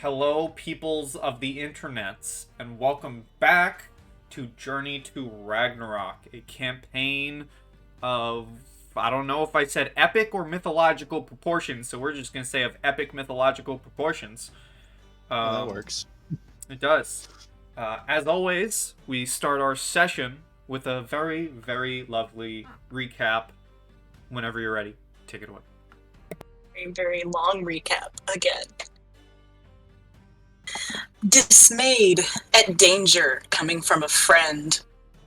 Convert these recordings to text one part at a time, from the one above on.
Hello, peoples of the internets, and welcome back to Journey to Ragnarok, a campaign of, I don't know if I said epic or mythological proportions, so we're just going to say of epic mythological proportions. That works. It does. As always, we start our session with a very, very lovely recap. Whenever you're ready, take it away. A very long recap again. Dismayed at danger coming from a friend,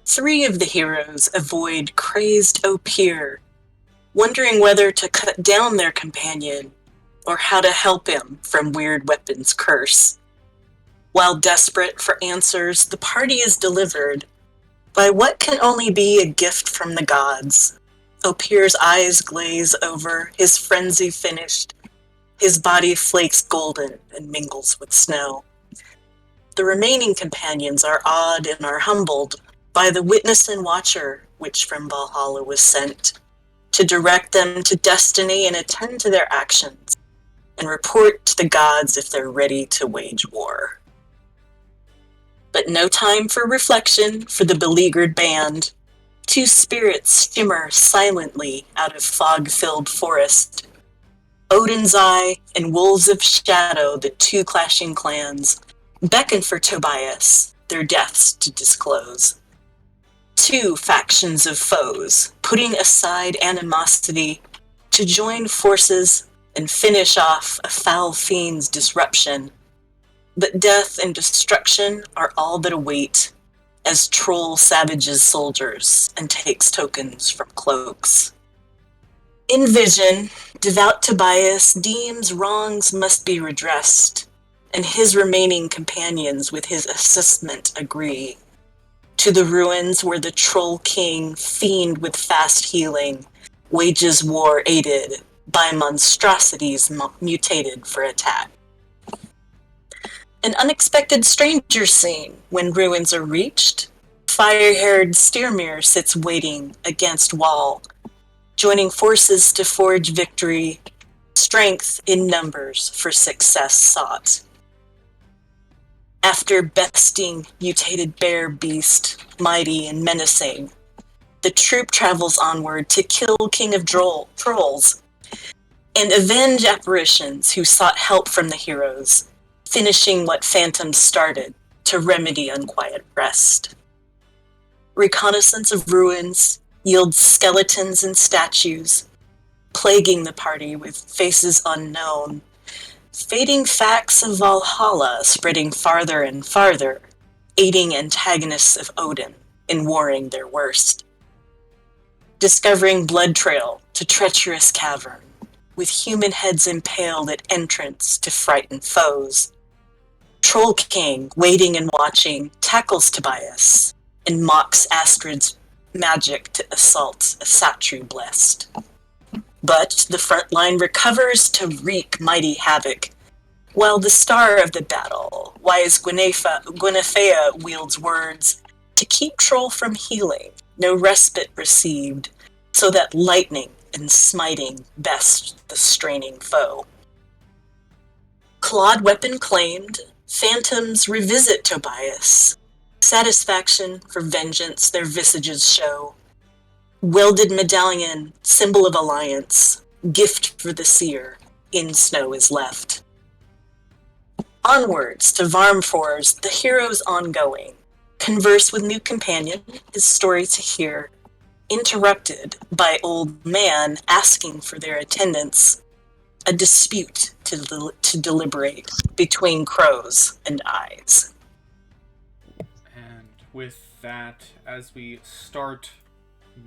three of the heroes avoid crazed Opeer, wondering whether to cut down their companion or how to help him from weird weapons curse. While desperate for answers, the party is delivered by what can only be a gift from the gods. Opeer's eyes glaze over, his frenzy finished. His body flakes golden and mingles with snow. The remaining companions are awed and are humbled by the witness and watcher which from Valhalla was sent to direct them to destiny and attend to their actions and report to the gods if they're ready to wage war. But no time for reflection for the beleaguered band. Two spirits shimmer silently out of fog-filled forest. Odin's Eye and Wolves of Shadow, the two clashing clans, beckon for Tobias, their deaths to disclose. Two factions of foes, putting aside animosity to join forces and finish off a foul fiend's disruption. But death and destruction are all that await as Troll savages soldiers and takes tokens from cloaks. In vision, devout Tobias deems wrongs must be redressed, and his remaining companions with his assessment agree. To the ruins where the Troll King, fiend with fast healing, wages war aided by monstrosities mutated for attack. An unexpected stranger scene when ruins are reached. Fire-haired Styrmir sits waiting against wall, joining forces to forge victory, strength in numbers for success sought. After besting mutated bear beast, mighty and menacing, the troop travels onward to kill King of Trolls and avenge apparitions who sought help from the heroes, finishing what phantoms started to remedy unquiet rest. Reconnaissance of ruins yields skeletons and statues, plaguing the party with faces unknown, fading facts of Valhalla spreading farther and farther, aiding antagonists of Odhinn in warring their worst. Discovering blood trail to treacherous cavern, with human heads impaled at entrance to frighten foes. Troll King, waiting and watching, tackles Tobias and mocks Astrid's magic to assault a Satru blessed. But the front line recovers to wreak mighty havoc, while the star of the battle, wise Gwynefea wields words to keep Troll from healing, no respite received, so that lightning and smiting best the straining foe. Clawed weapon claimed, phantoms revisit Tobias. Satisfaction for vengeance their visages show. Welded medallion, symbol of alliance, gift for the seer, in snow is left. Onwards to Varmfor's, the heroes ongoing. Converse with new companion, his story to hear. Interrupted by old man asking for their attendance. A dispute to deliberate between crows and eyes. And with that, as we start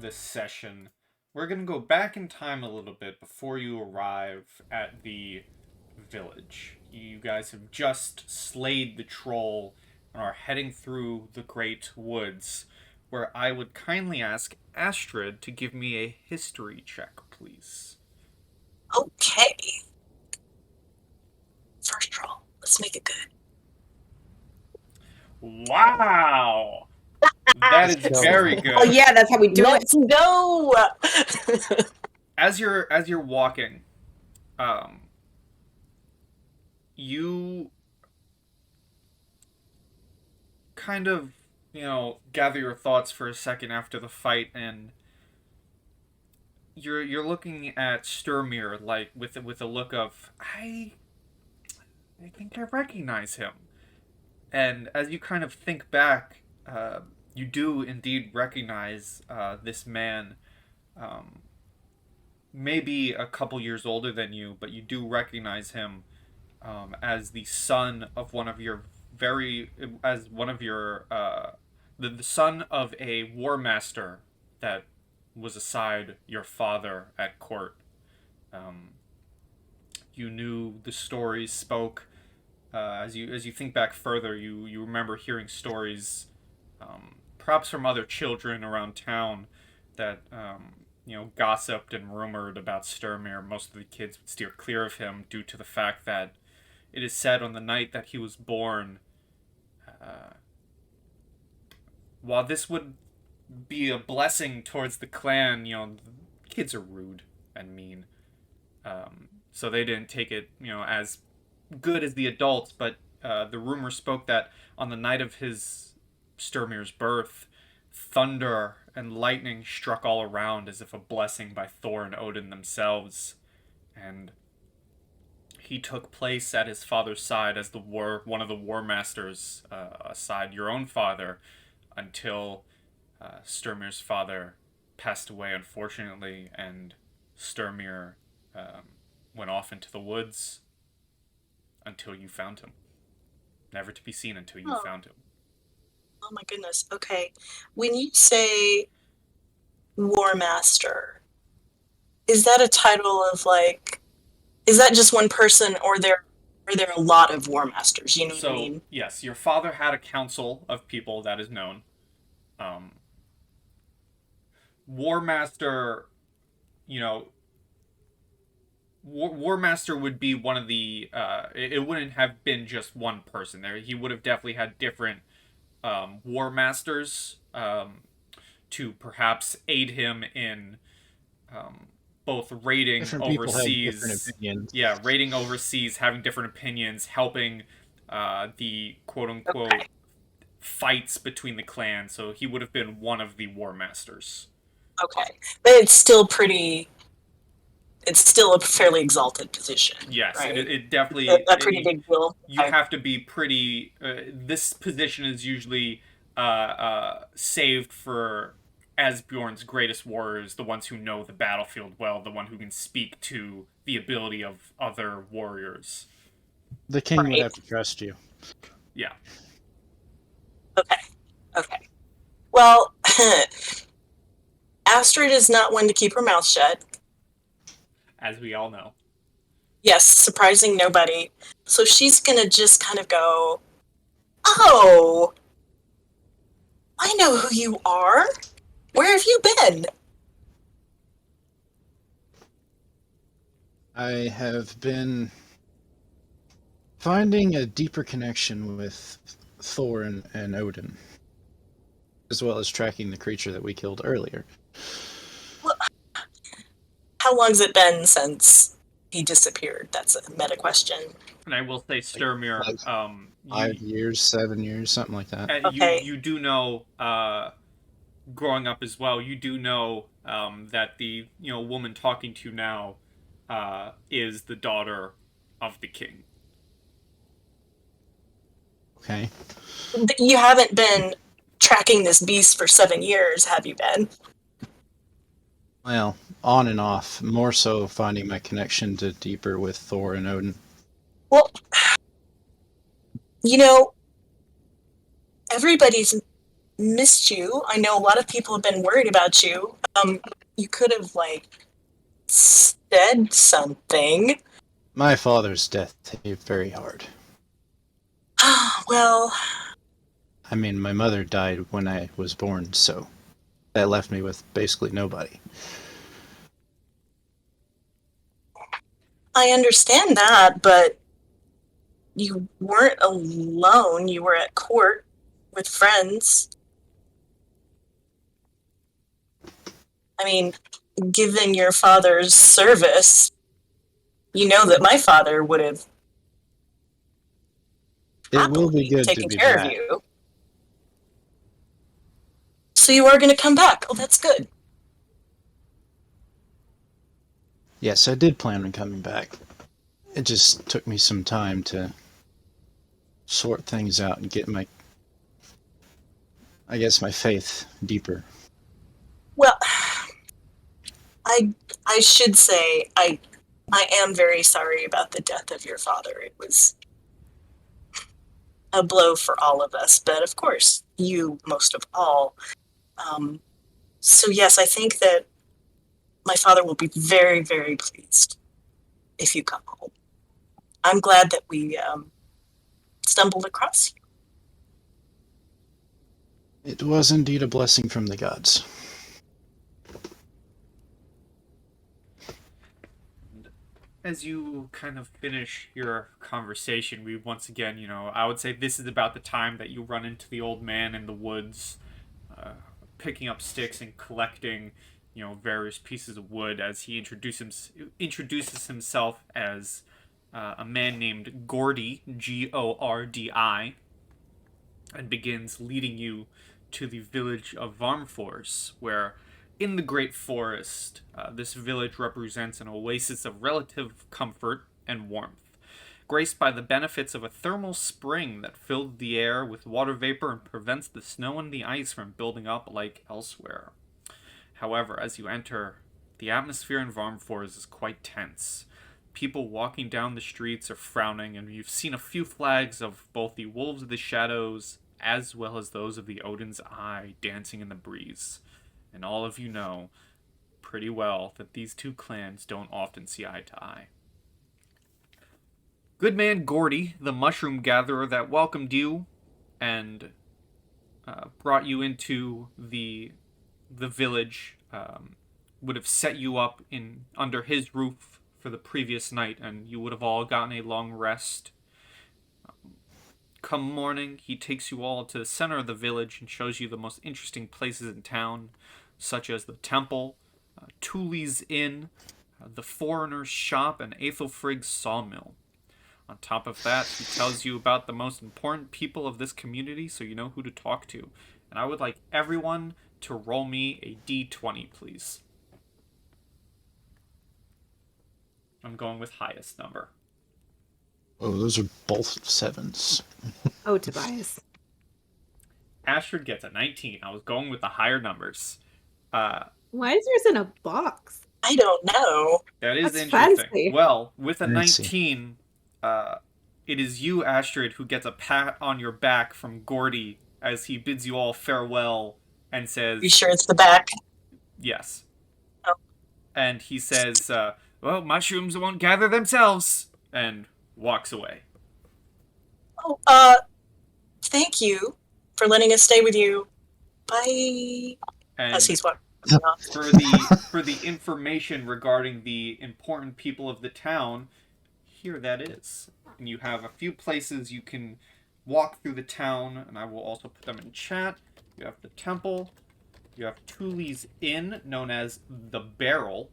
the session, we're going to go back in time a little bit before you arrive at the village. You guys have just slayed the troll and are heading through the great woods, where I would kindly ask Astrid to give me a history check, please. Okay. First roll. Let's make it good. Wow! That is very good. Oh yeah, that's how we do Let's go! As you're walking, you kind of, gather your thoughts for a second after the fight, and you're looking at Styrmir like with a look of I think I recognize him. And as you kind of think back, you do indeed recognize this man. Maybe a couple years older than you, but you do recognize him as the son of one of your the son of a warmaster that was aside your father at court. You knew the stories spoke. As you think back further, you remember hearing stories, perhaps from other children around town, that gossiped and rumored about Styrmir. Most of the kids would steer clear of him due to the fact that it is said on the night that he was born, while this would be a blessing towards the clan, kids are rude and mean. So they didn't take it, as good as the adults, but the rumor spoke that on the night of Styrmir's birth, thunder and lightning struck all around as if a blessing by Thor and Odhinn themselves, and he took place at his father's side as one of the war masters aside your own father, until Styrmir's father passed away, unfortunately, and Styrmir went off into the woods until you found him. Never to be seen until you found him. Oh my goodness. Okay. When you say warmaster, is that a title of is that just one person, or are there a lot of warmasters? You know what I mean? Yes, your father had a council of people that is known. Warmaster, Warmaster would be one of the. It wouldn't have been just one person there. He would have definitely had different Warmasters to perhaps aid him in both raiding overseas. Raiding overseas, having different opinions, helping the quote unquote fights between the clans. So he would have been one of the Warmasters. Okay, but it's still a fairly exalted position. Yes, right? it definitely a pretty big deal. You have to be pretty. This position is usually saved for Asbjorn's greatest warriors, the ones who know the battlefield well, the one who can speak to the ability of other warriors. The king would have to trust you. Yeah. Okay. Well, Astrid is not one to keep her mouth shut. As we all know. Yes, surprising nobody. So she's gonna just kind of go, "Oh, I know who you are. Where have you been?" I have been finding a deeper connection with Thor and Odhinn, as well as tracking the creature that we killed earlier. Well, how long's it been since he disappeared? That's a meta question. And I will say, Styrmir, 5 years, 7 years, something like that. Okay. You do know, growing up as well, you do know that the woman talking to you now is the daughter of the king. Okay. You haven't been tracking this beast for 7 years, have you been? Well, on and off. More so finding my connection to deeper with Thor and Odhinn. Well, everybody's missed you. I know a lot of people have been worried about you. You could have, said something. My father's death hit very hard. Well... I mean, my mother died when I was born, so that left me with basically nobody. I understand that, but you weren't alone. You were at court with friends. I mean, given your father's service, you know that my father would have It will be good to taken be care back. of you. So you are going to come back. Oh, that's good. Yes, I did plan on coming back. It just took me some time to sort things out and get my faith deeper. Well, I should say I am very sorry about the death of your father. It was a blow for all of us, but of course, you most of all. So yes, I think that my father will be very, very pleased if you come home. I'm glad that we stumbled across you. It was indeed a blessing from the gods. As you kind of finish your conversation, we once again, I would say this is about the time that you run into the old man in the woods, picking up sticks and collecting, various pieces of wood as he introduces himself as a man named Gordy, Gordi, and begins leading you to the village of Varmfors, where in the Great Forest, this village represents an oasis of relative comfort and warmth, graced by the benefits of a thermal spring that filled the air with water vapor and prevents the snow and the ice from building up like elsewhere. However, as you enter, the atmosphere in Varmfors is quite tense. People walking down the streets are frowning, and you've seen a few flags of both the Wolves of the Shadows as well as those of the Odin's Eye dancing in the breeze. And all of you know pretty well that these two clans don't often see eye to eye. Good man Gordy, the mushroom gatherer that welcomed you and brought you into the village, would have set you up under his roof for the previous night, and you would have all gotten a long rest. Come morning, he takes you all to the center of the village and shows you the most interesting places in town, such as the temple, Thule's Inn, the foreigner's shop, and Aethelfrig's sawmill. On top of that, he tells you about the most important people of this community, so you know who to talk to. And I would like everyone to roll me a d20, please. I'm going with highest number. Oh, those are both 7s. Oh, Tobias. Astrid gets a 19. I was going with the higher numbers. Why is yours in a box? I don't know. That is That's interesting. fancy. Well, with a Fancy. 19, it is you, Astrid, who gets a pat on your back from Gordy as he bids you all farewell and says... You sure it's the back? Yes. Oh. And he says, well, mushrooms won't gather themselves, and walks away. Oh, thank you for letting us stay with you. Bye. And As he's walking off. for the information regarding the important people of the town, here that is. And you have a few places you can walk through the town, and I will also put them in chat. You have the temple. You have Thule's Inn, known as the Barrel.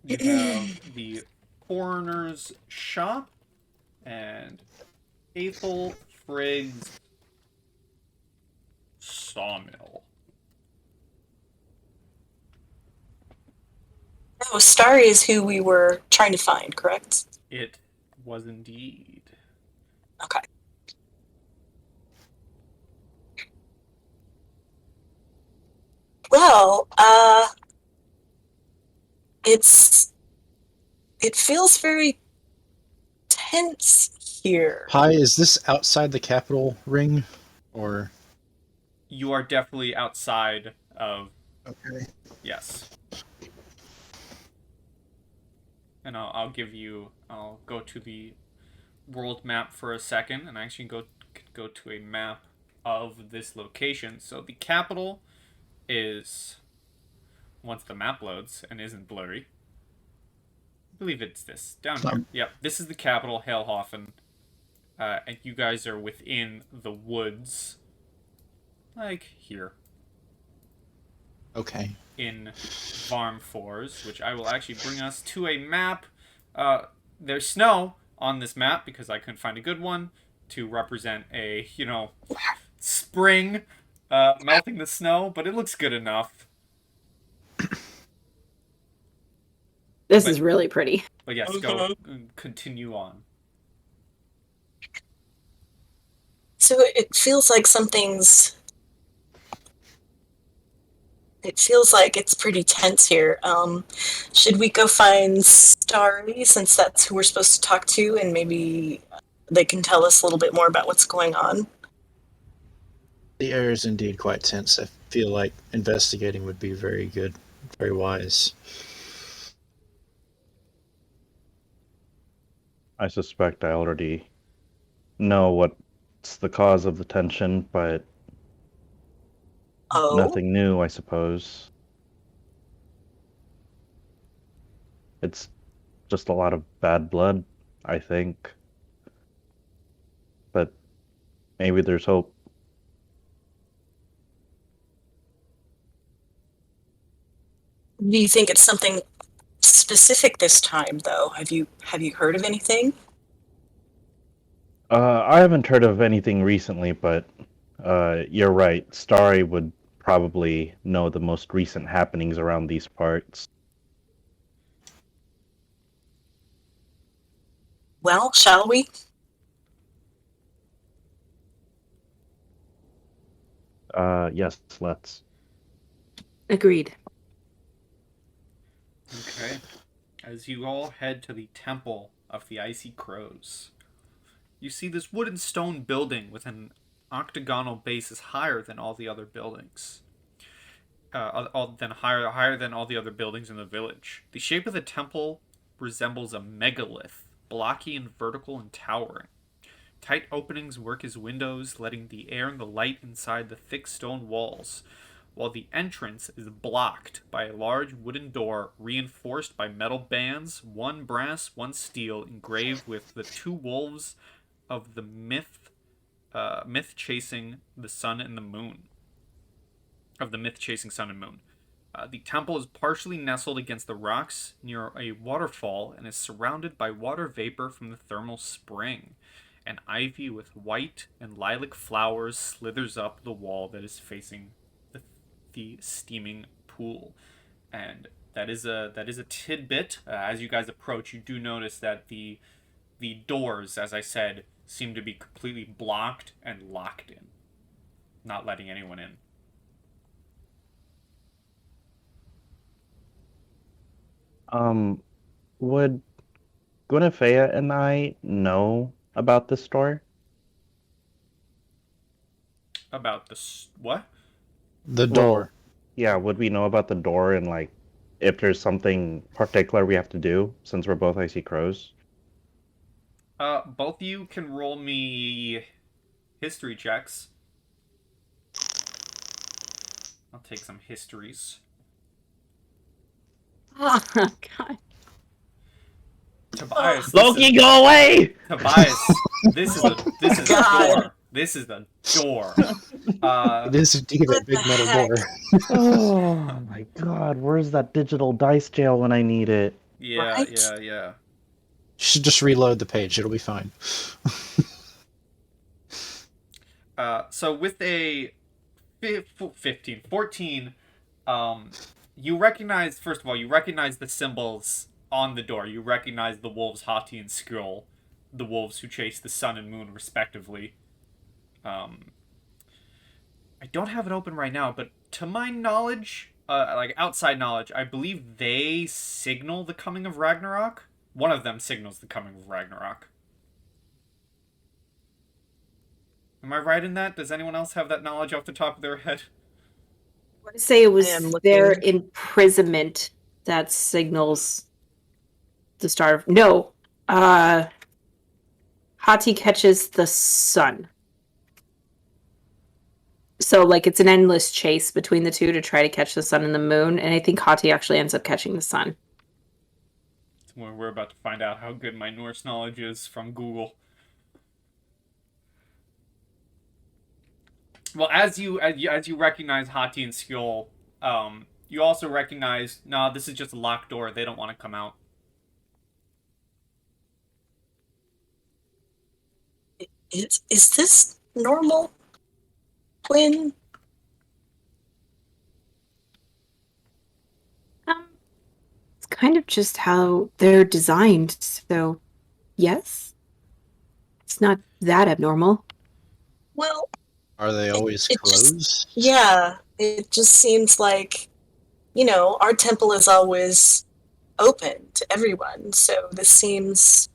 You have the foreigner's shop and Aethelfrig's sawmill. Oh, Starry is who we were trying to find, correct? It was indeed. Okay. Well, it feels very tense here. Hi, is this outside the capital ring? Or... You are definitely outside of... Okay. Yes. And I'll go to the world map for a second, and actually go to a map of this location. So the capital is, once the map loads and isn't blurry, I believe it's this, down here. Yep, this is the capital, Hailhofen, and you guys are within the woods, like here. Okay. In Varmfors, which I will actually bring us to a map. There's snow on this map because I couldn't find a good one to represent a, spring. melting the snow, but it looks good enough. This is really pretty. But yes, go continue on. So it feels like it feels like it's pretty tense here. Should we go find Starry, since that's who we're supposed to talk to, and maybe they can tell us a little bit more about what's going on? The air is indeed quite tense. I feel like investigating would be very good, very wise. I suspect I already know what's the cause of the tension, but nothing new, I suppose. It's just a lot of bad blood, I think. But maybe there's hope. Do you think it's something specific this time, though? Have you heard of anything? I haven't heard of anything recently, but you're right. Starry would probably know the most recent happenings around these parts. Well, shall we? Yes, let's. Agreed. Okay. As you all head to the Temple of the Icy Crows, you see this wood and stone building with an octagonal base is higher than all the other buildings. Higher than all the other buildings in the village. The shape of the temple resembles a megalith, blocky and vertical and towering. Tight openings work as windows, letting the air and the light inside the thick stone walls, while the entrance is blocked by a large wooden door reinforced by metal bands, one brass, one steel, engraved with the two wolves of the myth chasing the sun and the moon. Of the myth chasing sun and moon. The temple is partially nestled against the rocks near a waterfall and is surrounded by water vapor from the thermal spring. An ivy with white and lilac flowers slithers up the wall that is facing the steaming pool. And that is a tidbit. As you guys approach, you do notice that the doors, as I said, seem to be completely blocked and locked in, not letting anyone in. Would Gwynefea and I know about this store? About what? The door. Yeah, would we know about the door and, like, if there's something particular we have to do, since we're both Icy Crows? Both of you can roll me history checks. I'll take some histories. Oh, God. Tobias, Loki, go away! Tobias, this is a door. This is the door. It is indeed a big metal door. Oh my god, where's that digital dice jail when I need it? Yeah, Right? yeah. You should just reload the page. It'll be fine. So with a 14, you recognize, first of all, the symbols on the door. You recognize the wolves Hati and Skrull, the wolves who chase the sun and moon respectively. I don't have it open right now, but to my knowledge, like outside knowledge, I believe they signal the coming of Ragnarok. One of them signals the coming of Ragnarok. Am I right in that? Does anyone else have that knowledge off the top of their head? I want to say it was their looking. imprisonment that signals the start of... No. Hati catches the sun. So, like, it's an endless chase between the two to try to catch the sun and the moon, and I think Hati actually ends up catching the sun. We're about to find out how good my Norse knowledge is from Google. Well, as you recognize Hati and Skrull, you also recognize, this is just a locked door. They don't want to come out. Is this normal, Gwyn? kind of just how they're designed, so yes. It's not that abnormal. Well, Are they always it just, closed? yeah, it just seems like, our temple is always open to everyone. So this seems,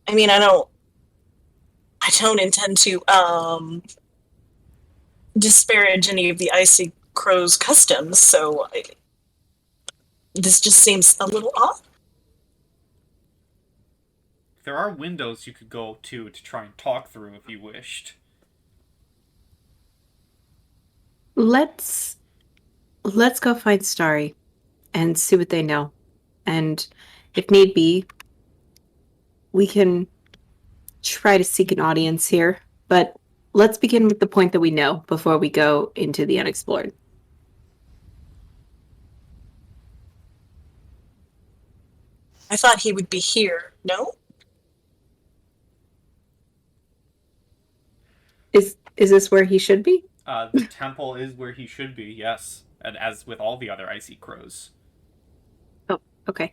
I mean, I don't intend to disparage any of the Icy Crow's customs, so this just seems a little odd. There are windows you could go to try and talk through if you wished. Let's go find Starry and see what they know. And if need be, we can try to seek an audience here. But let's begin with the point that we know before we go into the unexplored. I thought he would be here, no? Is this where he should be? The temple is where he should be, yes. And as with all the other Icy Crows. Oh, okay.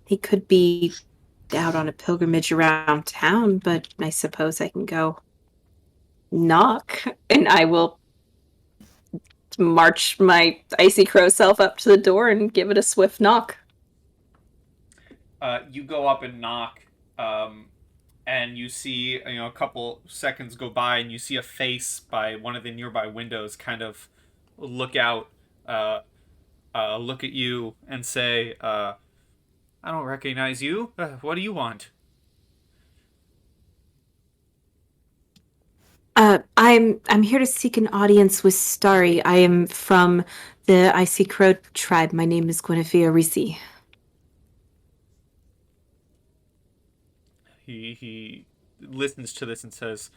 He could be out on a pilgrimage around town, but I suppose I can go knock, and I will march my Icy Crow self up to the door and give it a swift knock. You go up and knock, and you see, a couple seconds go by, and you see a face by one of the nearby windows kind of look out, look at you, and say, I don't recognize you. What do you want? I'm here to seek an audience with Starry. I am from the Icy Crow tribe. My name is Gwynefea and He listens to this and says,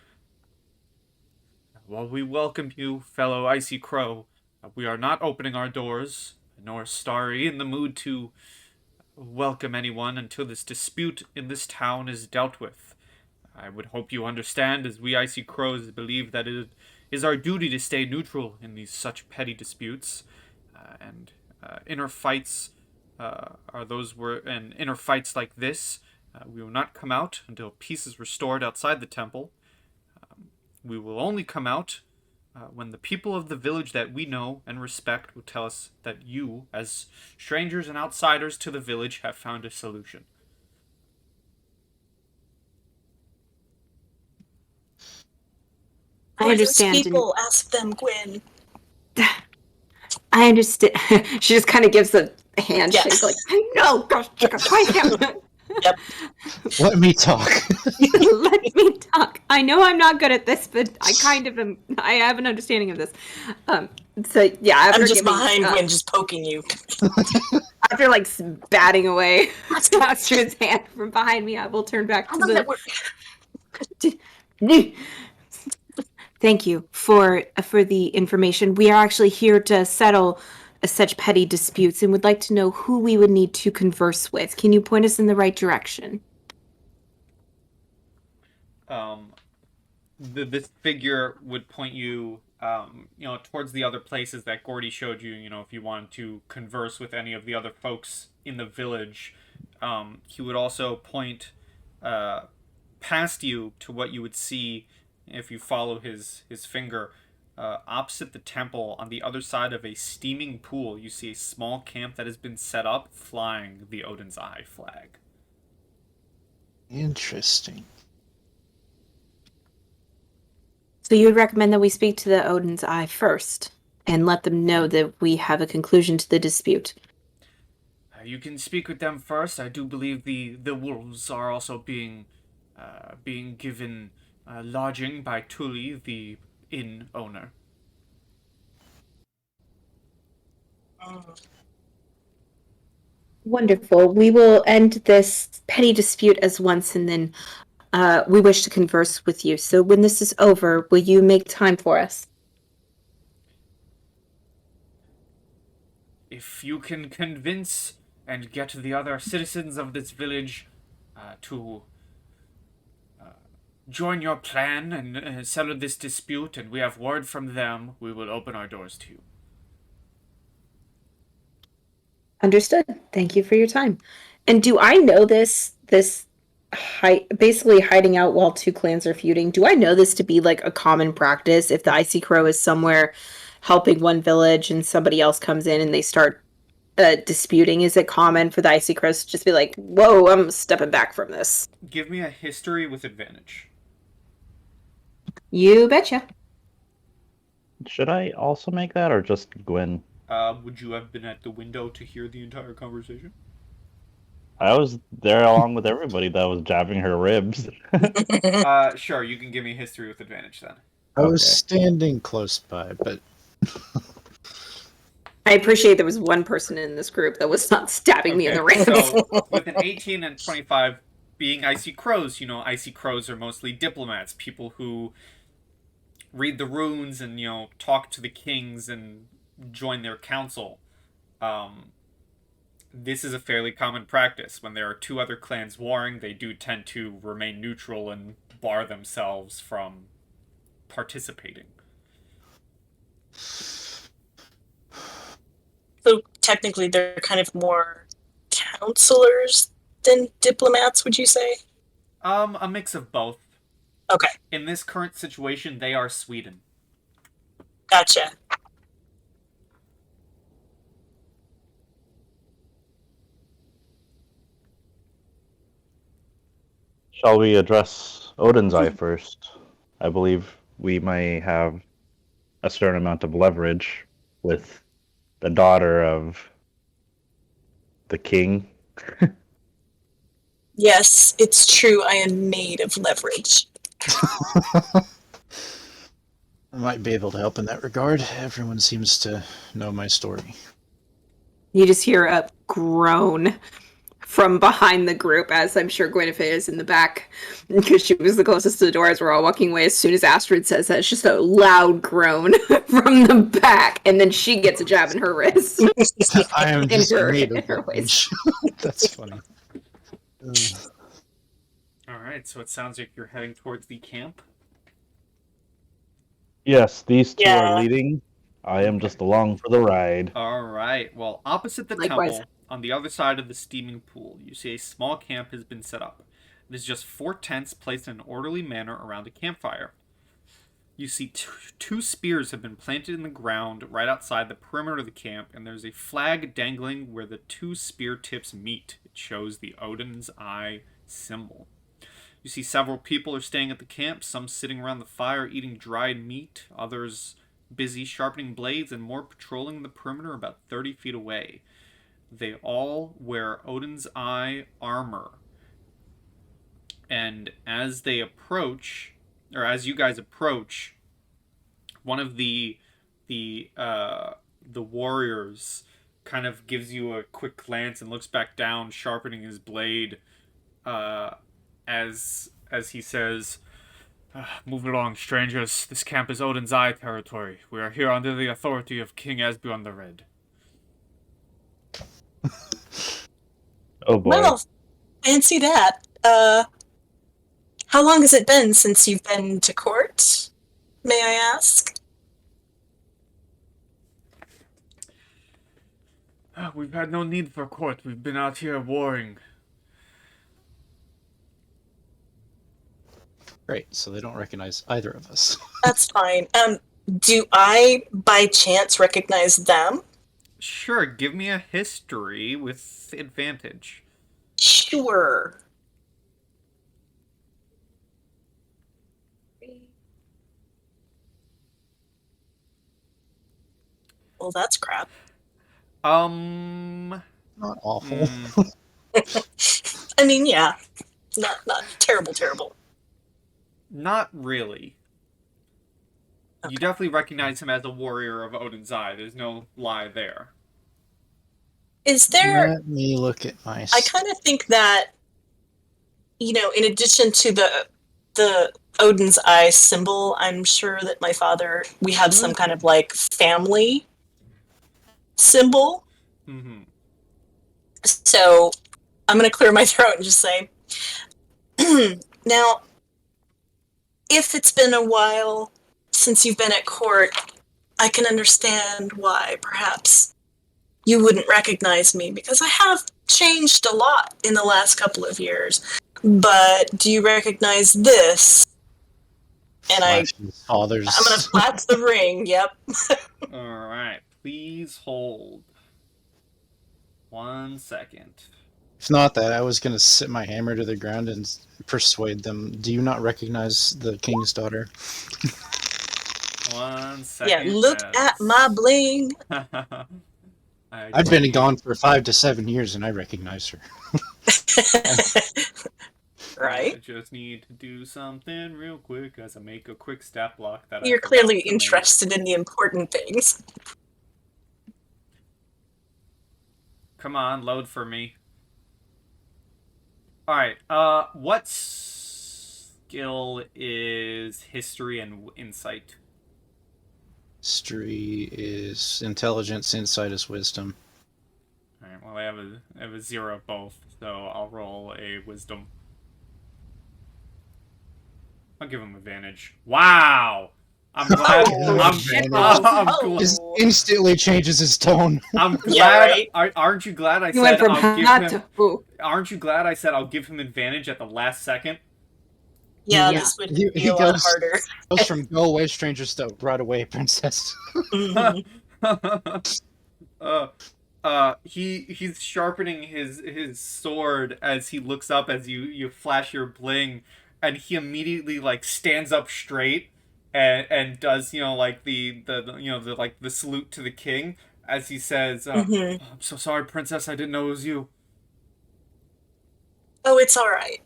well, we welcome you, fellow Icy Crow. We are not opening our doors, nor Starry in the mood to welcome anyone until this dispute in this town is dealt with. I would hope you understand, as we Icy Crows believe that it is our duty to stay neutral in these such petty disputes, and inner fights and inner fights like this. We will not come out until peace is restored outside the temple. We will only come out when the people of the village that we know and respect will tell us that you, as strangers and outsiders to the village, have found a solution. I understand. Those people, ask them, Gwyn. I understand. She just kind of gives a handshake, Yes. like, no, gosh, quiet down. Yep. Let me talk. Let me talk. I know I'm not good at this, but I kind of am. I have an understanding of this. So yeah, after I'm just giving, behind Gwyn, just poking you. after like batting away Astrid's hand from behind me, I will turn back How to does that work? Thank you for the information. We are actually here to settle such petty disputes and would like to know who we would need to converse with. Can you point us in the right direction? This figure would point you, towards the other places that Gordy showed you. If you wanted to converse with any of the other folks in the village, he would also point past you to what you would see if you follow his finger. Opposite the temple, on the other side of a steaming pool, you see a small camp that has been set up, flying the Odin's Eye flag. Interesting. So you would recommend that we speak to the Odin's Eye first and let them know that we have a conclusion to the dispute. You can speak with them first. I do believe the wolves are also being given lodging by Tully, the inn owner. Wonderful. We will end this petty dispute as once, and then we wish to converse with you. So when this is over, will you make time for us? If you can convince and get the other citizens of this village to join your plan and settle this dispute, and we have word from them, we will open our doors to you. Understood. Thank you for your time. And do I know this basically hiding out while two clans are feuding? Do I know this to be like a common practice if the Icy Crow is somewhere helping one village and somebody else comes in and they start disputing? Is it common for the Icy Crows to just be like, "Whoa, I'm stepping back from this"? Give me a history with advantage. You betcha. Should I also make that, or just Gwen? Would you have been at the window to hear the entire conversation? I was there along with everybody that was jabbing her ribs. Sure, you can give me history with advantage then. I was Okay. standing close by, but I appreciate there was one person in this group that was not stabbing me in the ribs. So, with an 18 and 25 being Icy Crows, Icy Crows are mostly diplomats, people who read the runes and, talk to the kings and join their council. This is a fairly common practice. When there are two other clans warring, they do tend to remain neutral and bar themselves from participating. So technically, they're kind of more counselors than diplomats, would you say? A mix of both. Okay, In this current situation, they are Sweden. gotcha. Shall we address Odin's Eye first? I believe we may have a certain amount of leverage with the daughter of the king. Yes, it's true. I am made of leverage. I might be able to help in that regard. Everyone seems to know my story. You just hear a groan from behind the group, as I'm sure Gwynefea is in the back, because she was the closest to the door as we're all walking away. As soon as Astrid says that, it's just a loud groan from the back, and then she gets a jab in her wrist. I am just made of her leverage. That's funny. Alright, so it sounds like you're heading towards the camp. Yes, these two Yeah. are leading. I am just along for the ride. Alright, well, opposite the Likewise. temple, on the other side of the steaming pool, you see a small camp has been set up. It is just 4 tents placed in an orderly manner around a campfire. You see two spears have been planted in the ground right outside the perimeter of the camp, and there's a flag dangling where the 2 spear tips meet. It shows the Odin's Eye symbol. You see several people are staying at the camp, some sitting around the fire eating dried meat, others busy sharpening blades, and more patrolling the perimeter about 30 feet away. They all wear Odin's Eye armor. And as they approach, or as you guys approach, one of the warriors kind of gives you a quick glance and looks back down, sharpening his blade, as he says, "Move along, strangers. This camp is Odin's Eye territory. We are here under the authority of King Asbjorn the Red." Oh boy. Well, fancy that. How long has it been since you've been to court? May I ask? We've had no need for court. We've been out here warring. Great, so they don't recognize either of us. That's fine. Do I, by chance, recognize them? Sure, give me a history with advantage. Sure. Well, that's crap. Not awful. I mean, yeah. Not terrible. Not really. You definitely recognize him as a warrior of Odin's Eye. There's no lie there. Is there... Let me look at my... I kind of think that, in addition to the Odin's Eye symbol, I'm sure that my father, we have some kind of, family symbol. Mm-hmm. So I'm going to clear my throat and just say, now, if it's been a while since you've been at court, I can understand why, perhaps, you wouldn't recognize me because I have changed a lot in the last couple of years. But do you recognize this? And I'm Fathers. gonna flash the ring. Yep. All right, please hold 1 second. If not that, I was going to sit my hammer to the ground and persuade them. Do you not recognize the king's daughter? 1 second. Yeah, look at my bling. I've been gone for 5 to 7 years and I recognize her. Right? I just need to do something real quick as I make a quick stat block that You're clearly interested in the important things. Come on, load for me. Alright, what skill is history and insight? History is intelligence, insight is wisdom. Alright, well I have a 0 of both, so I'll roll a wisdom. I'll give him advantage. Wow! I'm glad. I'm glad. Just instantly changes his tone. I'm glad. Yeah, right? Aren't you glad I You said went from I'll give hot him? to ooh. Aren't you glad I said I'll give him advantage at the last second? Yeah, Yeah. this would He be a lot goes- harder. Goes from go away, strangers, to right away, princess. Mhm. He's sharpening his sword as he looks up as you flash your bling, and he immediately like stands up straight and does like the salute to the king as he says, Mhm. "I'm so sorry, princess. I didn't know it was you." Oh, it's all right.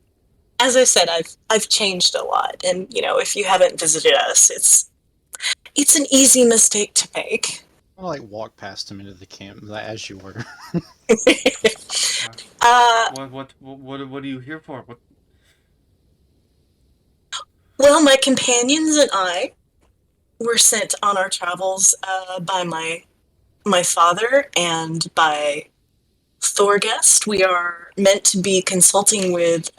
As I said, I've changed a lot, and if you haven't visited us, it's an easy mistake to make. I'll like walk past him into the camp as you were. What are you here for? What? Well, my companions and I were sent on our travels by my father and by Thorgest. We are meant to be consulting with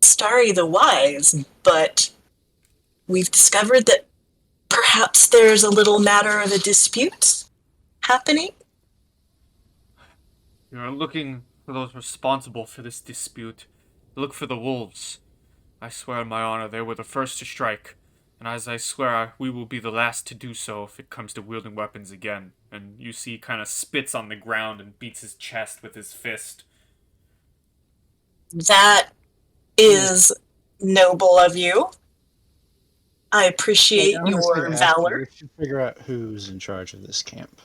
Starry the Wise, but we've discovered that perhaps there's a little matter of a dispute happening. You're looking for those responsible for this dispute. Look for the wolves. I swear on my honor they were the first to strike, and as I swear we will be the last to do so if it comes to wielding weapons again. And you see kind of spits on the ground and beats his chest with his fist. That is noble of you. I appreciate your valor. We should figure out who's in charge of this camp.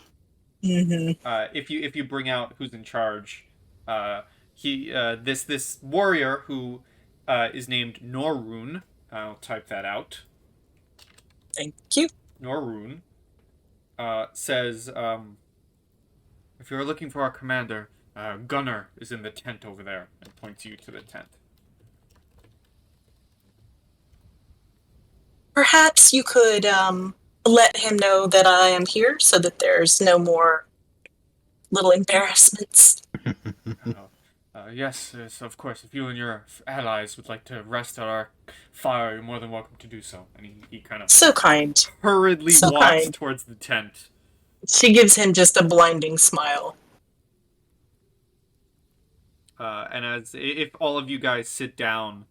Mm-hmm. If you bring out who's in charge, this warrior who is named Norrun. I'll type that out. Thank you. Norrun says, if you're looking for our commander, Gunnar is in the tent over there, and points you to the tent. Perhaps you could let him know that I am here so that there's no more little embarrassments. Yes, of course. If you and your allies would like to rest at our fire, you're more than welcome to do so. And he kind of So kind. hurriedly So walks kind. towards the tent. She gives him just a blinding smile. And if all of you guys sit down,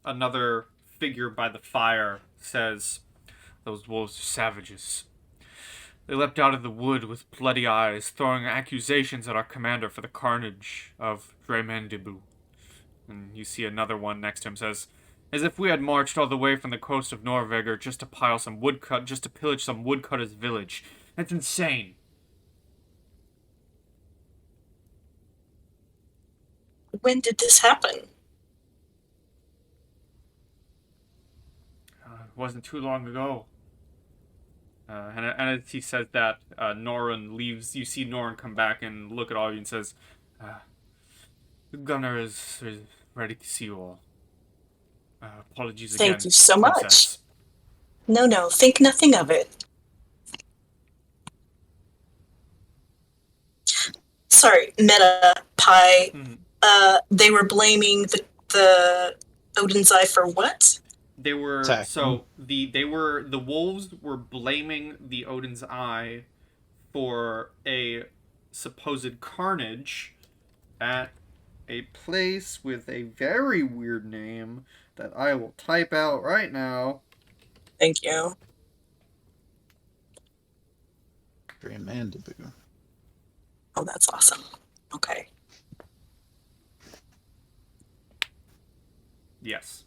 another figure by the fire says, "Those wolves are savages. They leapt out of the wood with bloody eyes, throwing accusations at our commander for the carnage of Dreymandibu." And you see another one next to him says, "As if we had marched all the way from the coast of Norveger just to pillage some woodcutter's village. That's insane." When did this happen? It wasn't too long ago. And as he says that, Norrun leaves. You see Norrun come back and look at all of you and says, "Gunnar is ready to see you all. Apologies again. Thank you so princess." much. No, think nothing of it. Sorry, Meta Pie. Mhm. They were blaming the Odin's Eye for what? They were Attack. the wolves were blaming the Odin's Eye for a supposed carnage at a place with a very weird name that I will type out right now. Thank you. Dreymandibu. Oh, that's awesome. Okay. Yes.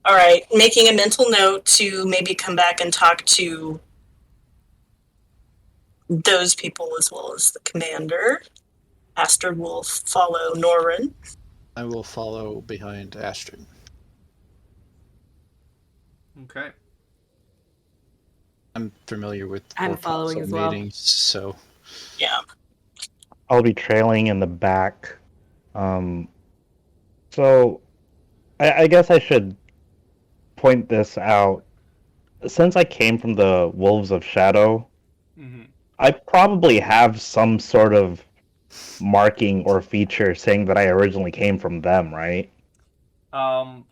All right. Making a mental note to maybe come back and talk to those people as well as the commander. Astrid will follow Norrin. I will follow behind Astrid. Okay. I'm familiar with I'm war following council as well. meetings, so Yeah. I'll be trailing in the back. So I guess I should point this out. Since I came from the Wolves of Shadow, Mm-hmm. I probably have some sort of marking or feature saying that I originally came from them, right?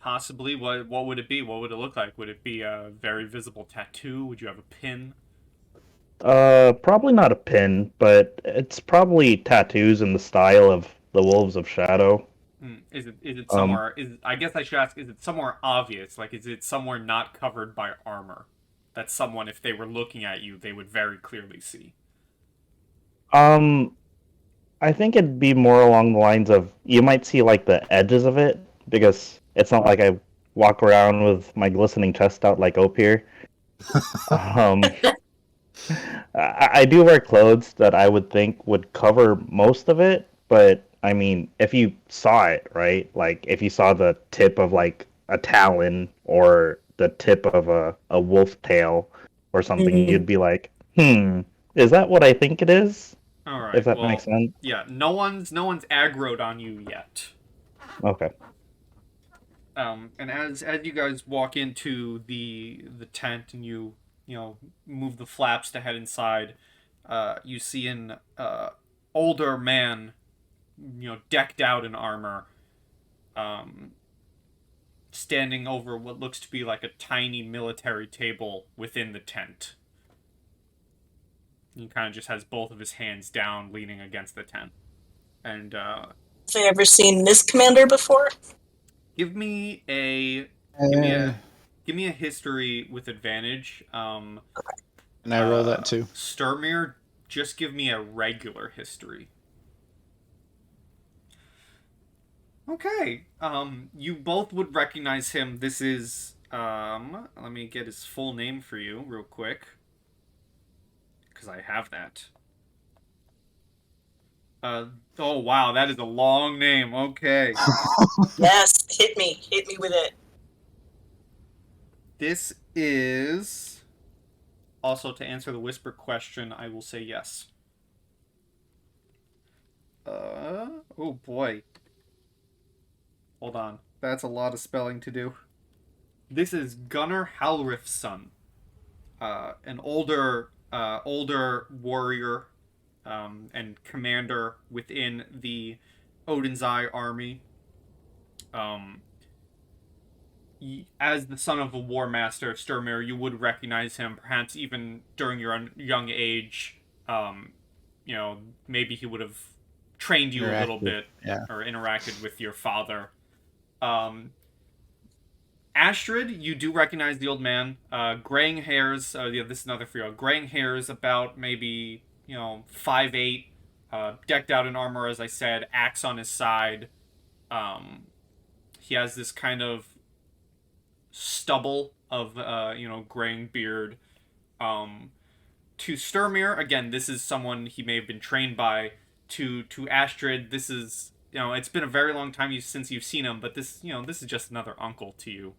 Possibly. What would it be? What would it look like? Would it be a very visible tattoo? Would you have a pin? Probably not a pin, but it's probably tattoos in the style of the Wolves of Shadow. Is it Um, somewhere? I guess I should ask. Is it somewhere obvious? Like, is it somewhere not covered by armor? That someone, if they were looking at you, they would very clearly see. um, I think it'd be more along the lines of you might see like the edges of it because it's not like I walk around with my glistening chest out like Ope here. Um, I do wear clothes that I would think would cover most of it, but I mean, if you saw it, right? Like if you saw the tip of like a talon or the tip of a wolf tail or something, Mhm. you'd be like, is that what I think it is? All If right. that makes Well, sense. yeah. No one's aggroed on you yet. Okay. And as you guys walk into the tent and you move the flaps to head inside, you see an older man, decked out in armor, um, standing over what looks to be like a tiny military table within the tent. He kind of just has both of his hands down, leaning against the tent. And Have I ever seen this commander before? give me a uh, give me a history with advantage. can I roll that too? Styrmir, just give me a regular history. Okay. You both would recognize him. This is let me get his full name for you real quick, because I have that. Oh wow, that is a long name. Okay. Yes. Hit me with it. This is also, to answer the whisper question, I will say yes. Oh boy. Hold on. That's a lot of spelling to do. This is Gunnar Halrif's son. An older warrior, and commander within the Odin's Eye army. Um, as the son of a warmaster, Styrmir, you would recognize him, perhaps even during your young age. Um, maybe he would have trained you a little Interactive. bit, Yeah. or interacted with your father. Um, Astrid, you do recognize the old man. Graying hairs. Yeah, this is another for you. Graying hairs, about maybe 5'8", decked out in armor, as I said, axe on his side. He has this kind of stubble of graying beard. To Styrmir, again, this is someone he may have been trained by. To Astrid, this is it's been a very long time since you've seen him, but this is just another uncle to you.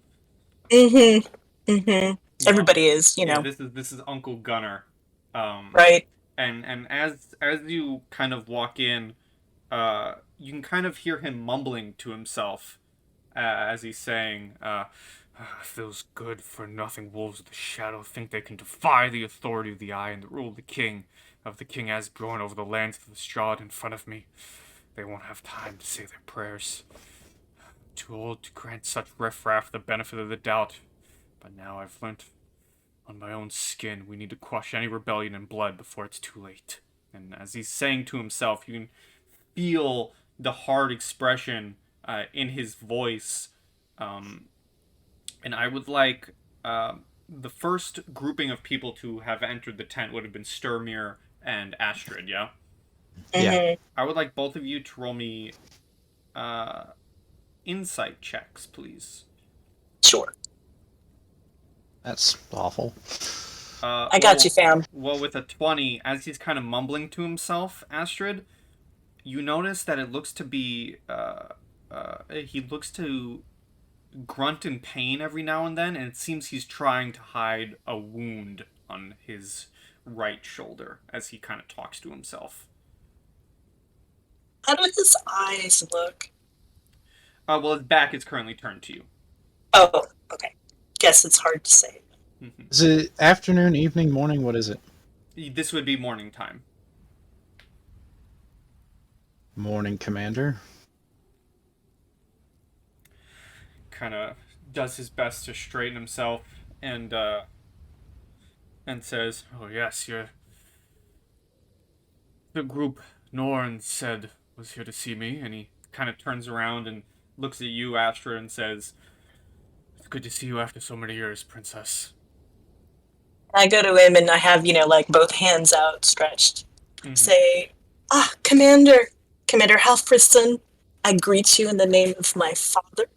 Mm-hmm. Mm-hmm. Everybody is, Yeah, this is Uncle Gunnar. Right. And as you kind of walk in, you can kind of hear him mumbling to himself, as he's saying, feels good for nothing wolves of the shadow think they can defy the authority of the eye and the rule of the king Asbjorn over the lands of the Strahd in front of me. They won't have time to say their prayers. Too old to grant such riffraff the benefit of the doubt. But now I've learnt on my own skin. We need to quash any rebellion in blood before it's too late. And as he's saying to himself, you can feel the hard expression in his voice. And I would like the first grouping of people to have entered the tent would have been Styrmir and Astrid, yeah? Yeah. I would like both of you to roll me insight checks, please. Sure. That's awful. I got you, fam. Well, with a 20, as he's kind of mumbling to himself, Astrid, you notice that it looks to be... he looks to grunt in pain every now and then, and it seems he's trying to hide a wound on his right shoulder as he kind of talks to himself. How do his eyes look? Well, his back is currently turned to you. Oh, okay. Guess it's hard to say. Is it afternoon, evening, morning? What is it? This would be morning time. Morning, Commander. Kind of does his best to straighten himself and says, "Oh yes, the group Norn said was here to see me." And he kind of turns around and looks at you, Astrid, and says, "It's good to see you after so many years, Princess." I go to him and I have, like both hands outstretched. Say, Commander Halfriston, I greet you in the name of my father.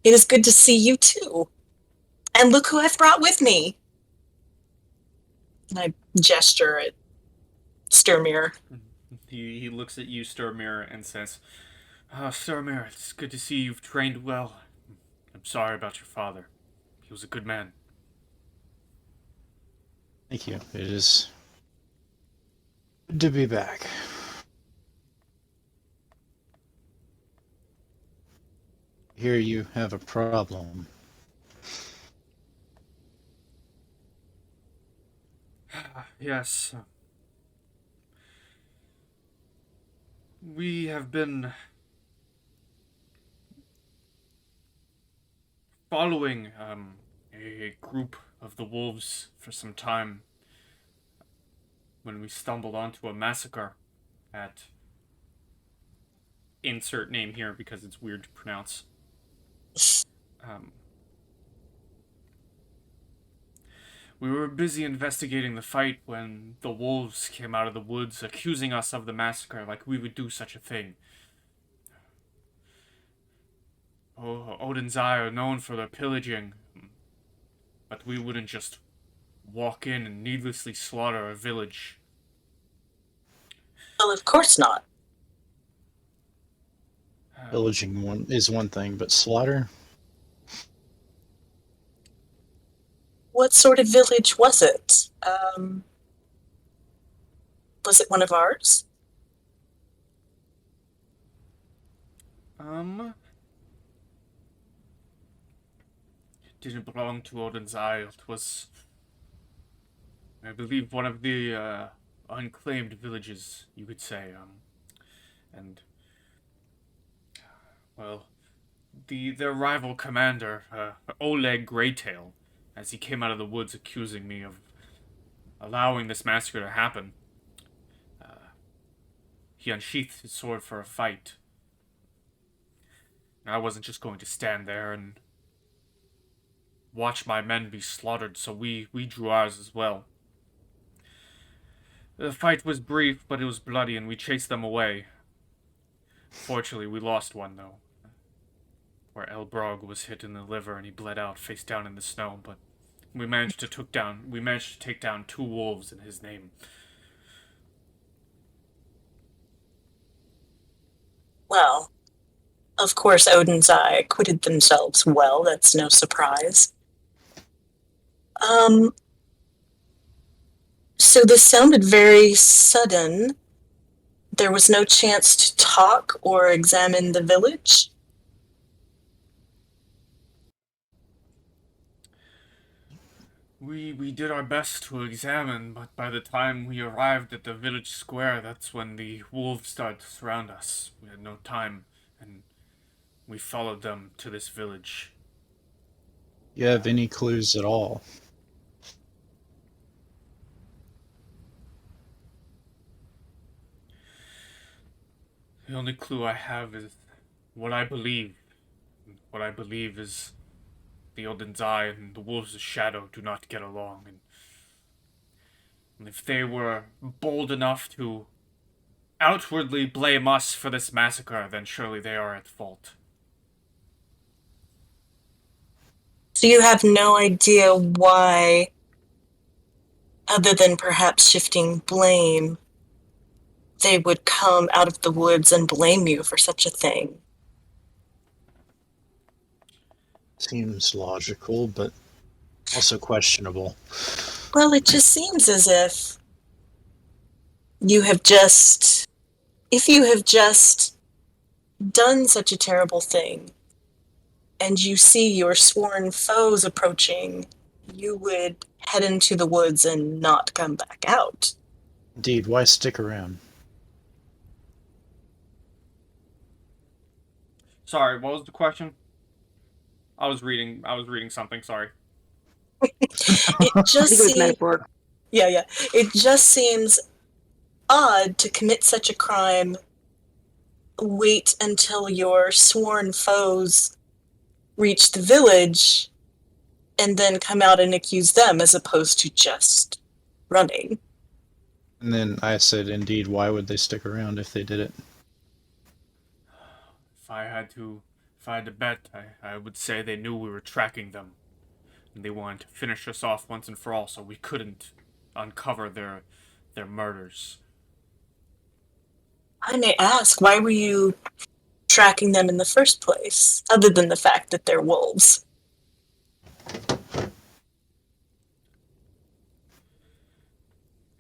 It is good to see you too. And look who I've brought with me. And I gesture at Styrmir. He looks at you, Styrmir, and says, Styrmir, it's good to see you've trained well. I'm sorry about your father. He was a good man. Thank you. It is good to be back. Here you have a problem. Yes. We have been following a group of the wolves for some time when we stumbled onto a massacre at insert name here because it's weird to pronounce. We were busy investigating the fight when the wolves came out of the woods accusing us of the massacre like we would do such a thing. Oh, Odhinn's Eye are known for their pillaging, but we wouldn't just walk in and needlessly slaughter a village. Well, of course not. Pillaging is one thing, but slaughter? What sort of village was it? Was it one of ours? It didn't belong to Odhinn's Eye. It was, I believe, one of the unclaimed villages, you could say. And well, their rival commander, Oleg Greytail, as he came out of the woods accusing me of allowing this massacre to happen, he unsheathed his sword for a fight. And I wasn't just going to stand there and watch my men be slaughtered, so we drew ours as well. The fight was brief, but it was bloody, and we chased them away. Fortunately, we lost one, though, where Elbrog was hit in the liver and he bled out face down in the snow, but we managed to take down 2 wolves in his name. Well, of course Odhinn's Eye acquitted themselves well, that's no surprise. So this sounded very sudden. There was no chance to talk or examine the village? We did our best to examine, but by the time we arrived at the village square, that's when the wolves started to surround us. We had no time, and we followed them to this village. You have any clues at all? The only clue I have is what I believe. What I believe is the Odin's Eye and the Wolves of Shadow do not get along, and if they were bold enough to outwardly blame us for this massacre, then surely they are at fault. So you have no idea why, other than perhaps shifting blame, they would come out of the woods and blame you for such a thing? Seems logical, but also questionable. Well, it just seems as if you have just... If you have just done such a terrible thing, and you see your sworn foes approaching, you would head into the woods and not come back out. Indeed, why stick around? Sorry, what was the question? I was reading something, sorry. It I just think it was seems... metaphor. Yeah. It just seems odd to commit such a crime, wait until your sworn foes reach the village, and then come out and accuse them as opposed to just running. And then I said, indeed, why would they stick around if they did it? If I had to bet, I would say they knew we were tracking them. And they wanted to finish us off once and for all, so we couldn't uncover their murders. I may ask, why were you tracking them in the first place, other than the fact that they're wolves?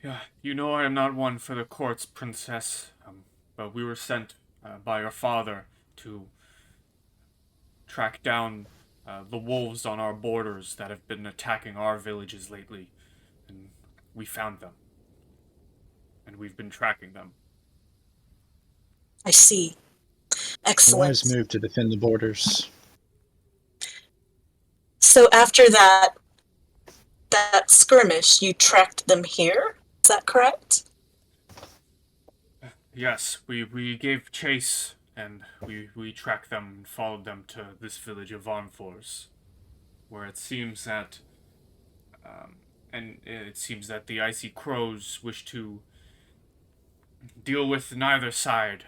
Yeah, you know I am not one for the courts, princess, but we were sent by your father to track down the wolves on our borders that have been attacking our villages lately, and we found them. And we've been tracking them. I see. A Excellent. wise move to defend the borders. So after that skirmish, you tracked them here? Is that correct? Yes, we gave chase, and we tracked them and followed them to this village of Varnfors, where it seems that the icy crows wish to deal with neither side.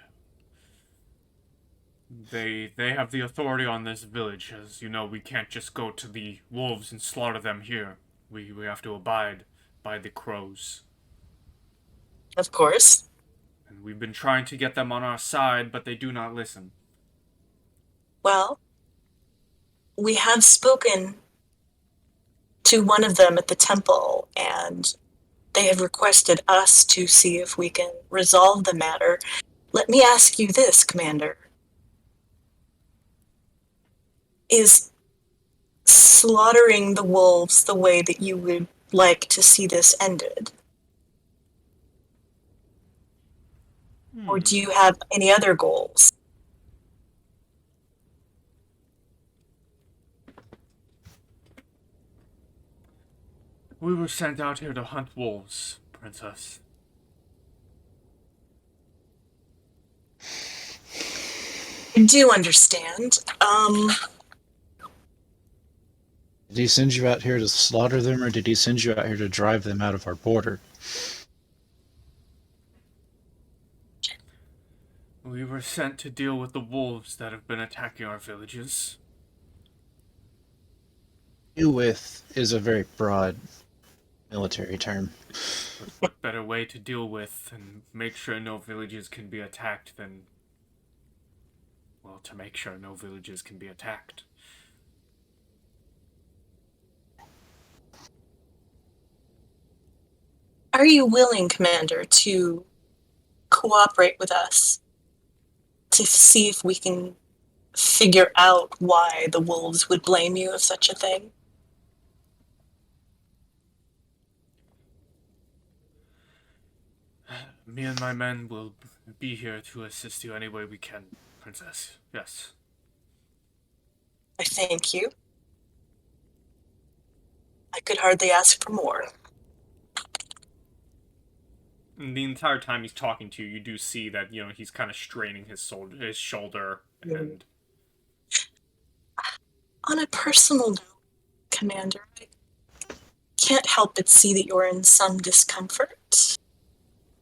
They have the authority on this village. As you know, we can't just go to the wolves and slaughter them here. We have to abide by the crows. Of course. And we've been trying to get them on our side, but they do not listen. Well, we have spoken to one of them at the temple, and they have requested us to see if we can resolve the matter. Let me ask you this, Commander. Is slaughtering the wolves the way that you would like to see this ended? Or do you have any other goals? We were sent out here to hunt wolves, princess. I do understand. Did he send you out here to slaughter them, or did he send you out here to drive them out of our border? We were sent to deal with the wolves that have been attacking our villages. Deal with is a very broad military term. But what better way to deal with and make sure no villages can be attacked than... well, to make sure no villages can be attacked. Are you willing, Commander, to cooperate with us to see if we can figure out why the wolves would blame you of such a thing? Me and my men will be here to assist you any way we can, princess. Yes. I thank you. I could hardly ask for more. And the entire time he's talking to you, you do see that, he's kind of straining his shoulder, and... On a personal note, Commander, I can't help but see that you're in some discomfort.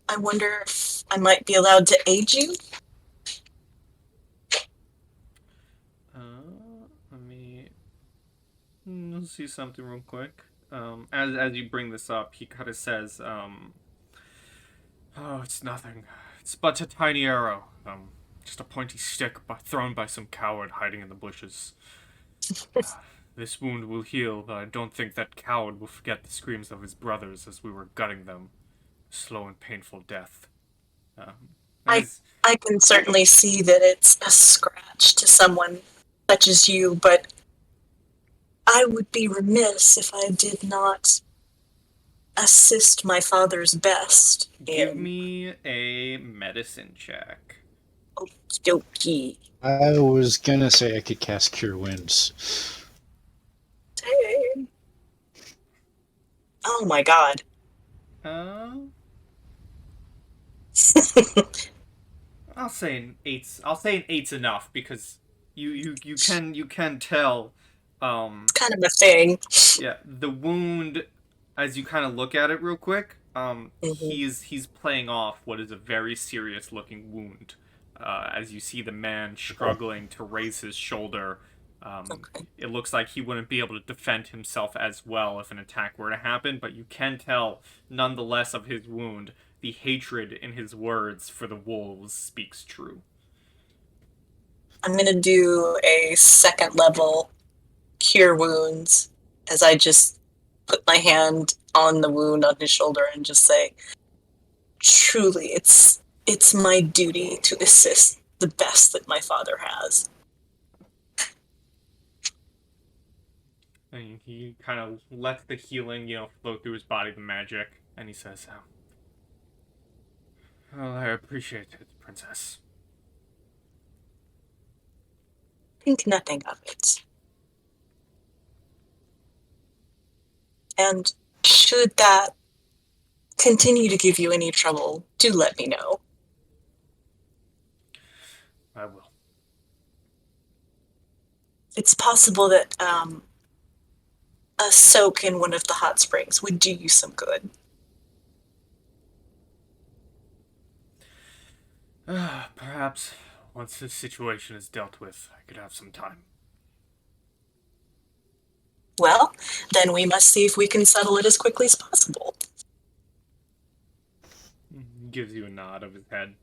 I wonder if I might be allowed to aid you? Let me... Let's see something real quick. As you bring this up, he kind of says, "Oh, it's nothing. It's but a tiny arrow. Just a pointy stick thrown by some coward hiding in the bushes. This wound will heal, but I don't think that coward will forget the screams of his brothers as we were gutting them. Slow and painful death." I can certainly see that it's a scratch to someone such as you, but I would be remiss if I did not assist my father's best. Give me a medicine check. Okie dokie. I was gonna say I could cast Cure Wounds. Dang. Oh my god. I'll say an eight's enough because you can tell. It's kind of a thing. Yeah, the wound, as you kind of look at it real quick, he's playing off what is a very serious looking wound. As you see the man struggling to raise his shoulder, it looks like he wouldn't be able to defend himself as well if an attack were to happen, but you can tell, nonetheless, of his wound, the hatred in his words for the wolves speaks true. I'm going to do a second level Cure Wounds as I just put my hand on the wound on his shoulder and just say, truly, it's my duty to assist the best that my father has. And he kind of lets the healing, flow through his body, the magic, and he says, "Well, I appreciate it, Princess." Think nothing of it. And should that continue to give you any trouble, do let me know. I will. It's possible that a soak in one of the hot springs would do you some good. Perhaps once this situation is dealt with, I could have some time. Well, then we must see if we can settle it as quickly as possible. He gives you a nod of his head.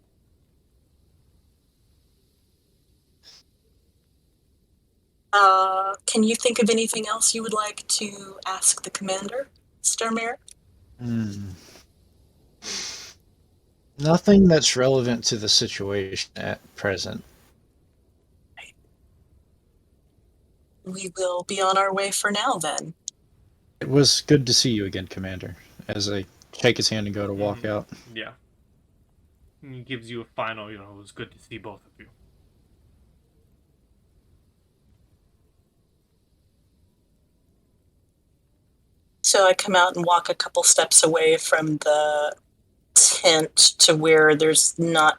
Can you think of anything else you would like to ask the commander, Styrmir? Nothing that's relevant to the situation at present. We will be on our way for now, then. It was good to see you again, Commander, as I shake his hand and go to walk out. Yeah. And he gives you a final, it was good to see both of you. So I come out and walk a couple steps away from the tent to where there's not,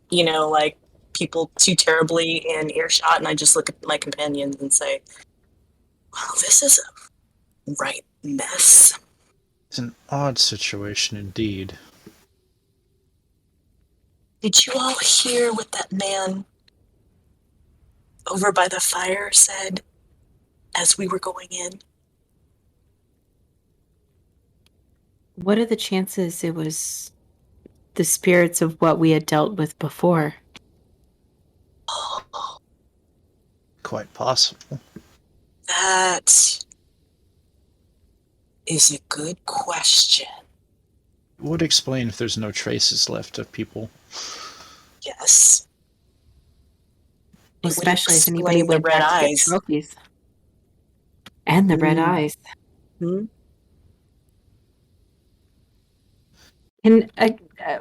like people too terribly in earshot, and I just look at my companions and say, well, this is a right mess. It's an odd situation indeed. Did you all hear what that man over by the fire said as we were going in? What are the chances it was the spirits of what we had dealt with before? Oh, Quite possible. that is a good question. It would explain if there's no traces left of people. Yes. Especially if anybody the went red back to get eyes. trophies. And the red eyes. Hmm? And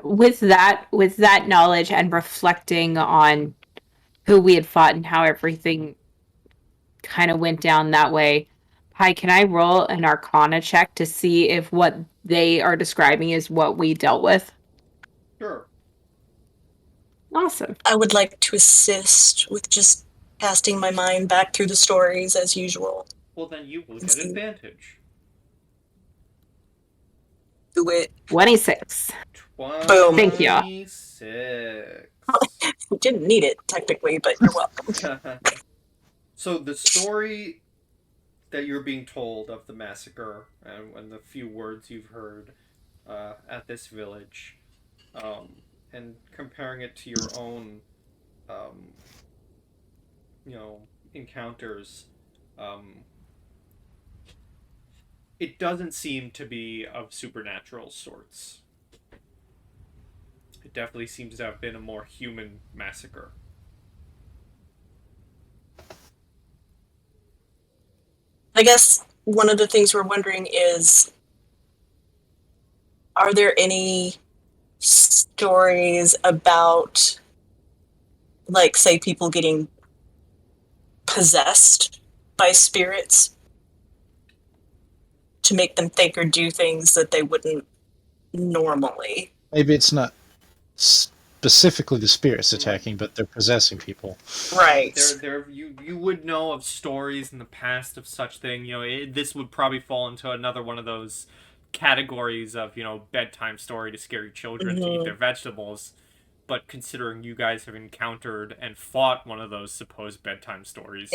with that knowledge and reflecting on who we had fought and how everything kind of went down that way, hi, can I roll an Arcana check to see if what they are describing is what we dealt with? Sure. Awesome. I would like to assist with just casting my mind back through the stories as usual. Well, then you will get advantage. Do it. 26. Boom. Thank you. 26. You didn't need it, technically, but you're welcome. So the story that you're being told of the massacre and the few words you've heard at this village, and comparing it to your own, encounters, it doesn't seem to be of supernatural sorts. It definitely seems to have been a more human massacre. I guess one of the things we're wondering is, are there any stories about, like, say, people getting possessed by spirits to make them think or do things that they wouldn't normally? Maybe it's not specifically the spirits attacking, but they're possessing people. Right. You would know of stories in the past of such thing. This would probably fall into another one of those categories of bedtime story to scare your children to eat their vegetables. But considering you guys have encountered and fought one of those supposed bedtime stories,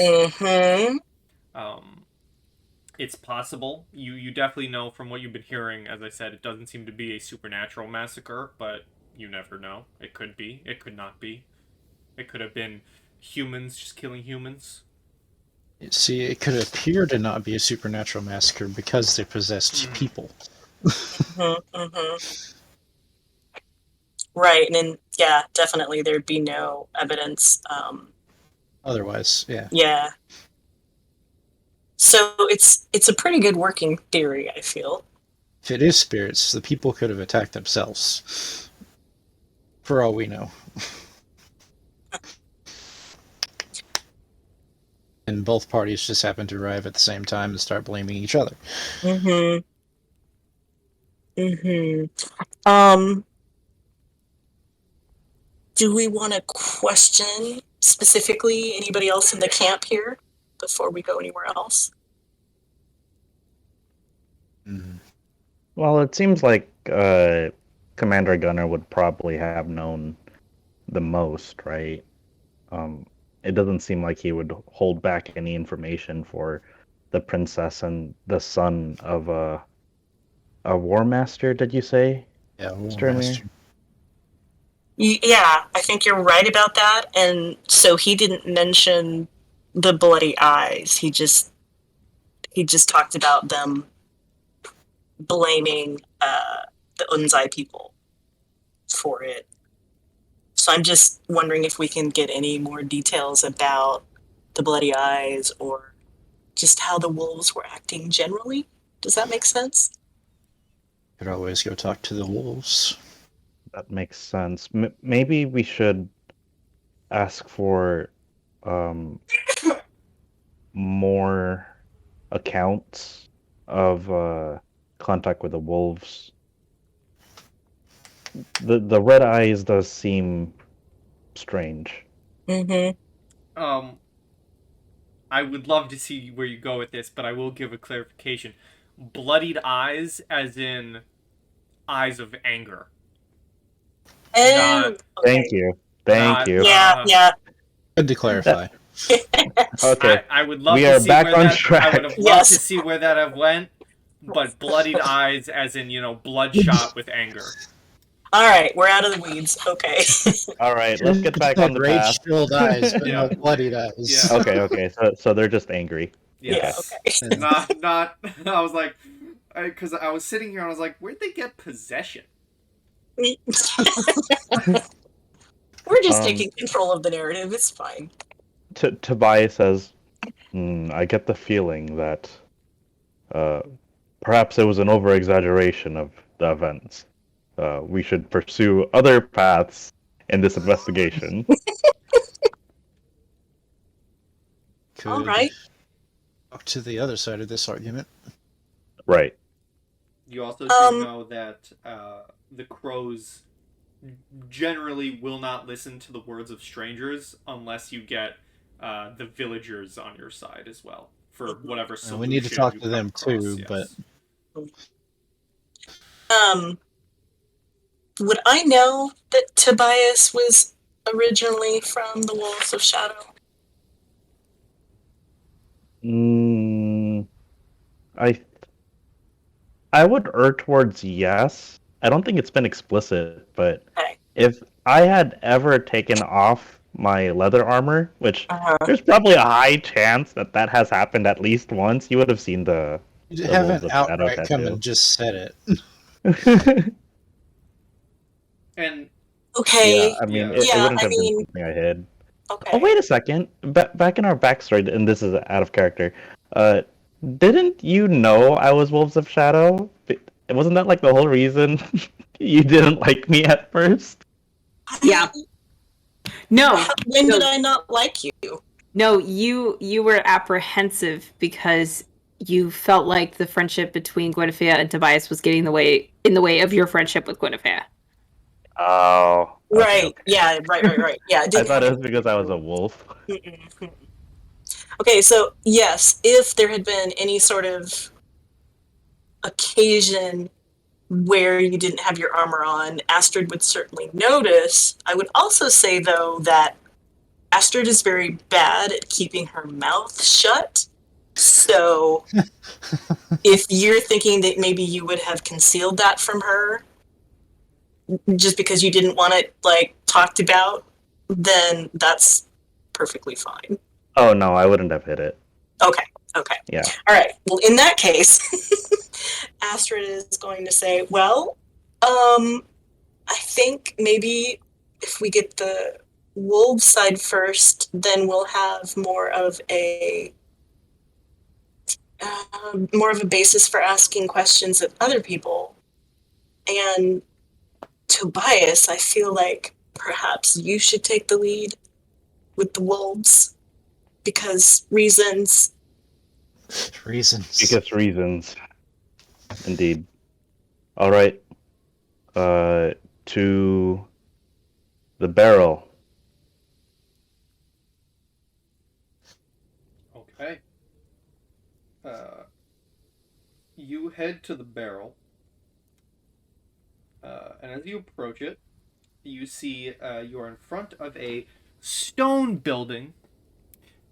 it's possible. You definitely know from what you've been hearing. As I said, it doesn't seem to be a supernatural massacre, but you never know. It could be. It could not be. It could have been humans just killing humans. See, it could appear to not be a supernatural massacre because they possessed people. Right, and then, yeah, definitely there'd be no evidence. Otherwise, yeah. Yeah. So it's a pretty good working theory, I feel. If it is spirits, the people could have attacked themselves. For all we know. And both parties just happen to arrive at the same time and start blaming each other. Do we want to question specifically anybody else in the camp here before we go anywhere else? Well, it seems like Commander Gunner would probably have known the most, right? It doesn't seem like he would hold back any information for the princess and the son of a warmaster, did you say? Yeah, Styrmir? Yeah, I think you're right about that. And so he didn't mention the bloody eyes. He just talked about them blaming the Unzai people for it. So I'm just wondering if we can get any more details about the bloody eyes or just how the wolves were acting generally. Does that make sense? Could always go talk to the wolves. That makes sense. Maybe we should ask for more accounts of contact with the wolves. The red eyes does seem strange. I would love to see where you go with this, but I will give a clarification. Bloodied eyes, as in eyes of anger. Okay. Thank you. Yeah. Good to clarify. Okay. I would love We to are see back where on that. track. I would have loved to see where that have went, but bloodied eyes, as in bloodshot with anger. All right, we're out of the weeds. Okay. All right, let's get back on the path. Rage-filled eyes, but Yeah. no bloodied eyes. Yeah. Okay. So they're just angry. Yes. Yeah. Okay. Not. I was like, because I was sitting here and I was like, where'd they get possession? We're just taking control of the narrative. It's fine. Tobias says, I get the feeling that perhaps it was an over-exaggeration of the events. We should pursue other paths in this investigation. All right. Talk to the other side of this argument. Right. You also do know that the crows generally will not listen to the words of strangers unless you get the villagers on your side as well for whatever solution we need to talk you to come them across, too, yes. Would I know that Tobias was originally from the Wolves of Shadow? I would err towards yes. I don't think it's been explicit, but Okay. if I had ever taken off my leather armor, which Uh-huh. there's probably a high chance that that has happened at least once, you would have seen the You Wolves haven't of Shadow outright come tattoo. and just said Yeah, And Okay. I mean, Yeah. it Yeah, wouldn't I have been mean, something I hid. okay. Oh, wait a second. Back in our backstory, and this is out of character. Didn't you know I was Wolves of Shadow? Wasn't that like the whole reason you didn't like me at first? Yeah. No. When no, did I not like you? No, you were apprehensive because you felt like the friendship between Gwynefea and Tobias was getting in the way of your friendship with Gwynefea. Oh, Right. okay. Yeah. Right. Yeah. It I didn't thought it have was because I was a wolf. Mm-mm. Okay, so yes, if there had been any sort of occasion where you didn't have your armor on, Astrid would certainly notice. I would also say, though, that Astrid is very bad at keeping her mouth shut. So if you're thinking that maybe you would have concealed that from her just because you didn't want it, like, talked about, then that's perfectly fine. Oh no, I wouldn't have hit it. Okay. Yeah. All right. Well, in that case, Astrid is going to say, well, I think maybe if we get the wolves side first, then we'll have more of a basis for asking questions of other people. And Tobias, I feel like perhaps you should take the lead with the wolves because reasons. Reasons. Because reasons. Indeed. All right. To the barrel. Okay. You head to the barrel, and as you approach it, you see you are in front of a stone building,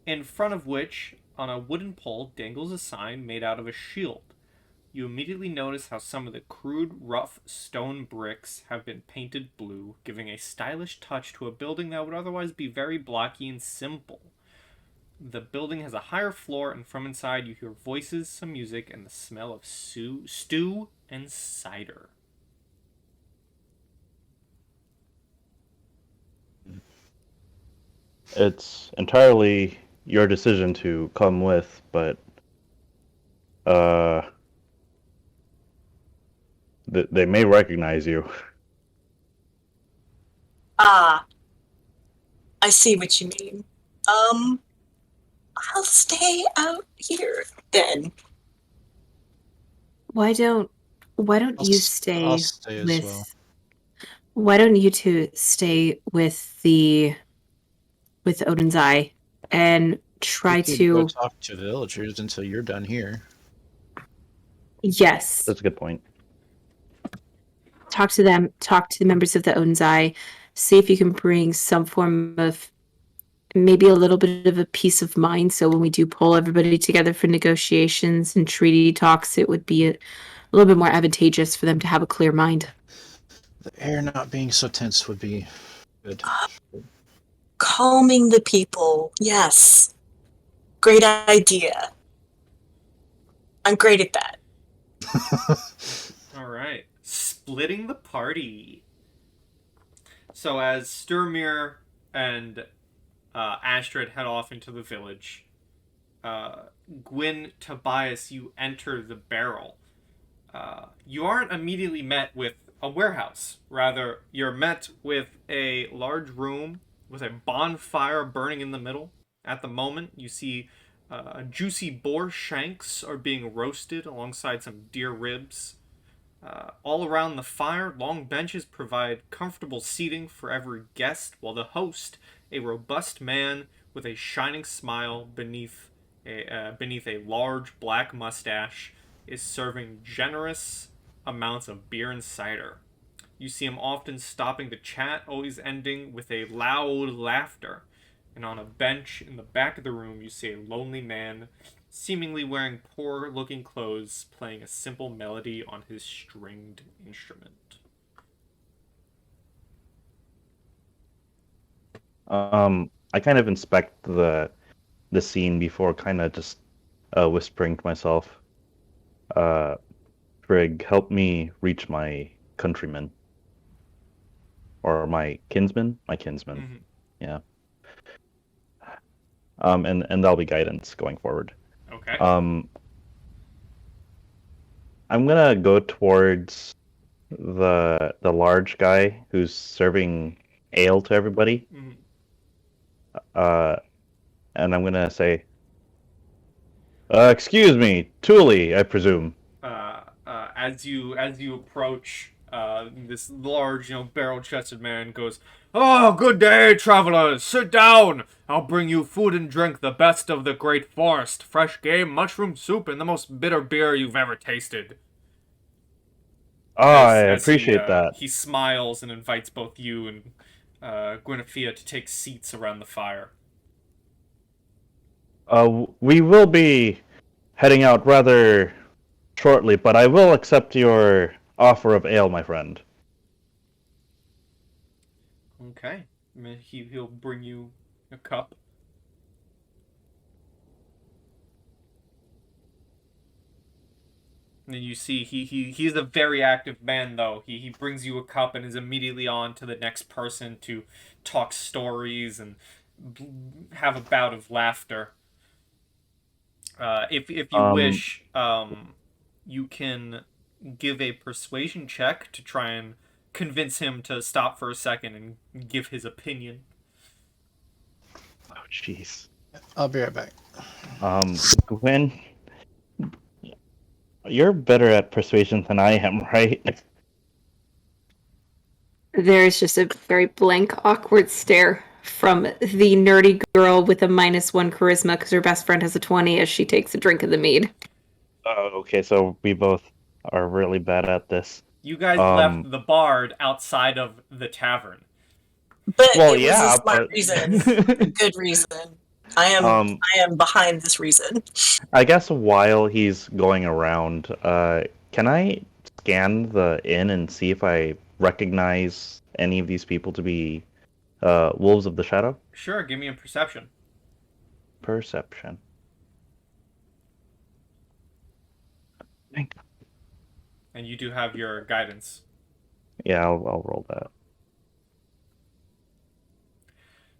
in front of which, on a wooden pole, dangles a sign made out of a shield. You immediately notice how some of the crude, rough stone bricks have been painted blue, giving a stylish touch to a building that would otherwise be very blocky and simple. The building has a higher floor, and from inside you hear voices, some music, and the smell of stew and cider. It's entirely your decision to come with, but they may recognize you. Ah, I see what you mean. I'll stay out here then. Why don't you I'll stay stay as with well. Why don't you two stay with Odin's Eye and try We could go to talk to villagers until you're done here. yes, That's a good point. talk to them, talk to the members of the Odin's Eye, see if you can bring some form of maybe a little bit of a peace of mind. So when we do pull everybody together for negotiations and treaty talks, it would be a little bit more advantageous for them to have a clear mind. The air not being so tense would be good. Calming the people, yes. Great idea. I'm great at that. Alright. Splitting the party. So as Styrmir and Astrid head off into the village, Gwyn, Tobias, you enter the barrel. You aren't immediately met with a warehouse. Rather, you're met with a large room with a bonfire burning in the middle. At the moment, you see juicy boar shanks are being roasted alongside some deer ribs. All around the fire, long benches provide comfortable seating for every guest, while the host, a robust man with a shining smile beneath a large black mustache, is serving generous amounts of beer and cider. You see him often stopping to chat, always ending with a loud laughter. And on a bench in the back of the room, you see a lonely man, seemingly wearing poor-looking clothes, playing a simple melody on his stringed instrument. I kind of inspect the scene before kind of just whispering to myself, Trig, help me reach my countrymen. Or my kinsman? My kinsman. Mm-hmm. Yeah. And that'll be guidance going forward. Okay. I'm gonna go towards the large guy who's serving ale to everybody. Mm-hmm. And I'm gonna say, excuse me, Thule, I presume. As you approach, this large, barrel-chested man goes, "Oh, good day, travelers. Sit down. I'll bring you food and drink, the best of the great forest, fresh game, mushroom soup, and the most bitter beer you've ever tasted." Oh, I As appreciate that. He smiles and invites both you and Gwynefea to take seats around the fire. We will be heading out rather shortly, but I will accept your offer of ale, my friend. Okay. He'll bring you a cup. And then you see he's a very active man, though. He brings you a cup and is immediately on to the next person to talk stories and have a bout of laughter. If you wish, you can give a persuasion check to try and convince him to stop for a second and give his opinion. Oh, jeez. I'll be right back. Gwen, you're better at persuasion than I am, right? There's just a very blank, awkward stare from the nerdy girl with a -1 charisma because her best friend has a 20 as she takes a drink of the mead. Oh, okay, so we both are really bad at this. You guys left the bard outside of the tavern. But Well, it was yeah, a smart reason, a good reason. I am behind this reason. I guess while he's going around, can I scan the inn and see if I recognize any of these people to be wolves of the shadow? Sure, give me a perception. Perception. And you do have your guidance. Yeah, I'll roll that.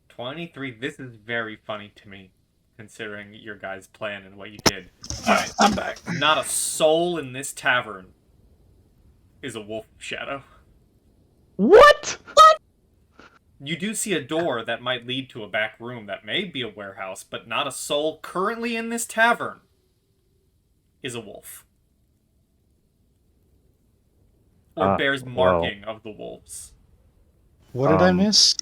23. This is very funny to me, considering your guys' plan and what you did. Alright, I'm back. Not a soul in this tavern is a wolf shadow. What? You do see a door that might lead to a back room that may be a warehouse, but not a soul currently in this tavern is a wolf. Or bears marking of the wolves. What did I miss?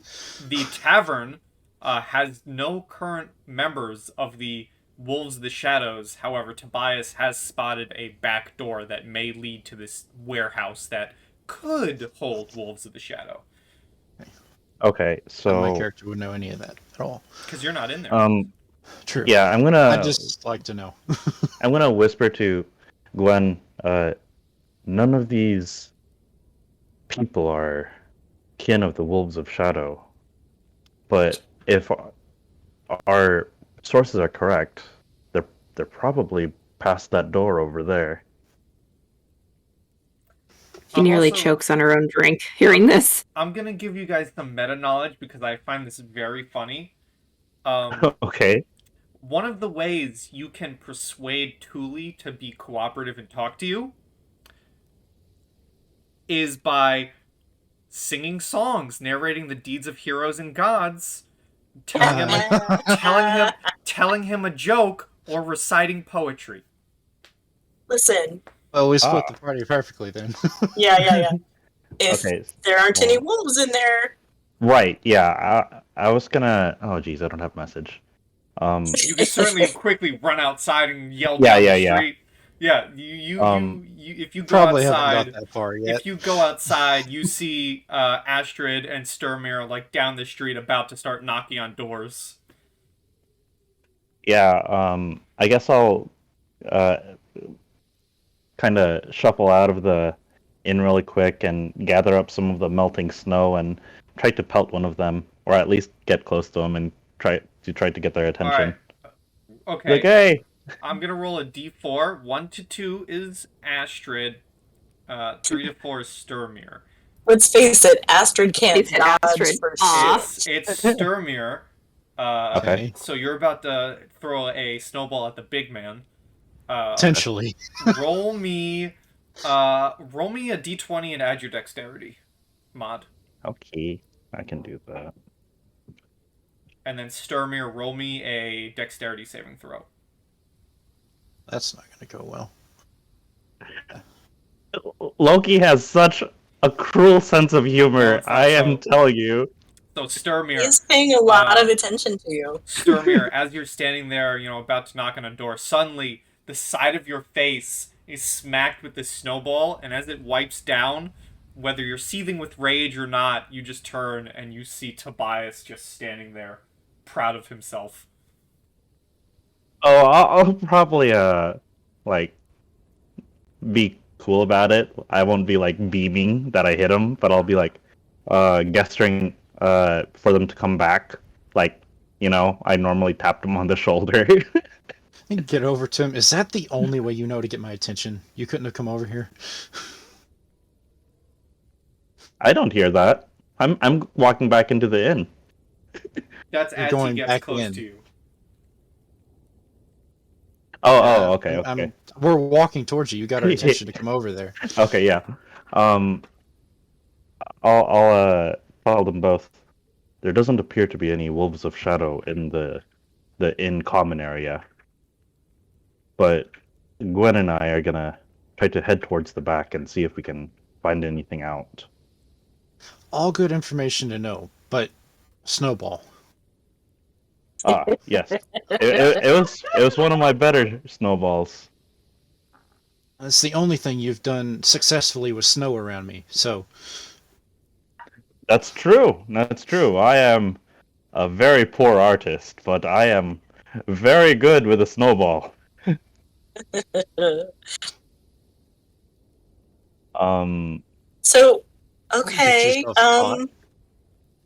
The tavern has no current members of the Wolves of the Shadows. However, Tobias has spotted a back door that may lead to this warehouse that could hold Wolves of the Shadow. Okay, so My character would know any of that at all. Because you're not in there. True. Yeah, I'm gonna. I'd just like to know. I'm gonna whisper to Gwen. None of these people are kin of the Wolves of Shadow, but if our sources are correct, they're probably past that door over there. She nearly chokes on her own drink hearing this. I'm gonna give you guys some meta knowledge because I find this very funny. Okay. One of the ways you can persuade Thule to be cooperative and talk to you is by singing songs, narrating the deeds of heroes and gods, telling him a joke, or reciting poetry. Listen, Well, we split Ah. the party perfectly then. Yeah. If Okay. there aren't any well, wolves in there, Right. Yeah. I was gonna. Oh, geez, I don't have message. You can certainly quickly run outside and yell Yeah. down the Yeah. street. Yeah, Um. if you go Probably haven't got outside, that far yet. if you go outside, you see Astrid and Styrmir like down the street about to start knocking on doors. Yeah. I guess I'll uh kind of shuffle out of the inn really quick and gather up some of the melting snow and try to pelt one of them, or at least get close to them and try to get their All attention. right. Okay. Like, hey. I'm gonna roll a d4. 1 to 2 is Astrid. 3 to 4 is Styrmir. let's face it, Astrid can't It's dodge Astrid. for Aw. shit. It's Styrmir. Okay. So you're about to throw a snowball at the big man. Potentially. roll me a d20 and add your dexterity mod. Okay, I can do that. And then Styrmir, roll me a dexterity saving throw. That's not going to go well. Loki has such a cruel sense of humor. it's not I am so- telling you. So Styrmir, He's paying a lot of attention to you. Styrmir, as you're standing there, about to knock on a door, suddenly the side of your face is smacked with this snowball, and as it wipes down, whether you're seething with rage or not, you just turn and you see Tobias just standing there, proud of himself. Oh, I'll probably like be cool about it. I won't be like beaming that I hit him, but I'll be like gesturing for them to come back. Like, I normally tap them on the shoulder. And get over to him. Is that the only way you know to get my attention? You couldn't have come over here? I don't hear that. I'm walking back into the inn. That's You're as going he gets back close in. to you. Oh, okay, okay. We're walking towards you. You got our attention to come over there. Okay, yeah. I'll tell them both. There doesn't appear to be any wolves of shadow in the inn common area, but Gwen and I are gonna try to head towards the back and see if we can find anything out. All good information to know, but snowball. Ah, yes. It was one of my better snowballs. That's the only thing you've done successfully with snow around me. So That's true. That's true. I am a very poor artist, but I am very good with a snowball. So, Get okay, yourself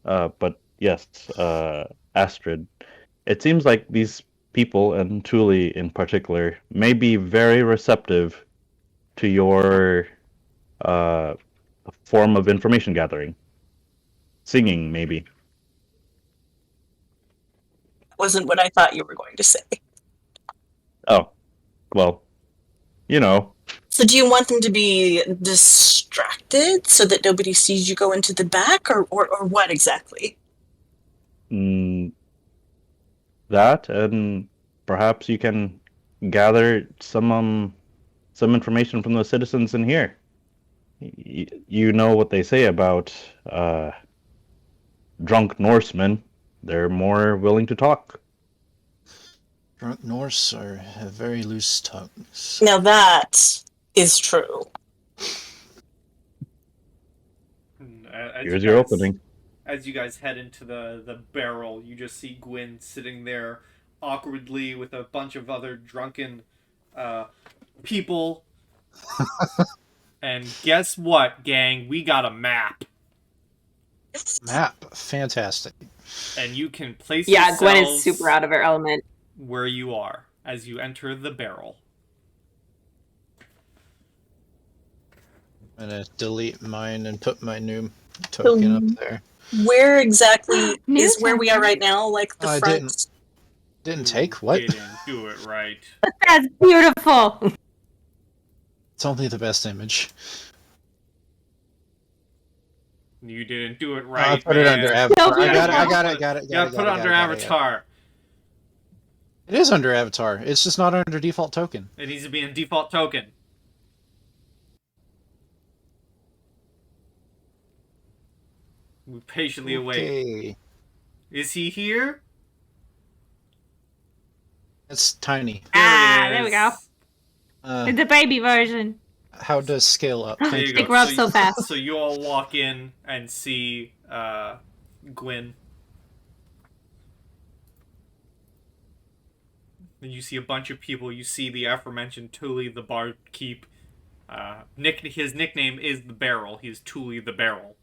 caught. But yes, Astrid, it seems like these people, and Thule in particular, may be very receptive to your form of information gathering. Singing, maybe. wasn't what I thought you were going to say. Oh, well, So do you want them to be distracted so that nobody sees you go into the back, or what exactly? that, and perhaps you can gather some information from the citizens in here. You know what they say about drunk Norsemen. They're more willing to talk. Drunk Norse have very loose tongues. Now that is true. Here's your opening. As you guys head into the barrel, you just see Gwyn sitting there awkwardly with a bunch of other drunken people. And guess what, gang? We got a map. Map, fantastic. And you can place Yeah, Gwen is yourselves super out of her element. where you are as you enter the barrel. I'm gonna delete mine and put my new token up there. Where exactly New is where we are token. right now? Like the I front? Didn't take what? Didn't do it right. That's beautiful. It's only the best image. You didn't do it I right. put it under man. Avatar. No, I got it. I you got it. put- Got it. You gotta put it under Avatar. It is under Avatar. It's just not under default token. It needs to be in default token. We patiently await. Okay. Is he here? It's tiny. There we go. Uh, The baby version. how does scale up? There Thank you you. It grew up so fast. So you all walk in and see Gwyn. And you see a bunch of people. You see the aforementioned Thule the barkeep. His nickname is the Barrel. He's Thule the Barrel.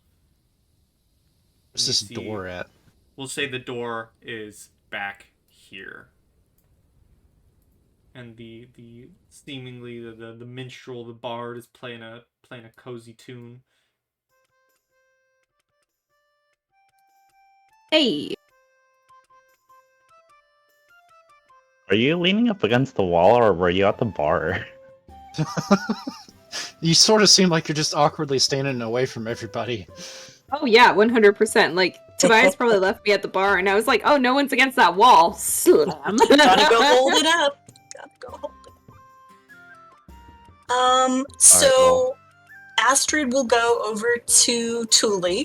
Where's this door at? We'll say the door is back here. And the seemingly the minstrel, the bard, is playing a cozy tune. Hey. Are you leaning up against the wall, or were you at the bar? You sort of seem like you're just awkwardly standing away from everybody. Oh yeah, 100%. Like Tobias probably left me at the bar, and I was like, "Oh, no one's against that wall." Slam. Gotta go hold it up. Gotta go hold it. So cool. Astrid will go over to Thule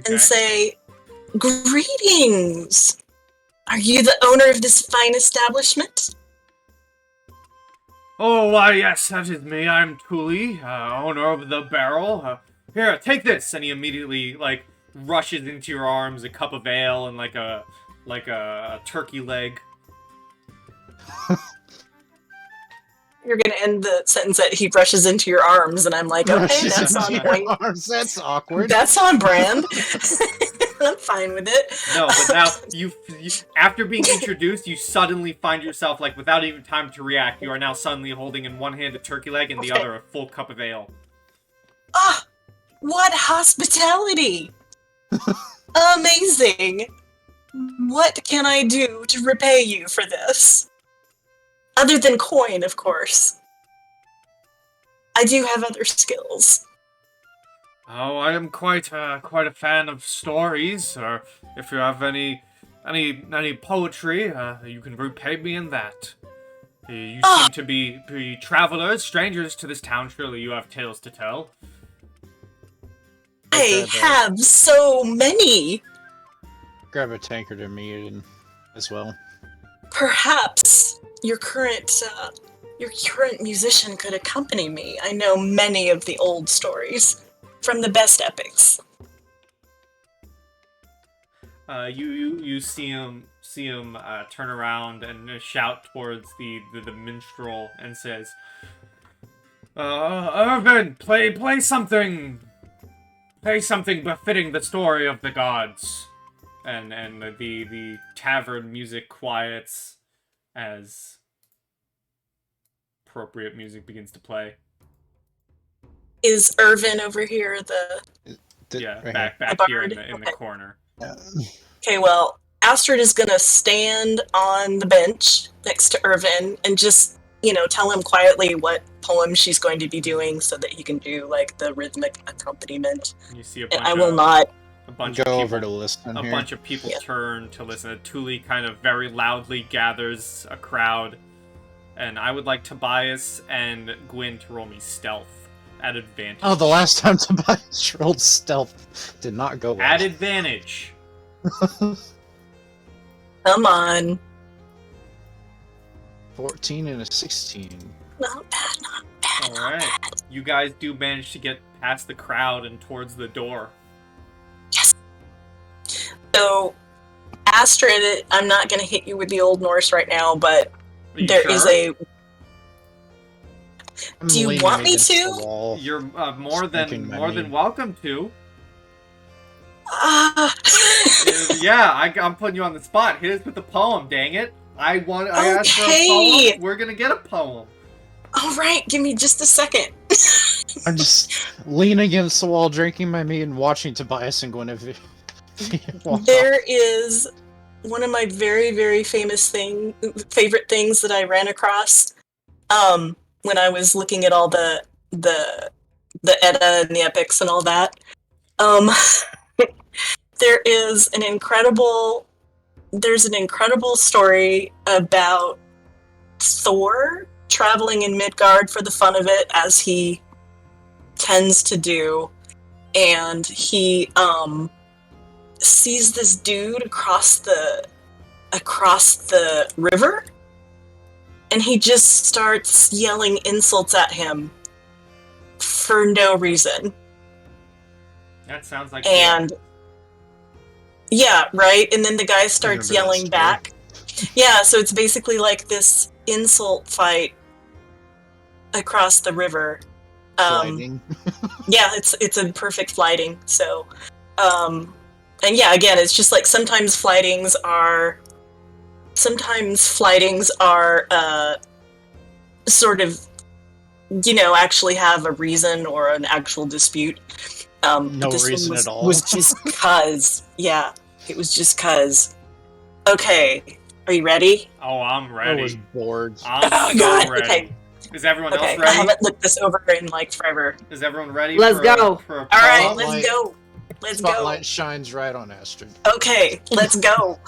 and say, "Greetings! Are you the owner of this fine establishment?" Oh, why, yes, that is me. I'm Thule, owner of the Barrel. Here, take this. And he immediately, rushes into your arms a cup of ale and, like a turkey leg. You're gonna end the sentence that he rushes into your arms, and I'm like, okay, that's on point. That's awkward. That's on brand. I'm fine with it. No, but now, you after being introduced, you suddenly find yourself, without even time to react, you are now suddenly holding in one hand a turkey leg and the other a full cup of ale. Ah, what hospitality! Amazing! What can I do to repay you for this? Other than coin, of course. I do have other skills. Oh, I am quite a fan of stories, or if you have any poetry, you can repay me in that. You seem to be travelers, strangers to this town. Surely you have tales to tell. I have so many. Grab a tankard of mead as well. Perhaps your current musician could accompany me. I know many of the old stories from the best epics. You see him turn around and shout towards the minstrel and says, "Irvin, play something befitting the story of the gods." And the tavern music quiets as appropriate music begins to play. Is Irvin over here Back the here bard? in the corner. Okay, well, Astrid is gonna stand on the bench next to Irvin and just, tell him quietly what poem she's going to be doing so that he can do, the rhythmic accompaniment. You see I will not. A bunch Go of people, over to listen a here. bunch of people turn to listen. Thule kind of very loudly gathers a crowd. And I would like Tobias and Gwyn to roll me stealth at advantage. Oh, the last time Tobias rolled stealth did not go well. At advantage. Come on. 14 and a 16. Not bad, not bad. Alright. You guys do manage to get past the crowd and towards the door. Yes. So, Astrid, I'm not going to hit you with the Old Norse right now, but there is a... I'm Do you leaning want me against to? the wall. You're more Thinking than welcome to. Ah. Yeah, I'm putting you on the spot. Hit us with the poem, dang it. I asked for a poem. We're gonna get a poem. All right, give me just a second. I'm just leaning against the wall, drinking my mead, and watching Tobias and Gwynefea. There is one of my very, very favorite things that I ran across when I was looking at all the Edda and the epics and all that. There's an incredible story about Thor traveling in Midgard for the fun of it as he tends to do, and he sees this dude across the river, and he just starts yelling insults at him for no reason. That sounds like And yeah, right. And then the guy starts remember that yelling back. Yeah, so it's basically like this insult fight across the river. Flighting. Yeah, it's a perfect flighting. So, and yeah, again, it's just like sometimes flightings are sort of, actually have a reason or an actual dispute. No this reason one at all. was just cause. Yeah, it was just cause. Okay, are you ready? Oh, I'm I was ready. bored. I'm so God, ready. okay. Is everyone Okay, else I ready? haven't looked this over in like forever. Is everyone ready? Let's go. For a All right, poem? let's go. Let's Spotlight shines right on Astrid. go. Okay, let's go.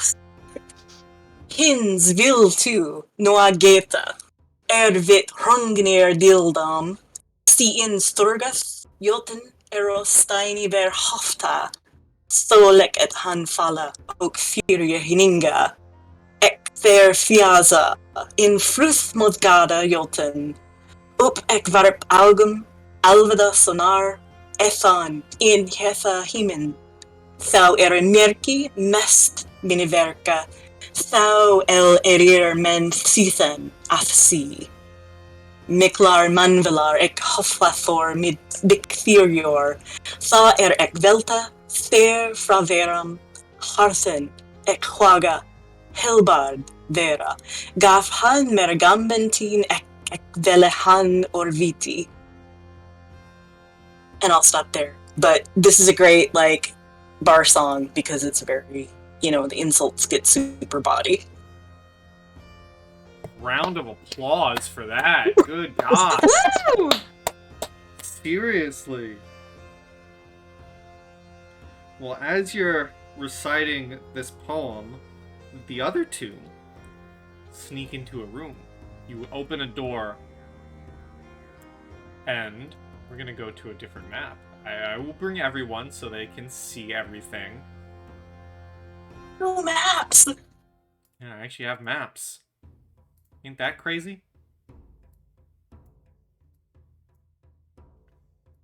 Hins vill tu noa geta. Vit hrungnir dildam. Si in sturgas joten steini ver hafta. Stolek et han falla och fyrje hininga. Ek ver fiaza in fruth modgada joten. Upp ek varp augum, alveda sonar, ethan in hetha himen. Thou merki mest miniverka, thou erir men thithen athsi. Miklar manvelar ek hoflathor mid dictherior, tha ek velta, ther fraveram, harthen ek huaga, helbard vera, gaf han mergambentin ek velehan orviti. And I'll stop there. But this is a great, bar song because it's very, the insults get super body. Round of applause for that. Good God. Woo! Seriously. Well, as you're reciting this poem, the other two sneak into a room. You open a door, and we're gonna go to a different map. I will bring everyone so they can see everything. No maps! Yeah, I actually have maps. Ain't that crazy?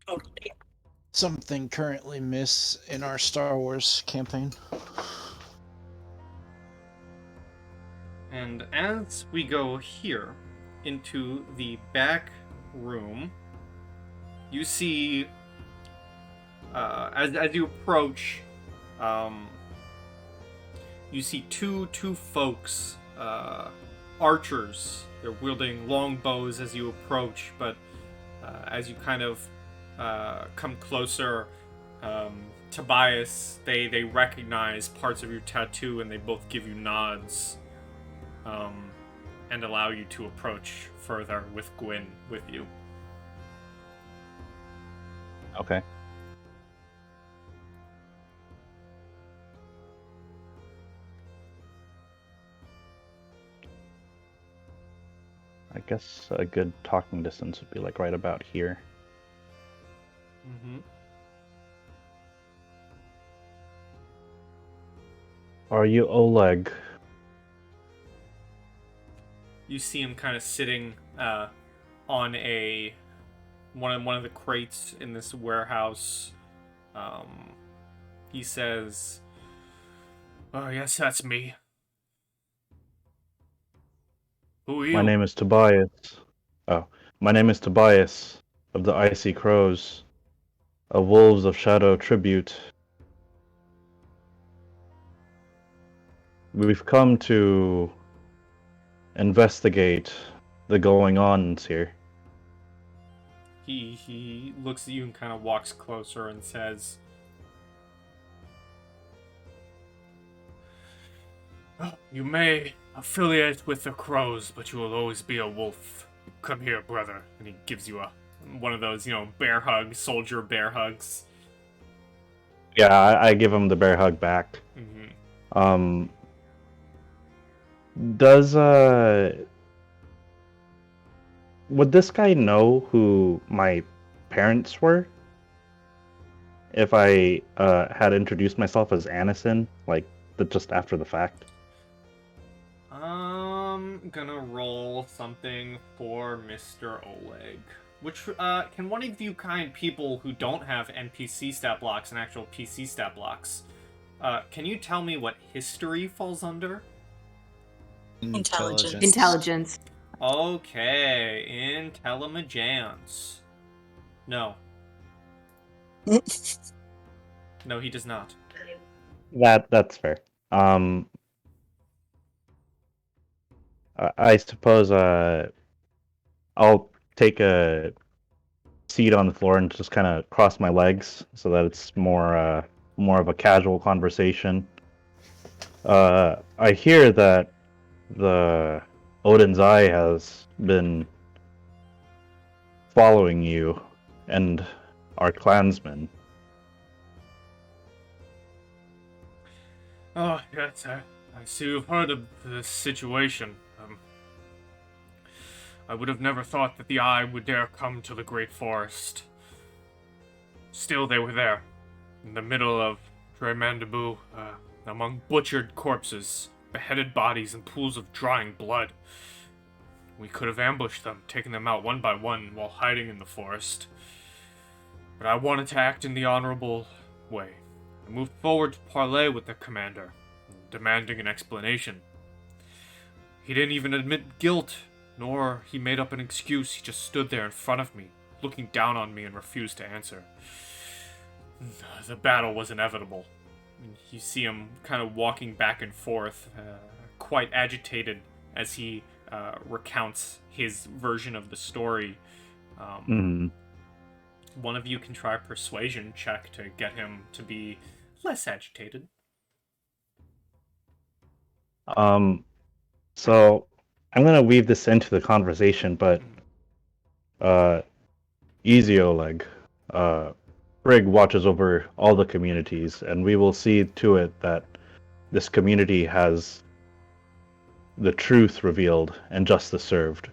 Totally. Something currently miss in our Star Wars campaign. And as we go here into the back room, you see, as you approach, you see two folks, archers. They're wielding long bows as you approach, but as you kind of come closer, Tobias, they recognize parts of your tattoo and they both give you nods. And allow you to approach further with Gwyn with you. Okay. I guess a good talking distance would be like right about here. Mm-hmm. Are you Oleg? You see him kind of sitting on one of the crates in this warehouse. He says, "Oh yes, that's me. Who are you?" My name is Tobias. Oh, my name is Tobias of the Icy Crows, a Wolves of Shadow tribute. We've come to investigate the going-ons here. He looks at you and kind of walks closer and says, "Oh, you may affiliate with the crows, but you will always be a wolf. Come here, brother." And he gives you one of those, bear hugs, soldier bear hugs. Yeah, I give him the bear hug back. Mm-hmm. Would this guy know who my parents were. If I had introduced myself as Anison, like just after the fact. Gonna roll something for Mr. Oleg. Which, can one of you kind people who don't have NPC stat blocks and actual PC stat blocks, can you tell me what history falls under? Intelligence. Intelligence. Okay, intelligence. No. No, he does not. That's fair. I suppose I'll take a seat on the floor and just kind of cross my legs so that it's more of a casual conversation. I hear that the Odin's Eye has been following you and our clansmen. Oh, yes, I see you've heard of this situation. I would have never thought that the Eye would dare come to the Great Forest. Still, they were there, in the middle of Dreymandibu, among butchered corpses, beheaded bodies, and pools of drying blood. We could have ambushed them, taken them out one by one while hiding in the forest. But I wanted to act in the honorable way. I moved forward to parley with the commander, demanding an explanation. He didn't even admit guilt, nor he made up an excuse. He just stood there in front of me, looking down on me, and refused to answer. The battle was inevitable. You see him kind of walking back and forth, quite agitated as he recounts his version of the story. One of you can try a persuasion check to get him to be less agitated. So I'm gonna weave this into the conversation, but easy, Oleg. Frigg watches over all the communities, and we will see to it that this community has the truth revealed and justice served.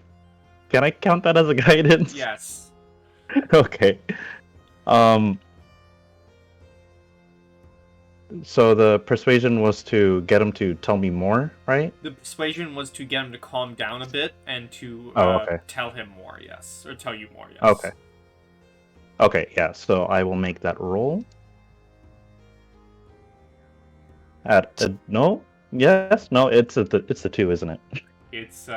Can I count that as a guidance? Yes. Okay. So the persuasion was to get him to tell me more, right? The persuasion was to get him to calm down a bit and to tell him more, yes. Or tell you more, yes. Okay. Okay, yeah, so I will make that roll. No? Yes? No, it's the 2, isn't it? It's,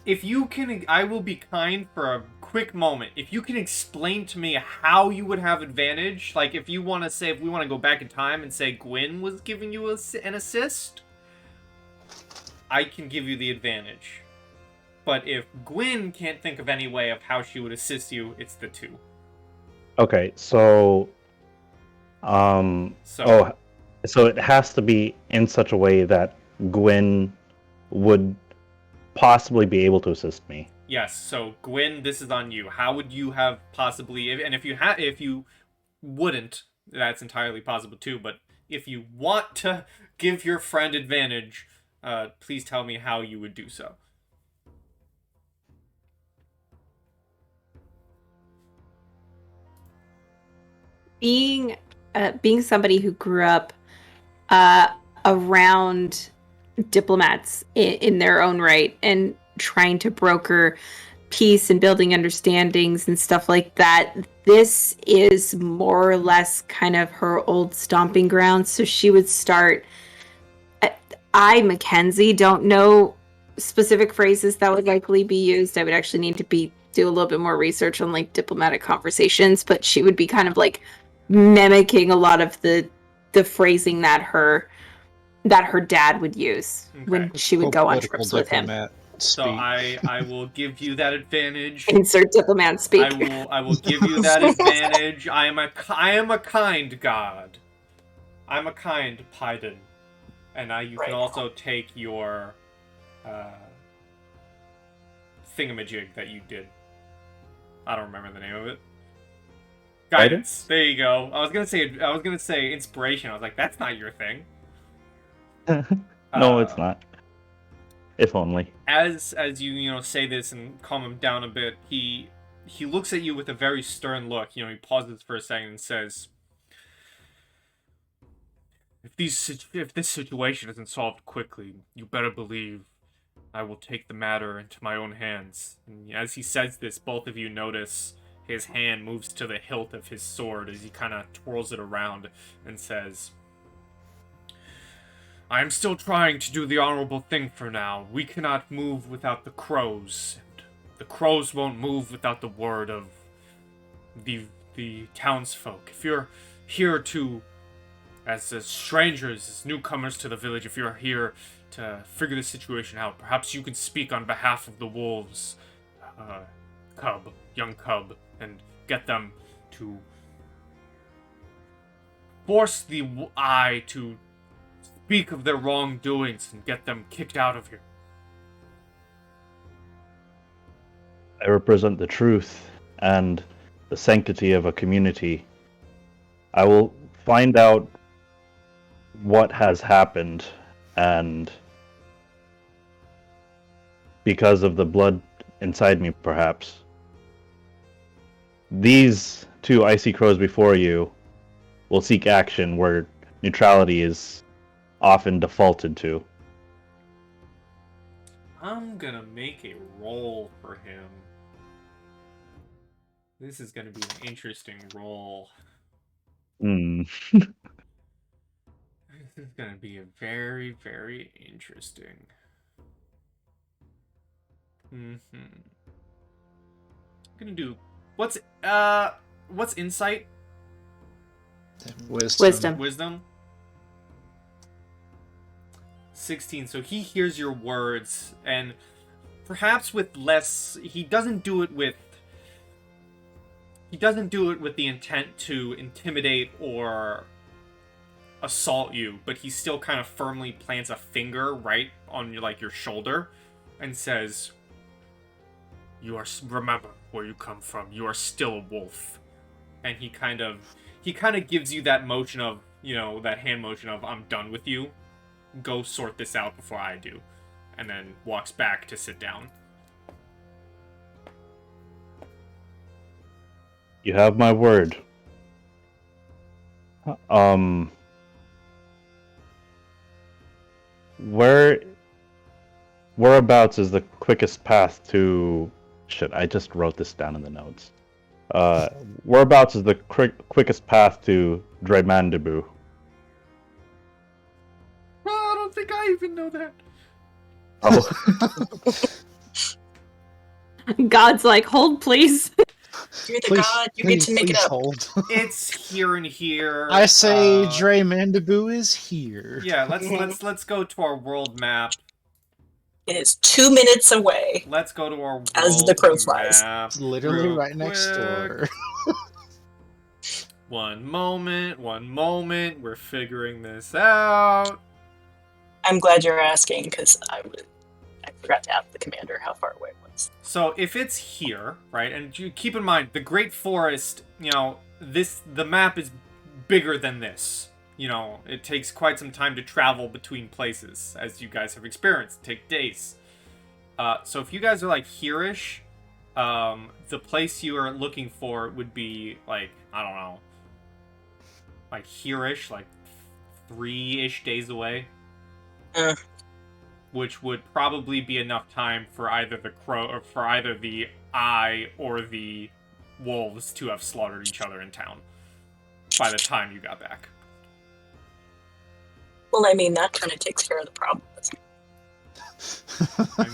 if you can, I will be kind for a quick moment. If you can explain to me how you would have advantage, like if you want to say, if we want to go back in time and say Gwyn was giving you an assist, I can give you the advantage. But if Gwyn can't think of any way of how she would assist you, it's the 2. Okay, so so it has to be in such a way that Gwyn would possibly be able to assist me. Yes, so Gwyn, this is on you. How would you have possibly, if you wouldn't, that's entirely possible too, but if you want to give your friend advantage, please tell me how you would do so. Being somebody who grew up around diplomats in their own right and trying to broker peace and building understandings and stuff like that, this is more or less kind of her old stomping ground. So she would start. Mackenzie, don't know specific phrases that would likely be used. I would actually need to do a little bit more research on like diplomatic conversations, but she would be kind of like mimicking a lot of the phrasing that her dad would use when she would go on trips with him. So I will give you that advantage. Insert diplomat speak. I will give you that advantage. I am a kind god. I'm a kind Python. And you can also take your thingamajig that you did. I don't remember the name of it. Guidance. There you go. I was gonna say inspiration. I was like, that's not your thing. No, it's not. If only. As you say this and calm him down a bit, he he looks at you with a very stern look. He pauses for a second and says, If this situation isn't solved quickly, you better believe I will take the matter into my own hands. And as he says this, both of you notice his hand moves to the hilt of his sword as he kind of twirls it around and says, I am still trying to do the honorable thing for now. We cannot move without the crows. And the crows won't move without the word of the townsfolk. If you're here to, as strangers, as newcomers to the village, if you're here to figure the situation out, perhaps you can speak on behalf of the wolves, young cub, and get them to force the eye to speak of their wrongdoings and get them kicked out of here. I represent the truth and the sanctity of a community. I will find out what has happened, and because of the blood inside me, perhaps, these two icy crows before you will seek action where neutrality is often defaulted to. I'm gonna make a roll for him. This is gonna be an interesting roll. This is gonna be a very, very interesting. I'm gonna do what's insight? Wisdom. 16. So he hears your words, and perhaps with less. He doesn't do it with the intent to intimidate or assault you, but he still kind of firmly plants a finger right on your shoulder and says, remember where you come from. You are still a wolf. And he kind of gives you that motion of, that hand motion of, I'm done with you. Go sort this out before I do. And then walks back to sit down. You have my word. Whereabouts is the quickest path to... Shit, I just wrote this down in the notes. Whereabouts is the quickest path to Dreymandibu? I don't think I even know that. Oh. God's like, hold, please. You're the god. You get to make it up. Hold. It's here and here. I say Dreymandibu is here. Yeah, let's go to our world map. It is 2 minutes away. Let's go to our world As the crow flies. map. It's literally real right next quick. door. One moment. We're figuring this out. I'm glad you're asking, because I forgot to ask the commander how far away it was. So if it's here, right, and you keep in mind, the Great Forest, the map is bigger than this. It takes quite some time to travel between places, as you guys have experienced. Take days. So if you guys are here-ish, the place you are looking for would be I don't know, here-ish, 3-ish days away. Which would probably be enough time for either the crow or for either the eye or the wolves to have slaughtered each other in town by the time you got back. Well, that kind of takes care of the problem.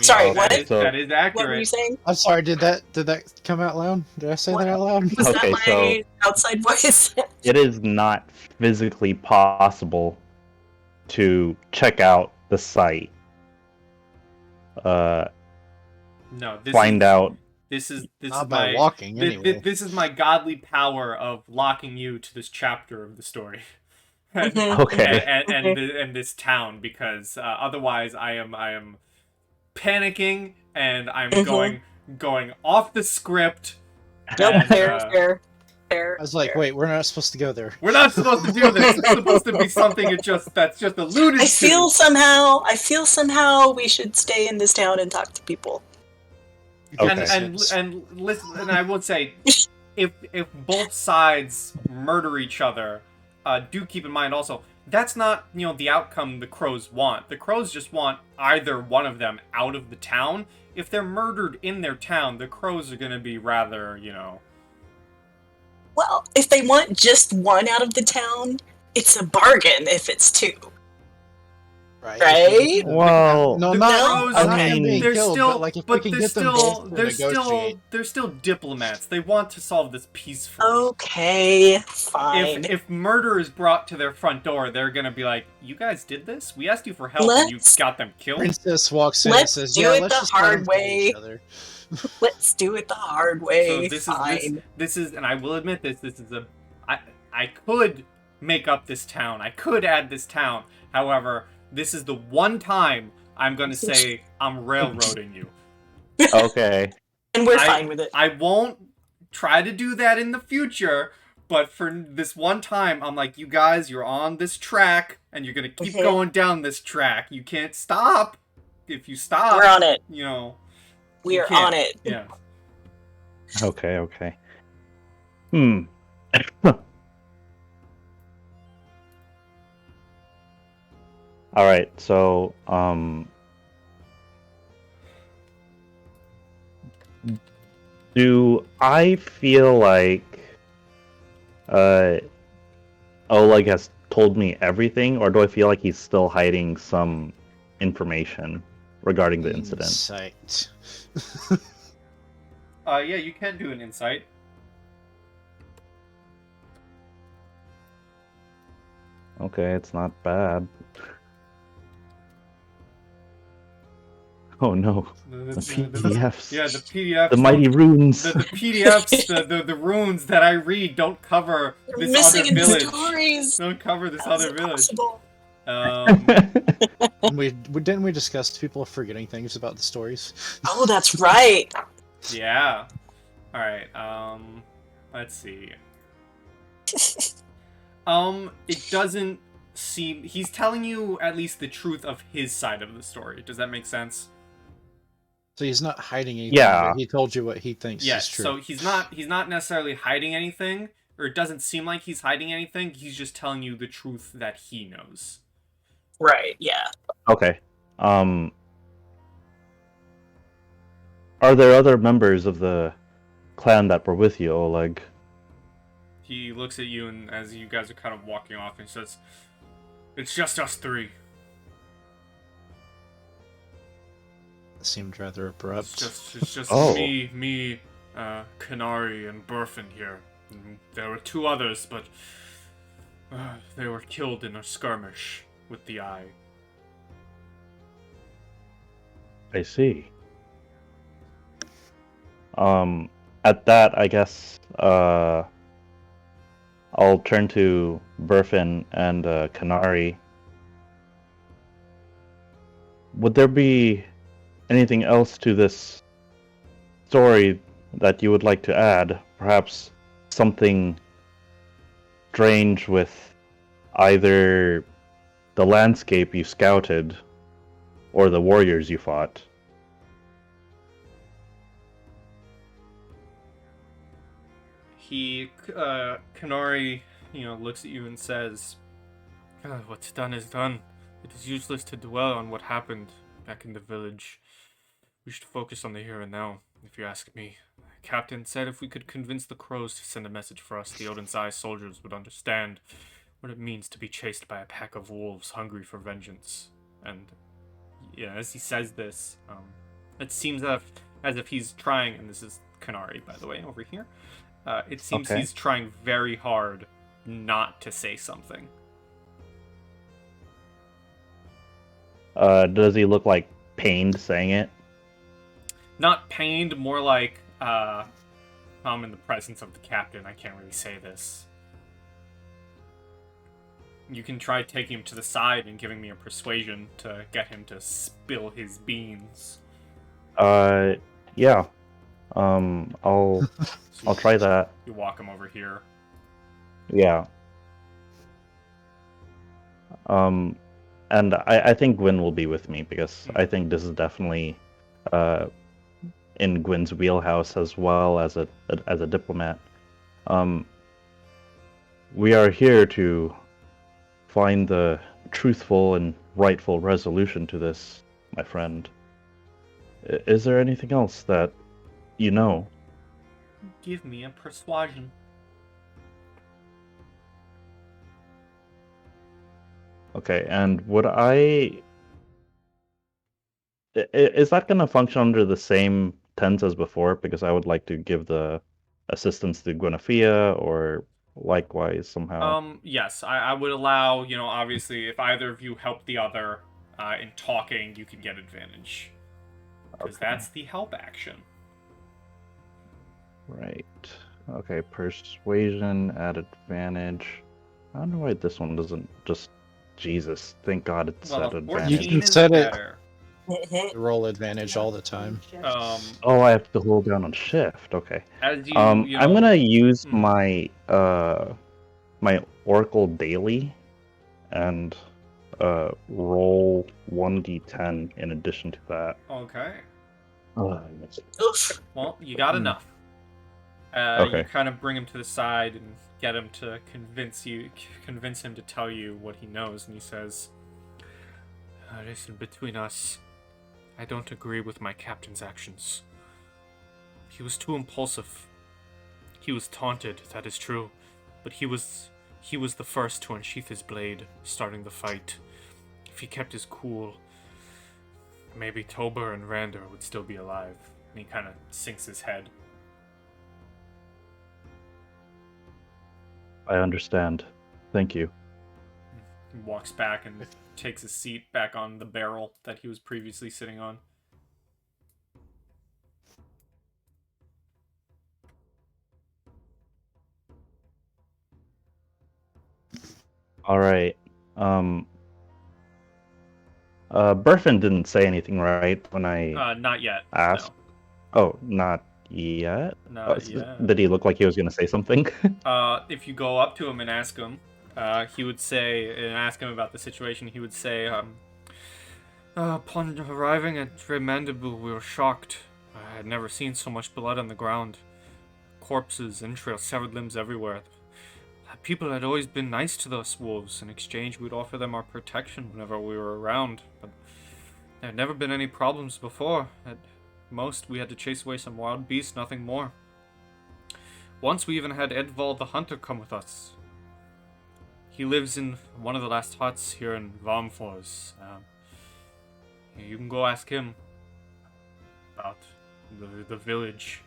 Sorry, what? That is accurate. What were you saying? I'm sorry, did that come out loud? Did I say that out loud? Was Okay, that my outside voice? It is not physically possible to check out the site. No, This is Not my by walking anyway. This is my godly power of locking you to this chapter of the story. Okay. and this town, because otherwise I am panicking and I'm going off the script. Nope, and, fair. I was like, wait, we're not supposed to go there. We're not supposed to do this. It's supposed to be something that's just alluded to. I feel somehow we should stay in this town and talk to people. And listen, and I will say, if both sides murder each other, do keep in mind also that's not the outcome the crows want. The crows just want either one of them out of the town. If they're murdered in their town, the crows are gonna be rather Well, if they want just one out of the town, it's a bargain if it's two. Right? Well, no, the not, crows, not I them mean, being they're killed, still, but like if but we can they're get them still, both to they're still, negotiate. they're still diplomats. They want to solve this peacefully. Okay, fine. If murder is brought to their front door, they're gonna be like, "You guys did this? We asked you for help, and you got them killed." Princess walks in and Let's says, do "Yeah, it let's the just let them hard kill way. each other." Let's do it the hard way. So Fine. this is, and I will admit this is I could make up this town. I could add this town. However, this is the one time I'm gonna say I'm railroading you. okay. And we're fine with it. I won't try to do that in the future, but for this one time, I'm like, you guys, you're on this track, and you're gonna keep going down this track. You can't stop. If you stop, We're on it. We are on it. Yeah. Okay. All right. So, do I feel like Oleg has told me everything, or do I feel like he's still hiding some information regarding the incident? Insight. Yeah, you can do an insight. Okay, it's not bad. Oh no, the PDFs. Yeah, the PDFs. The mighty runes. The PDFs, the runes that I read don't cover this other missing in village. stories. Don't cover this How's other it village. possible? Didn't we discuss people forgetting things about the stories? Oh, that's right. Yeah. All right. Let's see. It doesn't seem he's telling you at least the truth of his side of the story. Does that make sense? So he's not hiding anything. Yeah. But he told you what he thinks Yes. is true. So he's not necessarily hiding anything, or it doesn't seem like he's hiding anything. He's just telling you the truth that he knows. Right, yeah. Okay. Are there other members of the clan that were with you, Oleg? He looks at you, and as you guys are kind of walking off, and says, "It's just us three. Seemed rather abrupt. It's just Oh. me, Canary, and Burfin here. And there were two others, but they were killed in a skirmish with the eye." I see. At that, I guess, I'll turn to Burfin and Canary. Would there be anything else to this story that you would like to add? Perhaps something strange with either the landscape you scouted or the warriors you fought? Canary, looks at you and says, "What's done is done. It is useless to dwell on what happened back in the village. We should focus on the here and now, if you ask me. The captain said if we could convince the crows to send a message for us, the Odin's Eye soldiers would understand what it means to be chased by a pack of wolves hungry for vengeance." And yeah, as he says this, it seems as if he's trying, and this is Canary, by the way, over here. It seems Okay. he's trying very hard not to say something. Does he look like pained saying it? Not pained, more like, I'm in the presence of the captain, I can't really say this. You can try taking him to the side and giving me a persuasion to get him to spill his beans. Yeah. I'll try that. You walk him over here. Yeah. And I think Gwyn will be with me because I think this is definitely in Gwyn's wheelhouse as well as a diplomat. We are here to find the truthful and rightful resolution to this, my friend. Is there anything else that you know? Give me a persuasion. Okay, and is that going to function under the same tense as before? Because I would like to give the assistance to Gwynefea, or likewise somehow. Yes, I would allow, obviously, if either of you help the other in talking, you can get advantage. Because that's the help action. Right. Okay, persuasion at advantage. I don't know why this one doesn't just... Jesus, thank God it's Well, at a advantage. 14 You can is set it- better. Roll advantage all the time. Oh, I have to hold down on shift. Okay. As you, I'm gonna use Mhm. my my Oracle daily and roll 1d10 in addition to that. Okay. Oof. Well, you got enough. Okay. You kind of bring him to the side and get him to convince him to tell you what he knows, and he says, "Listen, between us, I don't agree with my captain's actions. He was too impulsive. He was taunted, that is true, but he was the first to unsheath his blade, starting the fight. If he kept his cool, maybe Tober and Rander would still be alive." And he kind of sinks his head. I understand. Thank you. He walks back and takes his seat back on the barrel that he was previously sitting on. All right. Burfin didn't say anything, right? When I Not yet. asked. Oh, not yet. No. Not yet. Did he look like he was gonna say something? If you go up to him and ask him, he would say, and ask him about the situation, he would say, upon arriving at Dreymandibu, we were shocked. I had never seen so much blood on the ground. Corpses, entrails, severed limbs everywhere. People had always been nice to those wolves. In exchange, we'd offer them our protection whenever we were around. But there had never been any problems before. At most, we had to chase away some wild beasts, nothing more. Once we even had Edvald the Hunter come with us. He lives in one of the last huts here in Varmfors. You can go ask him about the village.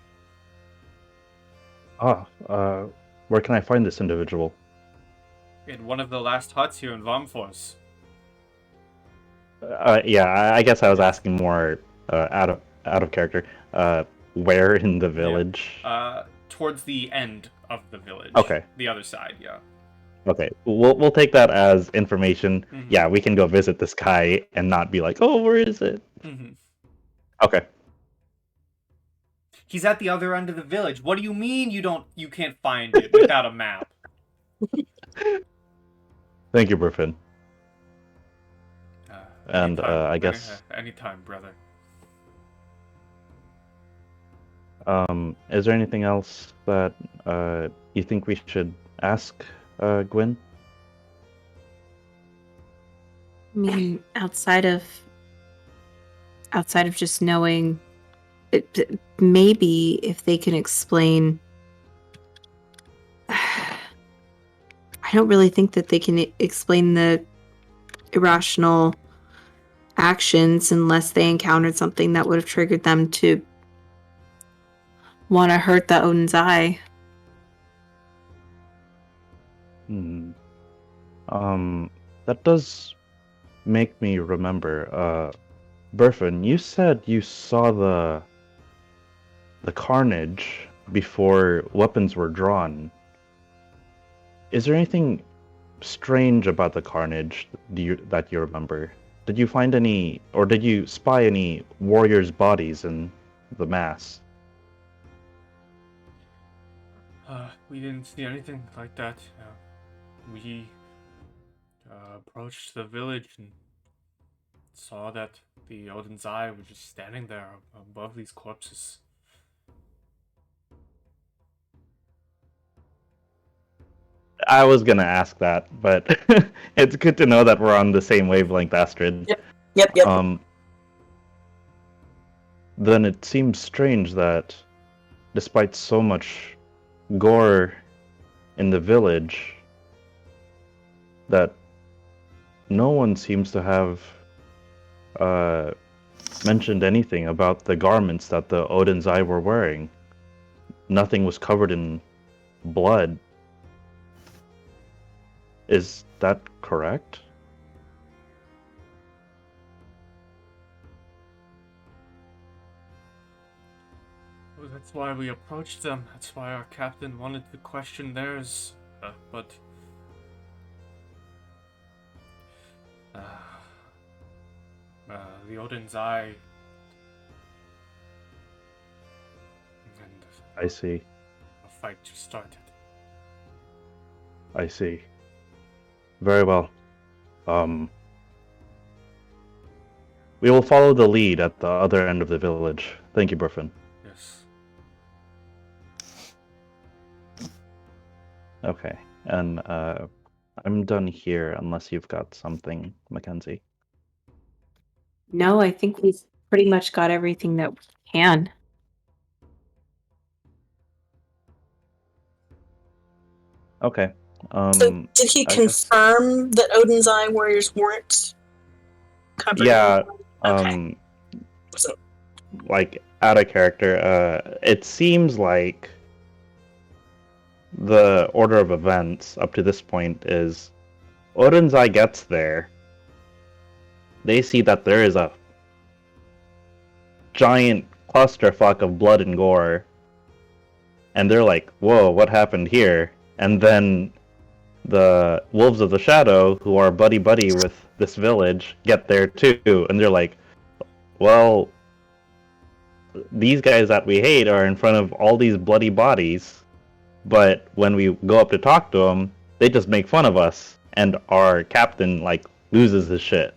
Where can I find this individual? In one of the last huts here in Varmfors. Yeah, I guess I was asking more out of character. Where in the village? Yeah. Towards the end of the village. Okay. The other side, yeah. Okay, we'll take that as information. Mm-hmm. Yeah, we can go visit this guy and not be like, oh, where is it? Mm-hmm. Okay. He's at the other end of the village. What do you mean you can't find it without a map? Thank you, Burfin. And Anytime. I guess Anytime, brother. Is there anything else that you think we should ask Gwyn? I mean, outside of just knowing, maybe if they can explain. I don't really think that they can explain the irrational actions unless they encountered something that would have triggered them to want to hurt the Odin's eye. That does make me remember. Burfin, you said you saw the carnage before weapons were drawn. Is there anything strange about the carnage that you remember? Did you find any, or did you spy any warriors' bodies in the mass? We didn't see anything like that. We approached the village and saw that the Odin's Eye was just standing there above these corpses. I was gonna ask that, but it's good to know that we're on the same wavelength, Astrid. Yep. Then it seems strange that, despite so much gore in the village, that no one seems to have mentioned anything about the garments that the Odin's Eye were wearing. Nothing was covered in blood. Is that correct? Well, that's why we approached them. That's why our captain wanted to question theirs. But the Odin's Eye. And I see. a fight just started. I see. Very well. We will follow the lead at the other end of the village. Thank you, Griffin. Yes. Okay, and I'm done here unless you've got something, Mackenzie. No, I think we've pretty much got everything that we can. Okay. So did he I guess- confirm that Odin's Eye warriors weren't covered? Yeah. Okay. So- Like out of character. It seems like the order of events up to this point is Odin's Eye gets there. They see that there is a giant clusterfuck of blood and gore, and they're like, "Whoa, what happened here?" And then the Wolves of the Shadow, who are buddy-buddy with this village, get there too, and they're like, "Well, these guys that we hate are in front of all these bloody bodies, but when we go up to talk to them, they just make fun of us, and our captain, like, loses his shit."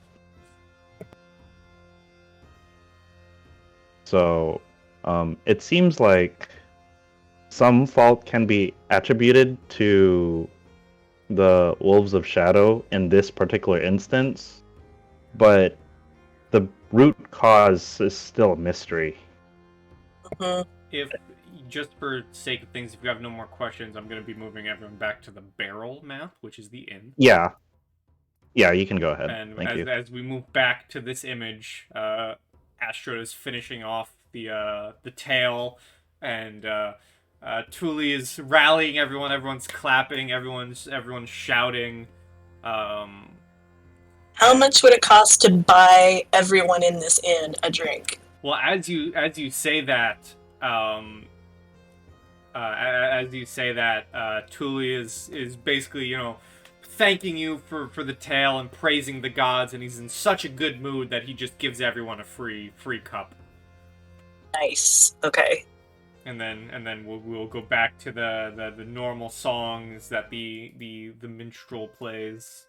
So, it seems like some fault can be attributed to the Wolves of Shadow in this particular instance, but the root cause is still a mystery. If, just for sake of things, if you have no more questions, I'm going to be moving everyone back to the barrel map, which is the inn. Yeah, you can go ahead. And Thank you. as we move back to this image, Astrid is finishing off the tail, and Thule is rallying everyone. Everyone's clapping. Everyone's shouting. How much would it cost to buy everyone in this inn a drink? Well, as you say that, Thule is basically, thanking you for the tale and praising the gods, and he's in such a good mood that he just gives everyone a free cup. Nice. Okay. And then we'll go back to the normal songs that the minstrel plays.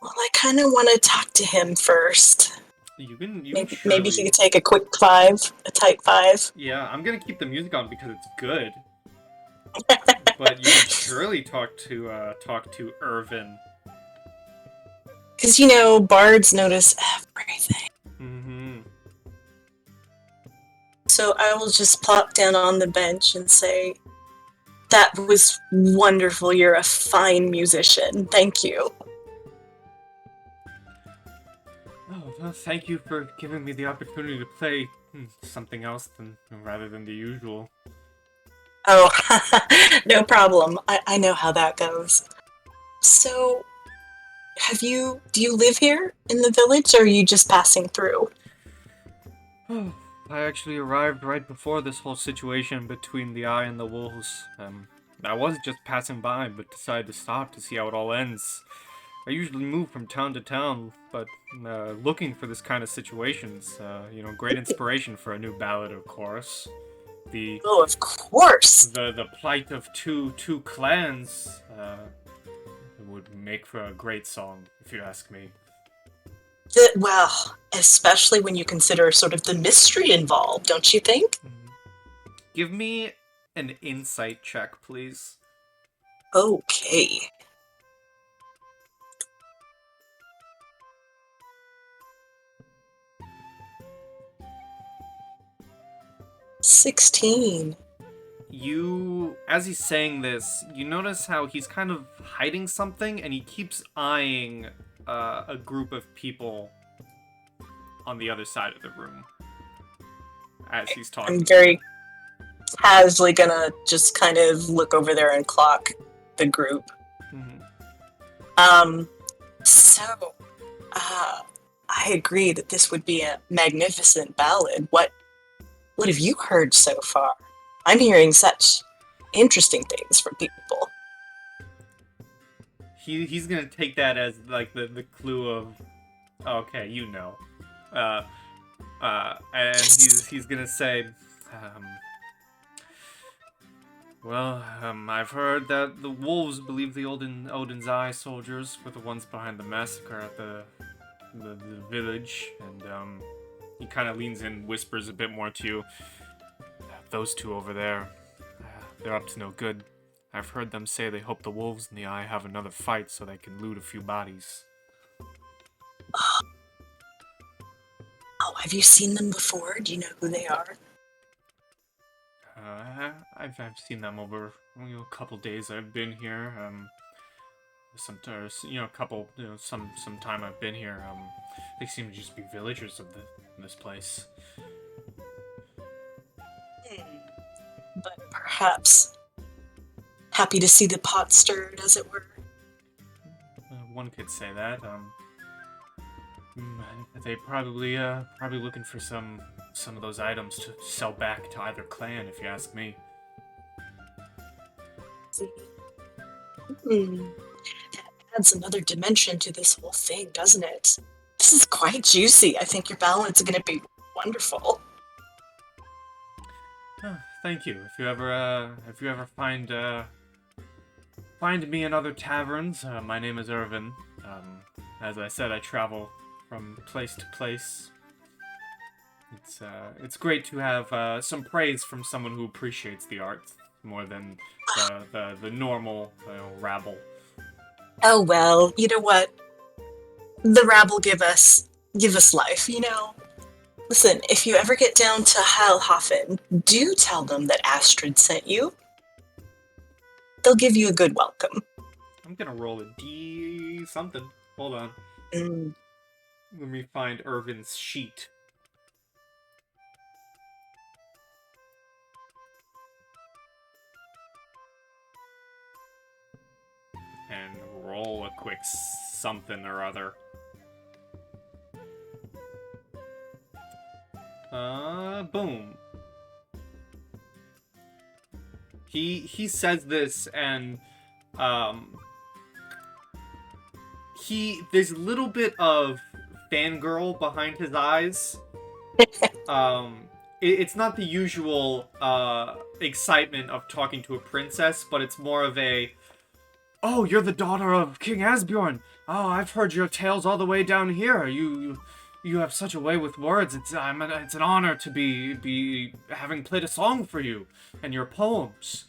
Well, I kind of want to talk to him first. Maybe he could take a quick type 5. Yeah, I'm gonna keep the music on because it's good. But you can surely talk to Irvin. Because, bards notice everything. Mm-hmm. So I will just plop down on the bench and say, "That was wonderful. You're a fine musician. Thank you." Oh, well, thank you for giving me the opportunity to play something else rather than the usual. Oh, no problem. I know how that goes. So, do you live here in the village, or are you just passing through? Oh, I actually arrived right before this whole situation between the Eye and the Wolves. I was just passing by, but decided to stop to see how it all ends. I usually move from town to town, but looking for this kind of situations, great inspiration for a new ballad, of course. Oh, of course. The plight of two clans would make for a great song, if you ask me. Well, especially when you consider sort of the mystery involved, don't you think? Give me an insight check, please. Okay. $16. As he's saying this, you notice how he's kind of hiding something, and he keeps eyeing a group of people on the other side of the room as he's talking. I'm very casually gonna just kind of look over there and clock the group. Mhm. So, I agree that this would be a magnificent ballad. What have you heard so far? I'm hearing such interesting things from people. He's gonna take that as like the clue of, okay, you know, and he's gonna say, I've heard that the wolves believe the Odin's Eye soldiers were the ones behind the massacre at the village, and he kind of leans in, whispers a bit more to you. Those two over there, they're up to no good. I've heard them say they hope the wolves in the Eye have another fight so they can loot a few bodies. Oh, have you seen them before? Do you know who they are? I've seen them over a couple days I've been here. Some time I've been here. They seem to just be villagers of this place. But perhaps happy to see the pot stirred, as it were. One could say that. They probably looking for some of those items to sell back to either clan, if you ask me. That adds another dimension to this whole thing, doesn't it? This is quite juicy. I think your balance is going to be wonderful. Thank you. If you ever find me in other taverns, my name is Irvin. As I said, I travel from place to place. It's great to have some praise from someone who appreciates the arts more than the normal rabble. Oh well, you know what? The rabble give us life, you know? Listen, if you ever get down to Heilhofen, do tell them that Astrid sent you. They'll give you a good welcome. I'm gonna roll a D something. Hold on. Let me find Irvin's sheet. And roll a quick something or other. Boom. He says this, and there's a little bit of fangirl behind his eyes. It's not the usual excitement of talking to a princess, but it's more of a, oh, you're the daughter of King Asbjorn. Oh, I've heard your tales all the way down here. You have such a way with words. It's an honor to be having played a song for you and your poems.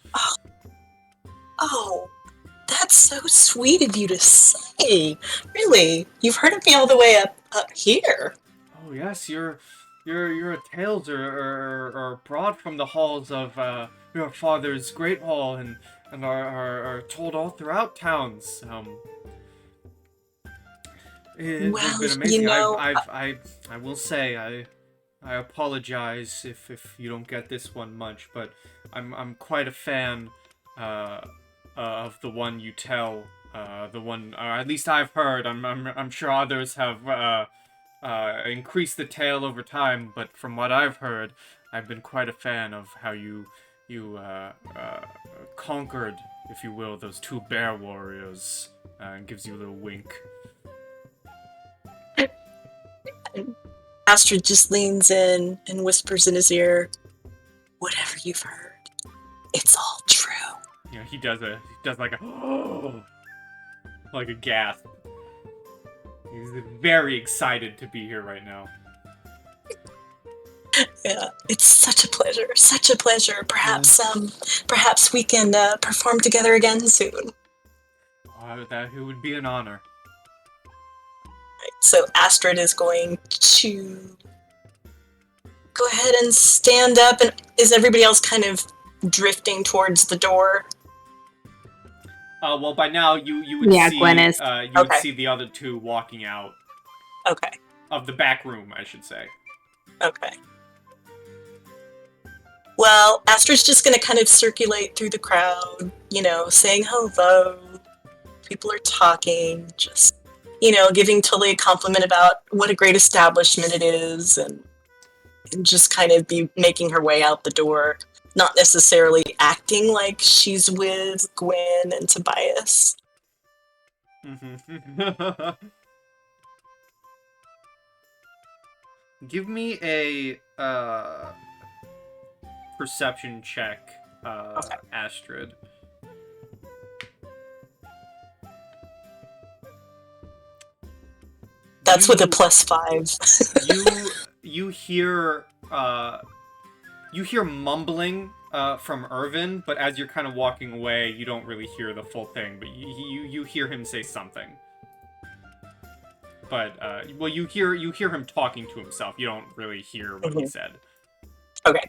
Oh, that's so sweet of you to say. Really, you've heard of me all the way up here. Oh yes, your tales are brought from the halls of your father's great hall and are told all throughout towns. It's been amazing. You know, I will say I apologize if you don't get this one much, but I'm quite a fan of the one you tell. The one, or at least I've heard. I'm sure others have increased the tale over time, but from what I've heard, I've been quite a fan of how you conquered, if you will, those two bear warriors. And gives you a little wink. Astrid just leans in and whispers in his ear, "Whatever you've heard, it's all true." You know, he does like a like a gasp. He's very excited to be here right now. Yeah, it's such a pleasure. Such a pleasure. Perhaps we can perform together again soon. That it would be an honor. So Astrid is going to go ahead and stand up, and is everybody else kind of drifting towards the door? Well, by now you would Yeah, see Gwen is. you would see the other two walking out Okay. of the back room, I should say. Okay. Well, Astrid's just going to kind of circulate through the crowd, saying hello. People are talking, just, giving Tully a compliment about what a great establishment it is, and just kind of be making her way out the door. Not necessarily acting like she's with Gwen and Tobias. Give me a perception check, Okay. Astrid. That's with a +5. you hear mumbling from Irvin, but as you're kind of walking away, you don't really hear the full thing. But you hear him say something. But well, you hear him talking to himself. You don't really hear what he said. Okay.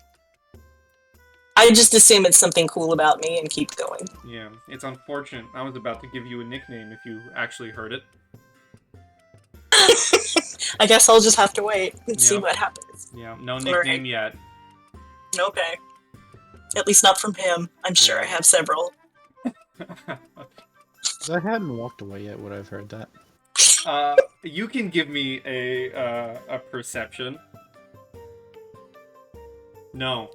I just assume it's something cool about me and keep going. Yeah, it's unfortunate. I was about to give you a nickname if you actually heard it. I guess I'll just have to wait and see what happens. Yeah, no nickname yet. Okay. At least not from him. I'm sure I have several. If I hadn't walked away yet, would I have heard that? You can give me a perception. No,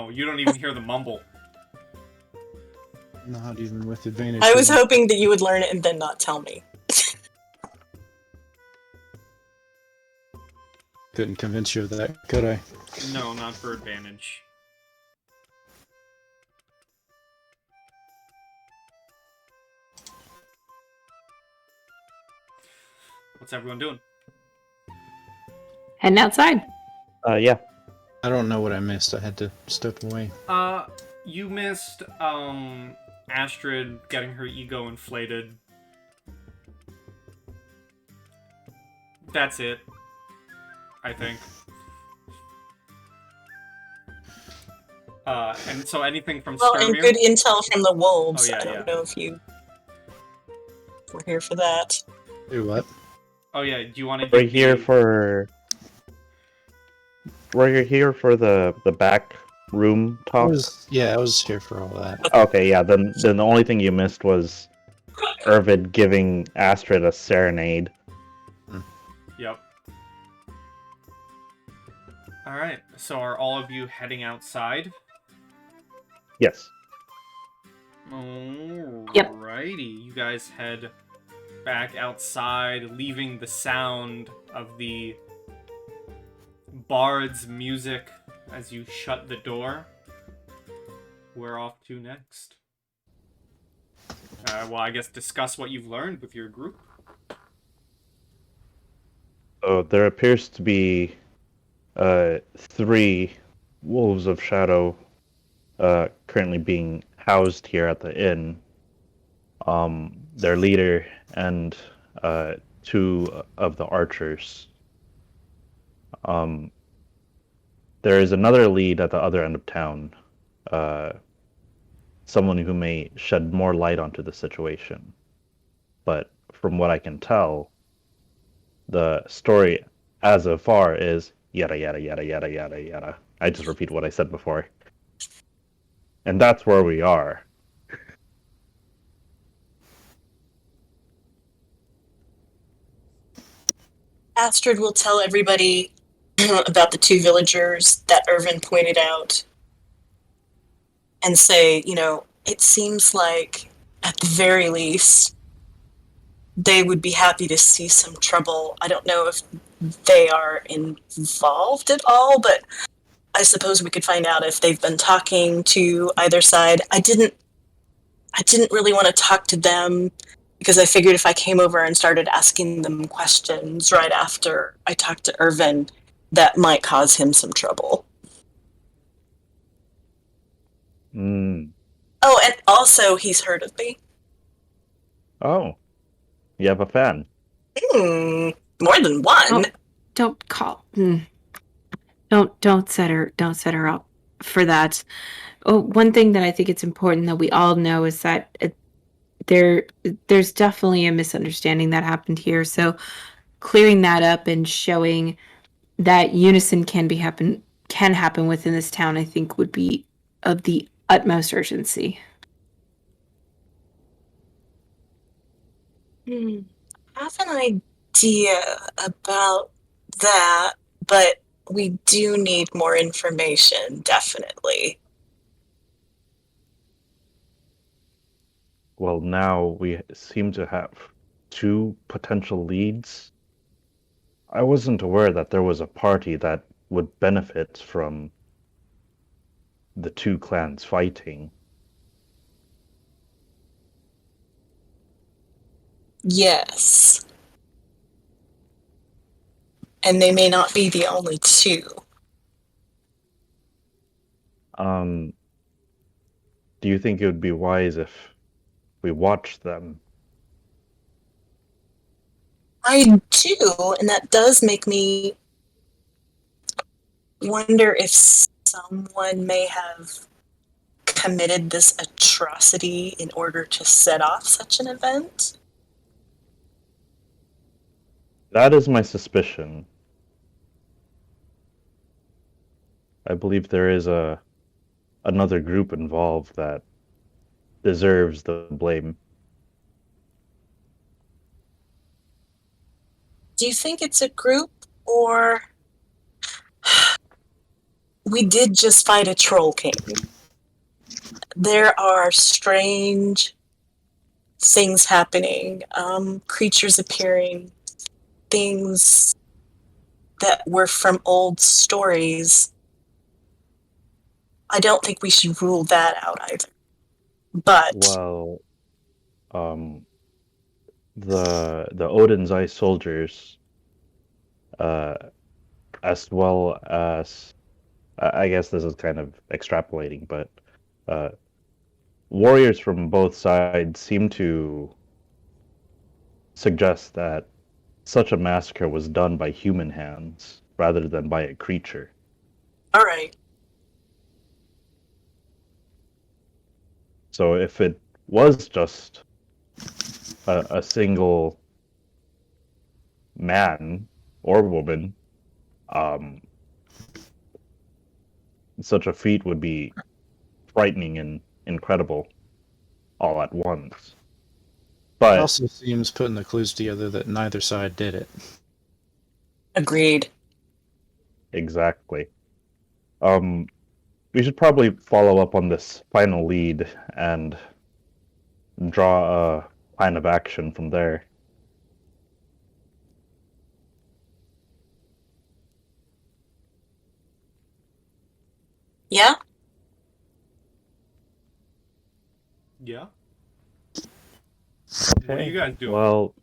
you don't even hear the mumble. Not even with advantage. I was hoping that you would learn it and then not tell me. Couldn't convince you of that, could I? No, not for advantage. What's everyone doing? Heading outside. Yeah. I don't know what I missed. I had to step away. You missed, Astrid getting her ego inflated. That's it. I think. And so anything from Well, Styrmir? and good intel from the wolves. Oh, yeah, I don't know if you were here for that. Do what? Oh yeah, do you want to? We're here for the back room I talk. was here for all that. Okay, yeah. Then the only thing you missed was Irvid giving Astrid a serenade. Yep. Alright, so are all of you heading outside? Yes. Alrighty, you guys head back outside, leaving the sound of the bard's music as you shut the door. We're off to next. Well, I guess discuss what you've learned with your group. So there appears to be 3 wolves of shadow currently being housed here at the inn. Their leader and 2 of the archers. There is another lead at the other end of town. Someone who may shed more light onto the situation. But from what I can tell, the story as of far is yada yada yada yada yada yada. I just repeat what I said before. And that's where we are. Astrid will tell everybody about the 2 villagers that Irvin pointed out and say, it seems like, at the very least, they would be happy to see some trouble. I don't know if they are involved at all, but I suppose we could find out if they've been talking to either side. I didn't really want to talk to them because I figured if I came over and started asking them questions right after I talked to Irvin, that might cause him some trouble. Mm. Oh, and also he's heard of me. Oh, you have a fan. More than one. Oh, don't call. Don't set her up for that. Oh, one thing that I think it's important that we all know is that there's definitely a misunderstanding that happened here. So clearing that up and showing that unison can happen within this town, I think would be of the utmost urgency. I have an idea about that, but we do need more information, definitely. Well, now we seem to have 2 potential leads. I wasn't aware that there was a party that would benefit from the 2 clans fighting. Yes. And they may not be the only 2. Do you think it would be wise if we watched them? I do, and that does make me wonder if someone may have committed this atrocity in order to set off such an event. That is my suspicion. I believe there is another group involved that deserves the blame. Do you think it's a group, or we did just fight a troll king? There are strange things happening, creatures appearing, things that were from old stories. I don't think we should rule that out either. But Well, the Odin's Eye soldiers, as well as I guess this is kind of extrapolating, but warriors from both sides seem to suggest that such a massacre was done by human hands rather than by a creature. all right. So if it was just a single man or woman, such a feat would be frightening and incredible all at once. It But also seems, putting the clues together, that neither side did it. Agreed. exactly. We should probably follow up on this final lead and draw a plan of action from there. Yeah? Yeah. What are you guys doing? Well,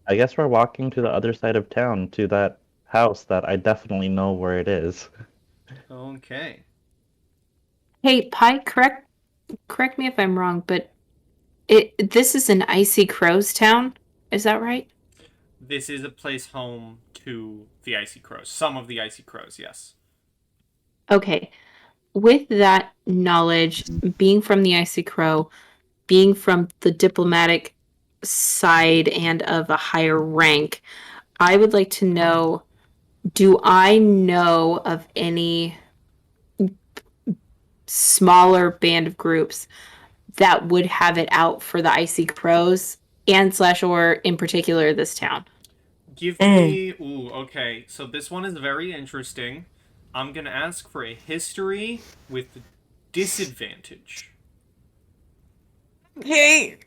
I guess we're walking to the other side of town to that house that I definitely know where it is. Okay. Hey, Pi, correct me if I'm wrong, but this is an Icy Crows town, is that right? This is a place home to the Icy Crows. Some of the Icy Crows, yes. Okay. With that knowledge, being from the Icy Crow, being from the diplomatic side and of a higher rank, I would like to know, do I know of any smaller band of groups that would have it out for the Icy Crows and / or in particular this town? Give me... Ooh, okay. So this one is very interesting. I'm going to ask for a history with disadvantage. Hey.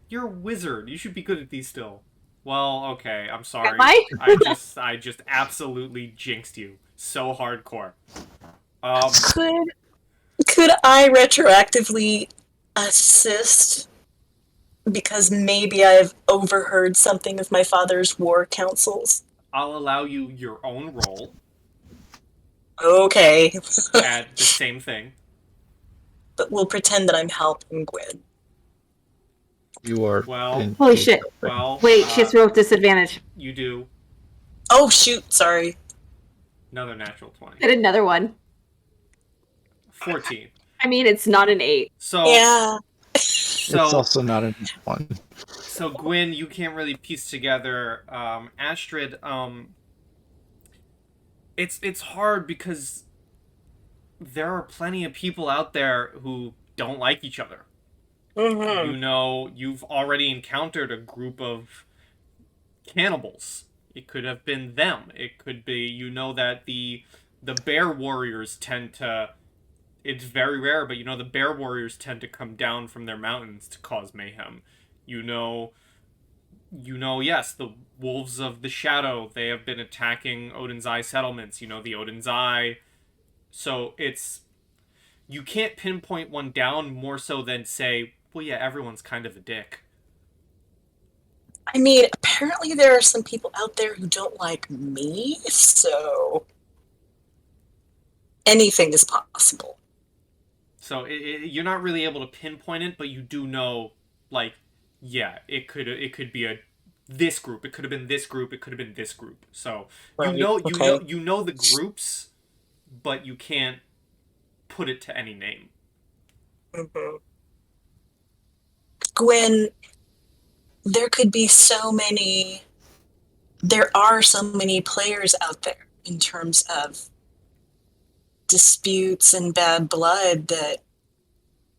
You're a wizard. You should be good at these still. Well, okay. I'm sorry. Am I? I just absolutely jinxed you. So hardcore. Could I retroactively assist Because maybe I've overheard something of my father's war councils. I'll allow you your own roll Okay. at the same thing. But we'll pretend that I'm helping Gwyn. You are. Well, Holy shit. well. Wait, she has to roll with disadvantage. You do. Oh, shoot, sorry. Another natural 20. Get another one. 14. I mean, it's not an 8. So Yeah. It's also not a one. So Gwyn, you can't really piece together. Astrid, it's hard because there are plenty of people out there who don't like each other. Mm-hmm. You know, you've already encountered a group of cannibals. It could have been them. It could be, you know, that the bear warriors tend to, it's very rare, but you know the bear warriors tend to come down from their mountains to cause mayhem. You know, yes, the wolves of the shadow, they have been attacking Odin's Eye settlements. You know, the Odin's Eye. So it's, you can't pinpoint one down more so than say, well, yeah, everyone's kind of a dick. I mean, apparently there are some people out there who don't like me, so anything is possible. So you're not really able to pinpoint it, but you do know, like, yeah, it could be this group. It could have been this group. It could have been this group. So Right, you okay. know the groups, but you can't put it to any name. Mm-hmm. Gwyn, there are so many players out there in terms of disputes and bad blood that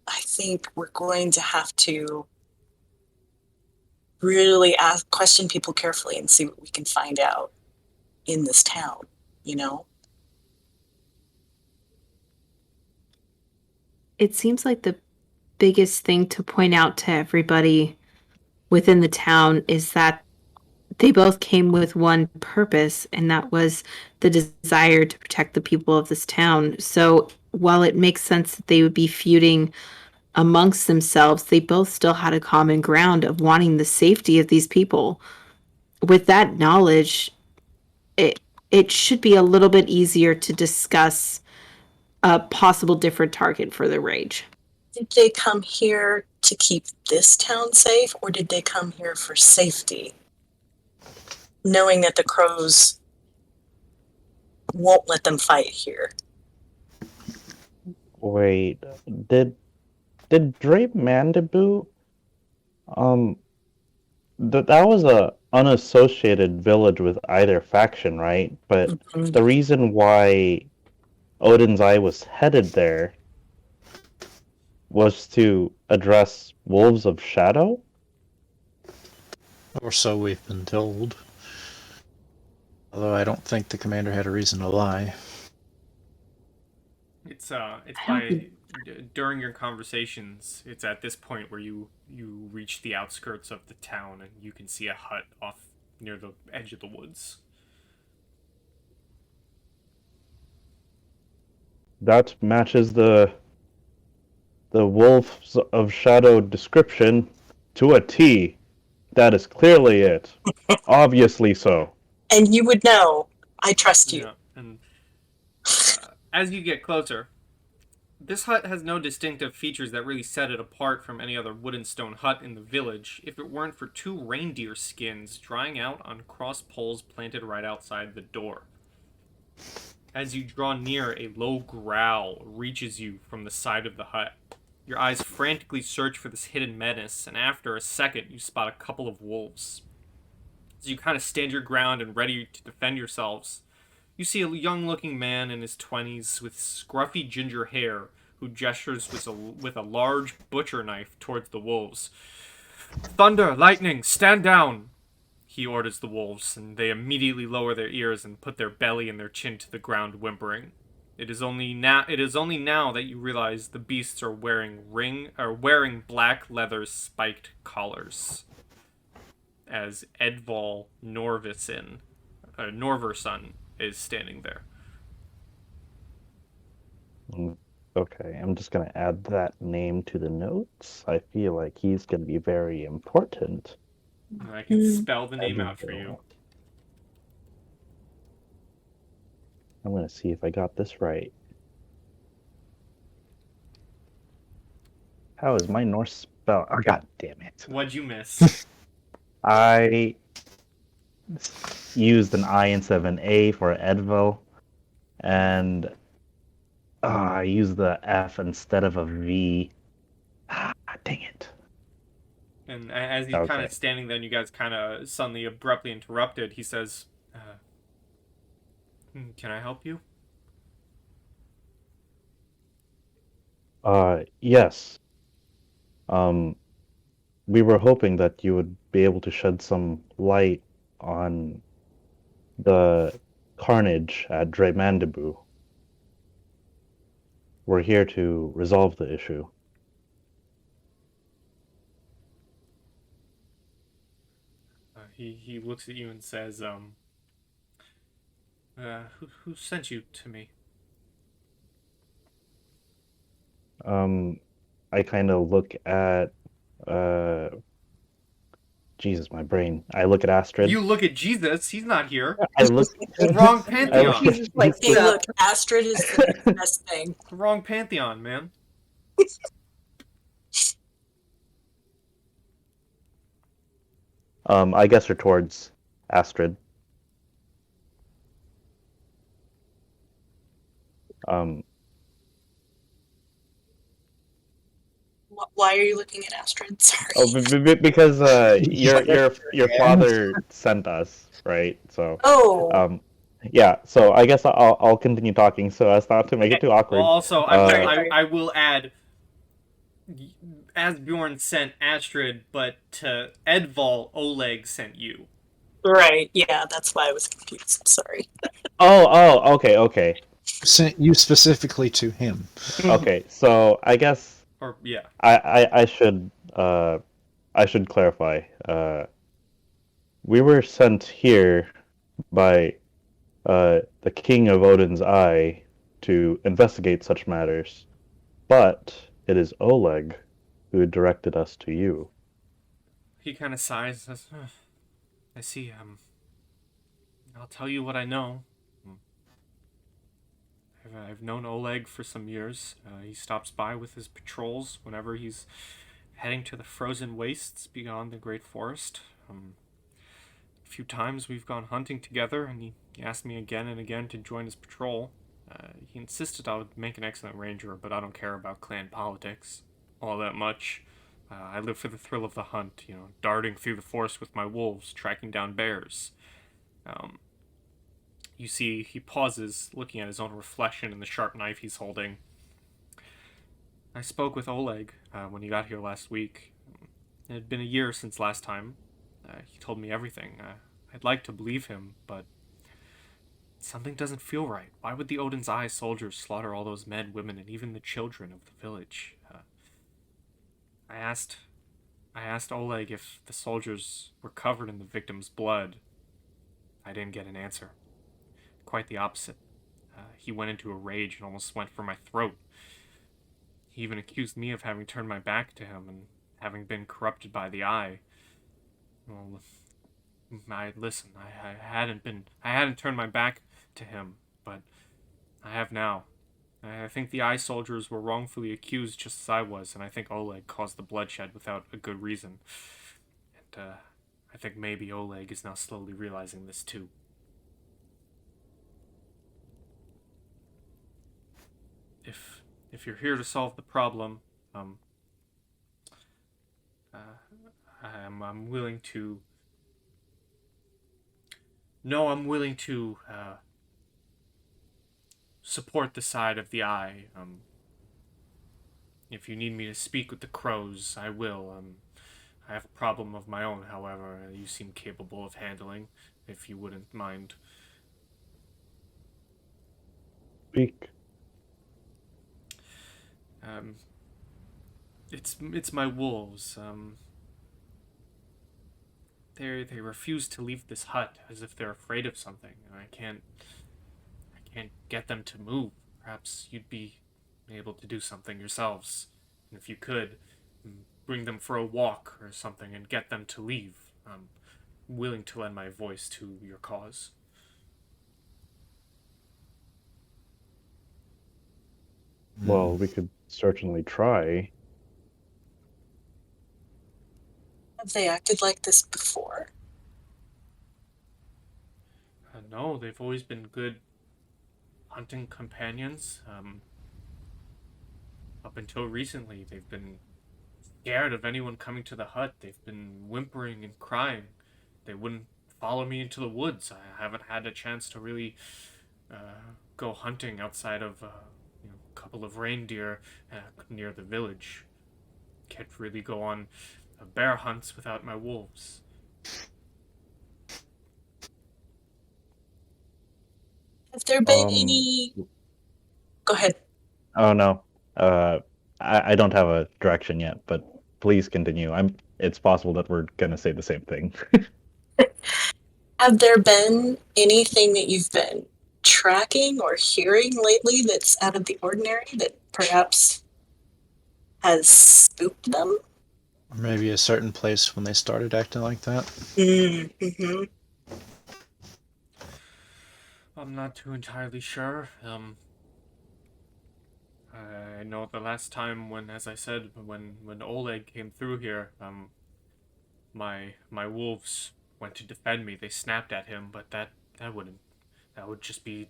I think we're going to have to really question people carefully and see what we can find out in this town, you know? It seems like the biggest thing to point out to everybody within the town is that they both came with one purpose, and that was the desire to protect the people of this town. So while it makes sense that they would be feuding amongst themselves, they both still had a common ground of wanting the safety of these people. With that knowledge, it should be a little bit easier to discuss a possible different target for the rage. Did they come here to keep this town safe, or did they come here for safety? Knowing that the crows won't let them fight here. Wait, did Dreymandibu, that was a unassociated village with either faction, right? But Mhm. the reason why Odin's Eye was headed there was to address Wolves of Shadow? Or so we've been told. Although I don't think the commander had a reason to lie. It's by during your conversations, it's at this point where you reach the outskirts of the town and you can see a hut off near the edge of the woods. That matches the Wolves of Shadow description to a T. That is clearly it. Obviously so. And you would know. I trust you. Yeah, and as you get closer, this hut has no distinctive features that really set it apart from any other wood and stone hut in the village, if it weren't for 2 reindeer skins drying out on cross poles planted right outside the door. As you draw near, a low growl reaches you from the side of the hut. Your eyes frantically search for this hidden menace, and after a second, you spot a couple of wolves. As you kind of stand your ground and ready to defend yourselves, you see a young-looking man in his 20s with scruffy ginger hair who gestures with a large butcher knife towards the wolves. "Thunder, lightning, stand down!" He orders the wolves, and they immediately lower their ears and put their belly and their chin to the ground, whimpering. It is only now that you realize the beasts are wearing black leather spiked collars. As Edval Norverson is standing there. Okay, I'm just gonna add that name to the notes. I feel like he's gonna be very important. And I can spell the name out for you. I'm gonna see if I got this right. How is my Norse spell? Oh, god damn it. What'd you miss? I used an I instead of an A for Edville, and I used the F instead of a V. Ah, dang it. And as he's kind Okay. of standing there and you guys kind of suddenly abruptly interrupted, he says, can I help you? Yes. We were hoping that you would be able to shed some light on the carnage at Dreymandibu. We're here to resolve the issue. He looks at you and says, who sent you to me? I kind of look at, Jesus, my brain. I look at Astrid. You look at Jesus, he's not here. I look. Wrong I pantheon. look- Jesus, like, Hey, look, Astrid is the best thing. Wrong pantheon, man. I guess her towards Astrid. Why are you looking at Astrid? Sorry. Because your father sent us, right? So. Oh. Yeah. So I guess I'll continue talking so as not to make it too awkward. Well, also, Sorry. I will add, Asbjorn sent Astrid, but to Edval, Oleg sent you. Right, yeah, that's why I was confused. Sorry. Oh, okay. Sent you specifically to him. Okay, so I guess Or, yeah. I should clarify. We were sent here by the King of Odin's Eye to investigate such matters, but it is Oleg who directed us to you. He kind of sighs and says, I see, I'll tell you what I know. I've known Oleg for some years. He stops by with his patrols whenever he's heading to the frozen wastes beyond the Great Forest. A few times we've gone hunting together, and he asked me again and again to join his patrol. He insisted I would make an excellent ranger, but I don't care about clan politics all that much. I live for the thrill of the hunt, darting through the forest with my wolves, tracking down bears. You see, he pauses, looking at his own reflection in the sharp knife he's holding. I spoke with Oleg when he got here last week. It had been a year since last time. He told me everything. I'd like to believe him, but something doesn't feel right. Why would the Odin's Eye soldiers slaughter all those men, women, and even the children of the village? I asked Oleg if the soldiers were covered in the victim's blood. I didn't get an answer. Quite the opposite. He went into a rage and almost went for my throat. He even accused me of having turned my back to him and having been corrupted by the Eye. Well, listen, I hadn't turned my back to him, but I have now. I think the Eye soldiers were wrongfully accused just as I was, and I think Oleg caused the bloodshed without a good reason. And I think maybe Oleg is now slowly realizing this too. If you're here to solve the problem, I'm willing to. No, I'm willing to support the side of the Eye. If you need me to speak with the crows, I will. I have a problem of my own, however, you seem capable of handling, if you wouldn't mind. Speak. It's my wolves. They refuse to leave this hut as if they're afraid of something, and I can't get them to move. Perhaps you'd be able to do something yourselves. And if you could, bring them for a walk or something and get them to leave. I'm willing to lend my voice to your cause. Well, we could certainly try. Have they acted like this before? No, they've always been good hunting companions. Up until recently, they've been scared of anyone coming to the hut. They've been whimpering and crying. They wouldn't follow me into the woods. I haven't had a chance to really go hunting outside of a couple of reindeer near the village. Can't really go on bear hunts without my wolves. Have there been any... Go ahead. Oh no. I don't have a direction yet, but please continue. It's possible that we're gonna say the same thing. Have there been anything that you've been tracking or hearing lately that's out of the ordinary that perhaps has spooked them? Or maybe a certain place when they started acting like that. Mm-hmm. I'm not too entirely sure. I know the last time when, as I said, when Oleg came through here, my wolves went to defend me. They snapped at him, but that would just be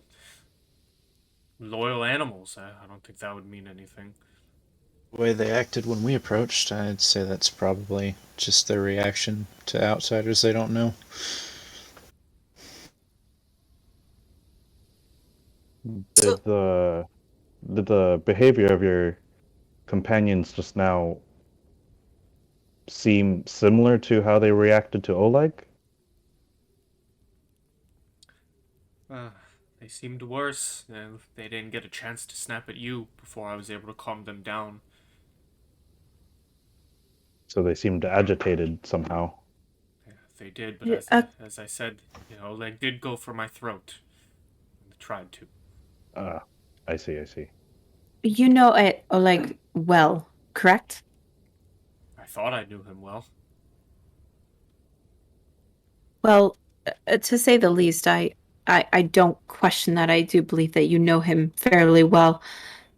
loyal animals. I don't think that would mean anything. The way they acted when we approached, I'd say that's probably just their reaction to outsiders they don't know. Did the behavior of your companions just now seem similar to how they reacted to Oleg? They seemed worse. They didn't get a chance to snap at you before I was able to calm them down. So they seemed agitated somehow. Yeah, they did, but Yeah, as I said, Oleg did go for my throat. Tried to. I see. You know it, Oleg, well, correct? I thought I knew him well. Well, to say the least, I don't question that. I do believe that you know him fairly well.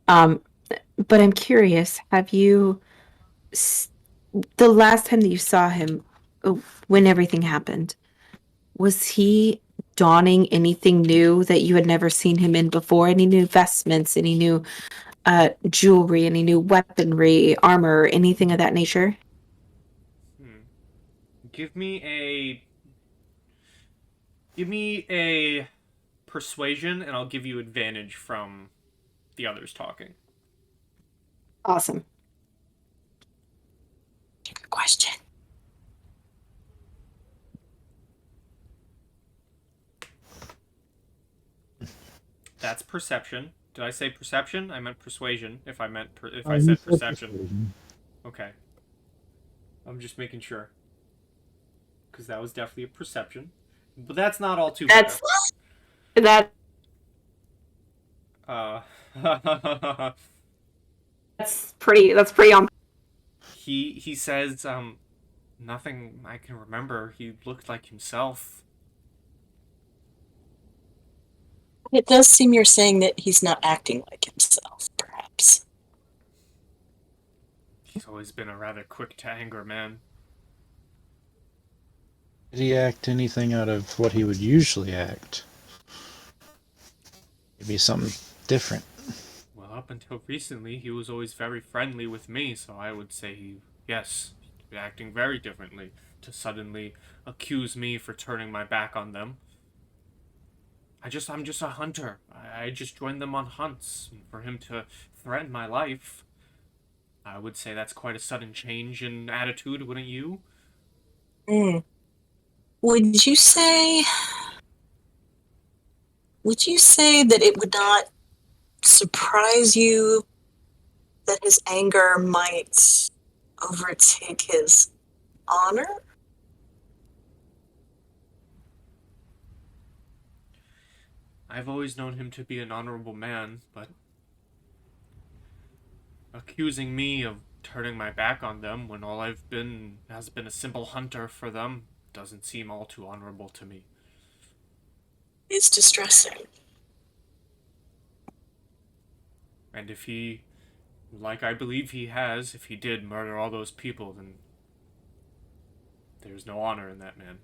But I'm curious, have you, the last time that you saw him, when everything happened, was he donning anything new that you had never seen him in before? Any new vestments, any new jewelry, any new weaponry, armor, anything of that nature? Give me a persuasion, and I'll give you advantage from the others talking. Awesome. Good question. That's perception. Did I say perception? I meant persuasion. If I said perception. Okay. I'm just making sure. Because that was definitely a perception. But that's not all too bad. That's pretty on. He says, nothing I can remember. He looked like himself. It does seem you're saying that he's not acting like himself, perhaps. He's always been a rather quick to anger man. Did he act anything out of what he would usually act? Maybe something different. Well, up until recently, he was always very friendly with me, so I would say yes, acting very differently. To suddenly accuse me for turning my back on them. I'm just a hunter. I just joined them on hunts. And for him to threaten my life, I would say that's quite a sudden change in attitude, wouldn't you? Would you say that it would not surprise you that his anger might overtake his honor? I've always known him to be an honorable man, but accusing me of turning my back on them when all I've been has been a simple hunter for them doesn't seem all too honorable to me. It's distressing. And if he, like I believe he has, if he did murder all those people, then there's no honor in that man.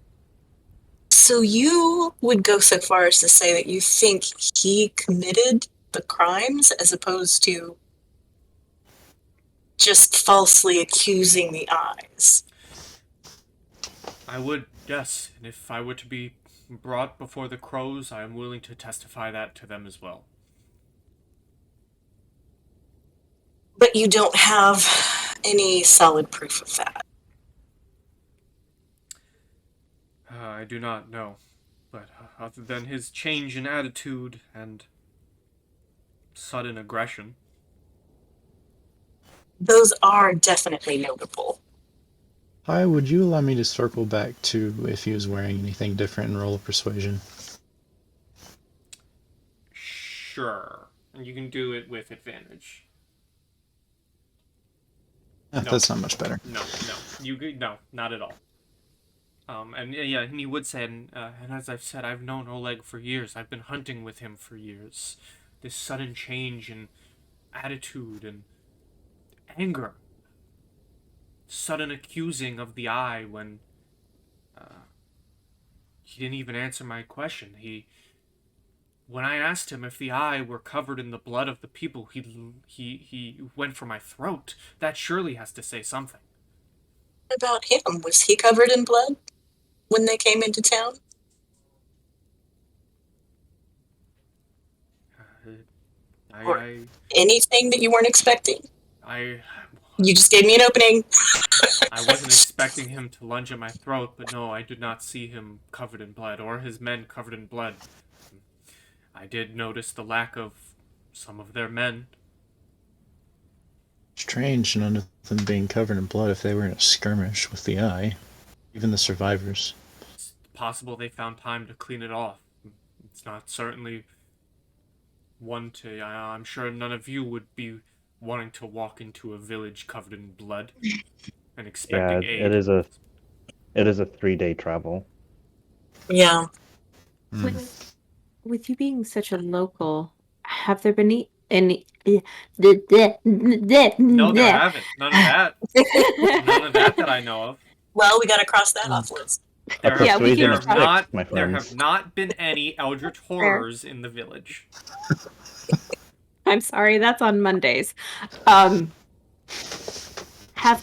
So you would go so far as to say that you think he committed the crimes as opposed to just falsely accusing the eyes? I would, yes, and if I were to be brought before the crows, I am willing to testify that to them as well. But you don't have any solid proof of that. I do not know, but other than his change in attitude and sudden aggression. Those are definitely notable. Hi, would you allow me to circle back to if he was wearing anything different and roll a persuasion? Sure. And you can do it with advantage. No. That's not much better. No, not at all. And he would say, and as I've said, I've known Oleg for years. I've been hunting with him for years. This sudden change in attitude and anger. Sudden accusing of the eye when he didn't even answer my question. When I asked him if the eye were covered in the blood of the people, he went for my throat. That surely has to say something. What about him? Was he covered in blood when they came into town? Anything that you weren't expecting? You just gave me an opening. I wasn't expecting him to lunge at my throat, but no, I did not see him covered in blood, or his men covered in blood. I did notice the lack of some of their men. Strange, none of them being covered in blood if they were in a skirmish with the eye. Even the survivors. It's possible they found time to clean it off. It's not certainly one to... I'm sure none of you would be wanting to walk into a village covered in blood and expecting aid. It is a 3-day travel. Yeah. With you being such a local, have there been any... No, there haven't. None of that. None of that I know of. Well, we gotta cross that off list. There have not been any eldritch horrors in the village. I'm sorry, that's on Mondays. Have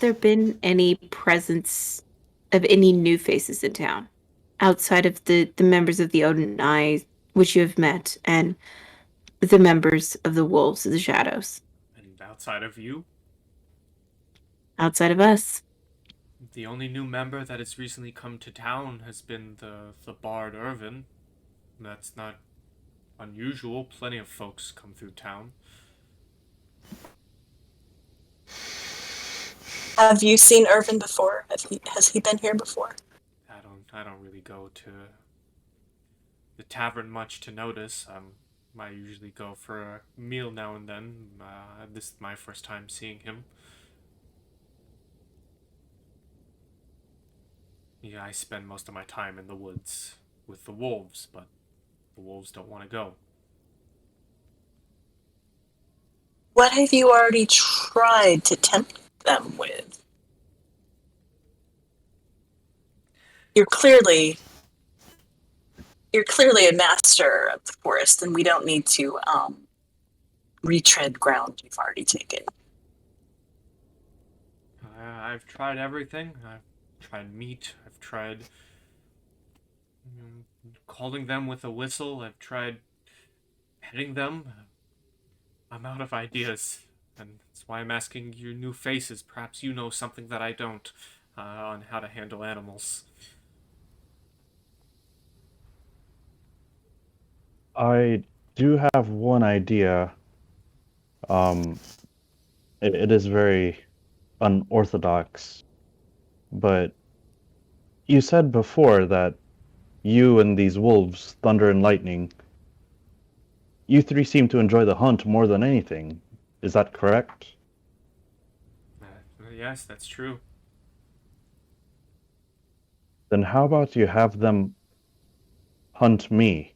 there been any presence of any new faces in town? Outside of the members of the Odhinn, which you have met, and the members of the Wolves of the Shadows? And outside of you? Outside of us. The only new member that has recently come to town has been the bard Irvin. That's not unusual. Plenty of folks come through town. Have you seen Irvin before? Has he been here before? I don't really go to the tavern much to notice. I usually go for a meal now and then. This is my first time seeing him. Yeah, I spend most of my time in the woods with the wolves, but the wolves don't want to go. What have you already tried to tempt them with? You're clearly a master of the forest, and we don't need to retread ground you've already taken. I've tried everything. I've tried meat. I've tried calling them with a whistle. I've tried petting them. I'm out of ideas, and that's why I'm asking you new faces. Perhaps you know something that I don't on how to handle animals. I do have one idea. It is very unorthodox, but you said before that you and these wolves, Thunder and Lightning, you three seem to enjoy the hunt more than anything. Is that correct? Yes, that's true. Then how about you have them hunt me?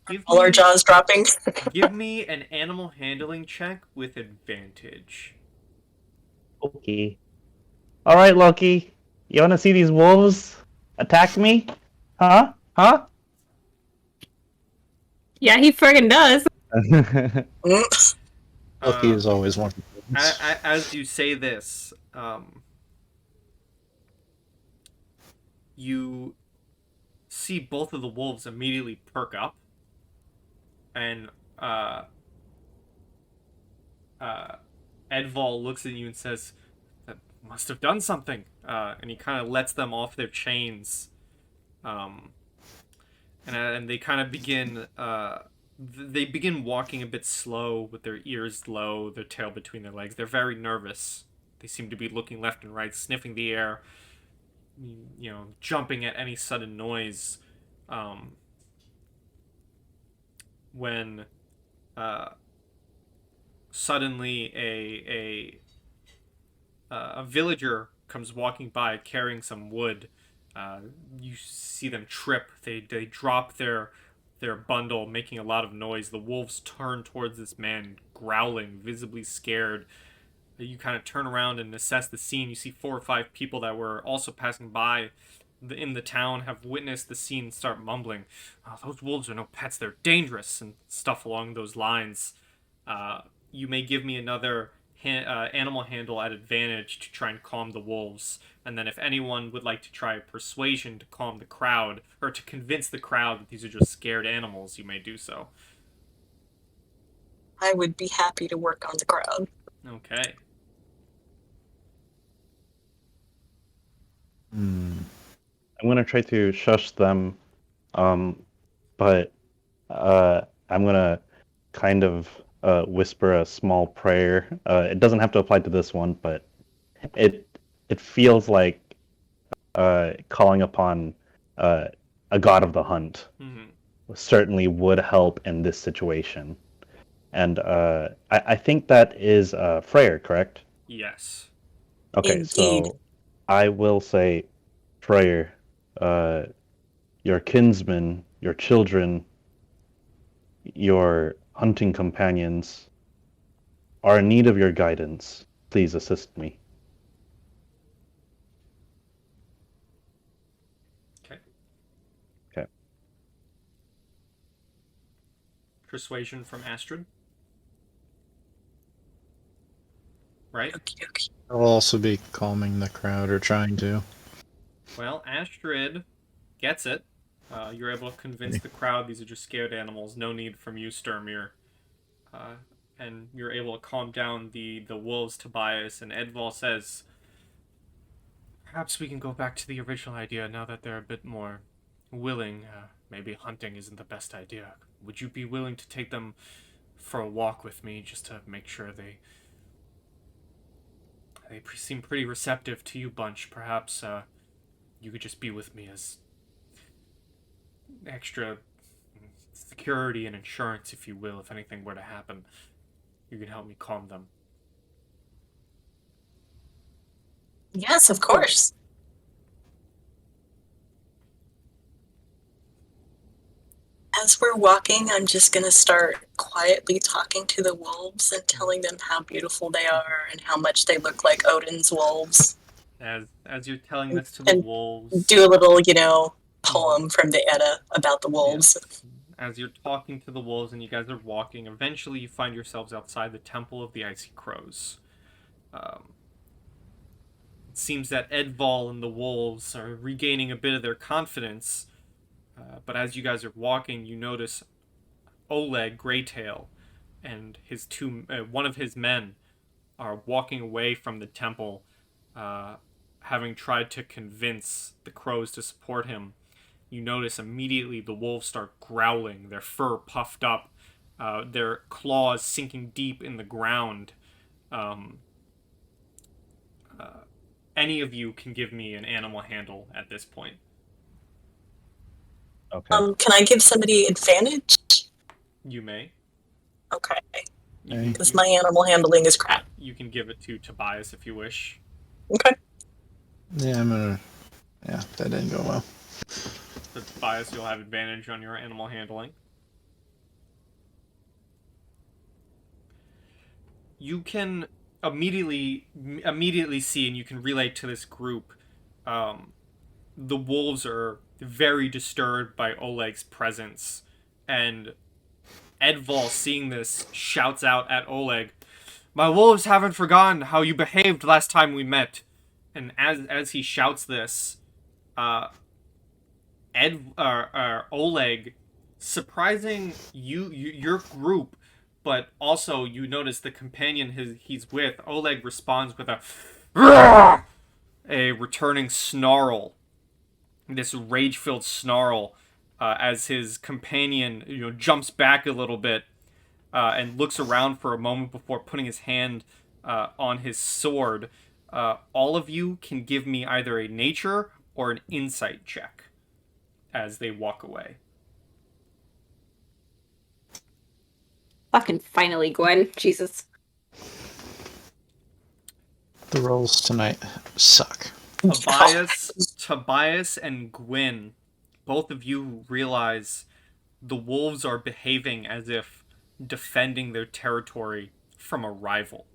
Give All our me, jaws dropping. give me an animal handling check with advantage. Okay. All right, Loki. You want to see these wolves attack me? Huh? Huh? Yeah, he friggin' does. Mm. Lucky Uh, is always one. as you say this, you see both of the wolves immediately perk up, and Edval looks at you and says, "That must have done something." And he kind of lets them off their chains, um, and they kind of begin. They begin walking a bit slow with their ears low, their tail between their legs. They're very nervous. They seem to be looking left and right, sniffing the air, jumping at any sudden noise. When suddenly a villager comes walking by carrying some wood. You see them trip. They drop their bundle, making a lot of noise. The wolves turn towards this man, growling, visibly scared. You kind of turn around and assess the scene. You see 4 or 5 people that were also passing by in the town have witnessed the scene, start mumbling, "Oh, those wolves are no pets, they're dangerous," and stuff along those lines. You may give me another animal handle at advantage to try and calm the wolves, and then if anyone would like to try persuasion to calm the crowd, or to convince the crowd that these are just scared animals, you may do so. I would be happy to work on the crowd. Okay. I'm gonna try to shush them, but I'm gonna kind of whisper a small prayer. It doesn't have to apply to this one, but it feels like calling upon a god of the hunt Mm-hmm. certainly would help in this situation. And I think that is Freyr, correct? Yes. Okay, Indeed. so I will say, Freyr, your kinsmen, your children, your hunting companions are in need of your guidance. Please assist me. Okay. Okay. Persuasion from Astrid. Right? Okie dokie. I'll also be calming the crowd or trying to. Well, Astrid gets it. You're able to convince the crowd these are just scared animals. No need from you, Styrmir. And you're able to calm down the wolves, Tobias, and Edval says, "Perhaps we can go back to the original idea now that they're a bit more willing. Maybe hunting isn't the best idea. Would you be willing to take them for a walk with me just to make sure they seem pretty receptive to you, bunch? Perhaps you could just be with me as extra security and insurance, if you will, if anything were to happen. You can help me calm them." Yes, of course. As we're walking, I'm just going to start quietly talking to the wolves and telling them how beautiful they are and how much they look like Odin's wolves. As you're telling this to the And wolves, do a little, poem from the Edda about the wolves. as you're talking to the wolves and you guys are walking, eventually you find yourselves outside the Temple of the Icy Crows. It seems that Edval and the wolves are regaining a bit of their confidence, but as you guys are walking, you notice Oleg Greytail and one of his men are walking away from the temple, having tried to convince the crows to support him. You notice immediately the wolves start growling, their fur puffed up, their claws sinking deep in the ground. Any of you can give me an animal handle at this point. Okay. Can I give somebody advantage? You may. Okay, Hey. because my animal handling is crap. You can give it to Tobias if you wish. Okay. Yeah, I'm gonna. Yeah, that didn't go well. So Tobias, you'll have advantage on your animal handling. You can immediately see, and you can relate to this group. The wolves are very disturbed by Oleg's presence, and Edval, seeing this, shouts out at Oleg, "My wolves haven't forgotten how you behaved last time we met." And as he shouts this, Oleg, surprising your group, but also you notice the companion he's with. Oleg responds with a returning snarl, this rage-filled snarl, as his companion jumps back a little bit and looks around for a moment before putting his hand on his sword. All of you can give me either a nature or an insight check as they walk away. Fucking finally, Gwen. Jesus. The rolls tonight suck. Tobias and Gwyn, both of you realize the wolves are behaving as if defending their territory from a rival.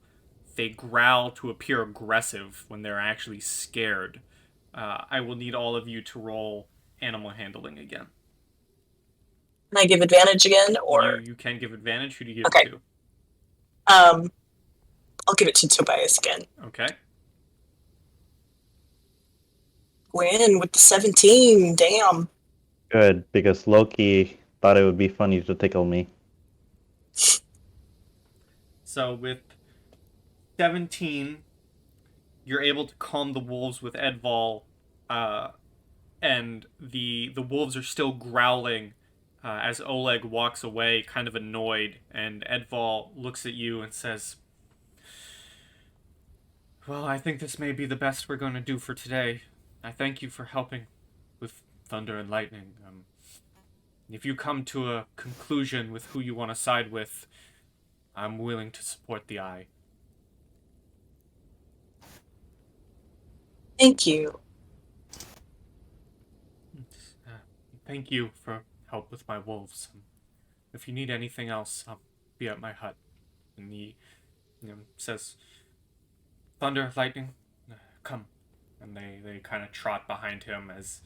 They growl to appear aggressive when they're actually scared. I will need all of you to roll animal handling again. Can I give advantage again, or You can give advantage. Who do you give Okay. it to? I'll give it to Tobias again. Okay. Gwen with the 17. Damn. Good, because Loki thought it would be funny to tickle me. So with 17, you're able to calm the wolves with Edval, and the wolves are still growling as Oleg walks away, kind of annoyed, and Edval looks at you and says, "Well, I think this may be the best we're going to do for today. I thank you for helping with thunder and lightning. If you come to a conclusion with who you want to side with, I'm willing to support the eye." Thank you. Thank you for help with my wolves. If you need anything else, I'll be at my hut. And he says, "Thunder, lightning, come." And they kind of trot behind him as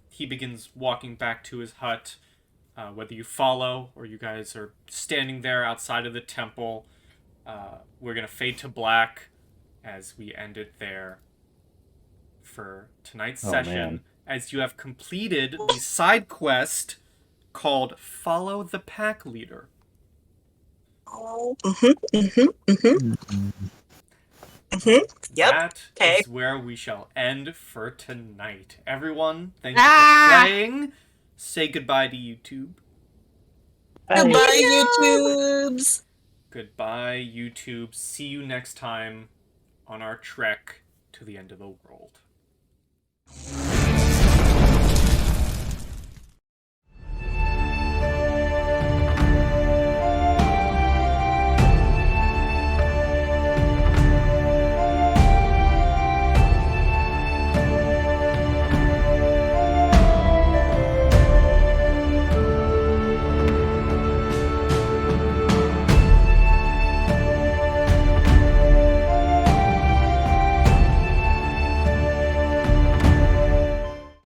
he begins walking back to his hut. Whether you follow or you guys are standing there outside of the temple, we're going to fade to black as we end it there for tonight's session. Man. As you have completed the side quest called Follow the Pack Leader. Oh, Yep. That Okay. is where we shall end for tonight. Everyone, thank you for playing. Say goodbye to YouTube. Goodbye, YouTubes. Goodbye, YouTube. See you next time on our trek to the end of the world.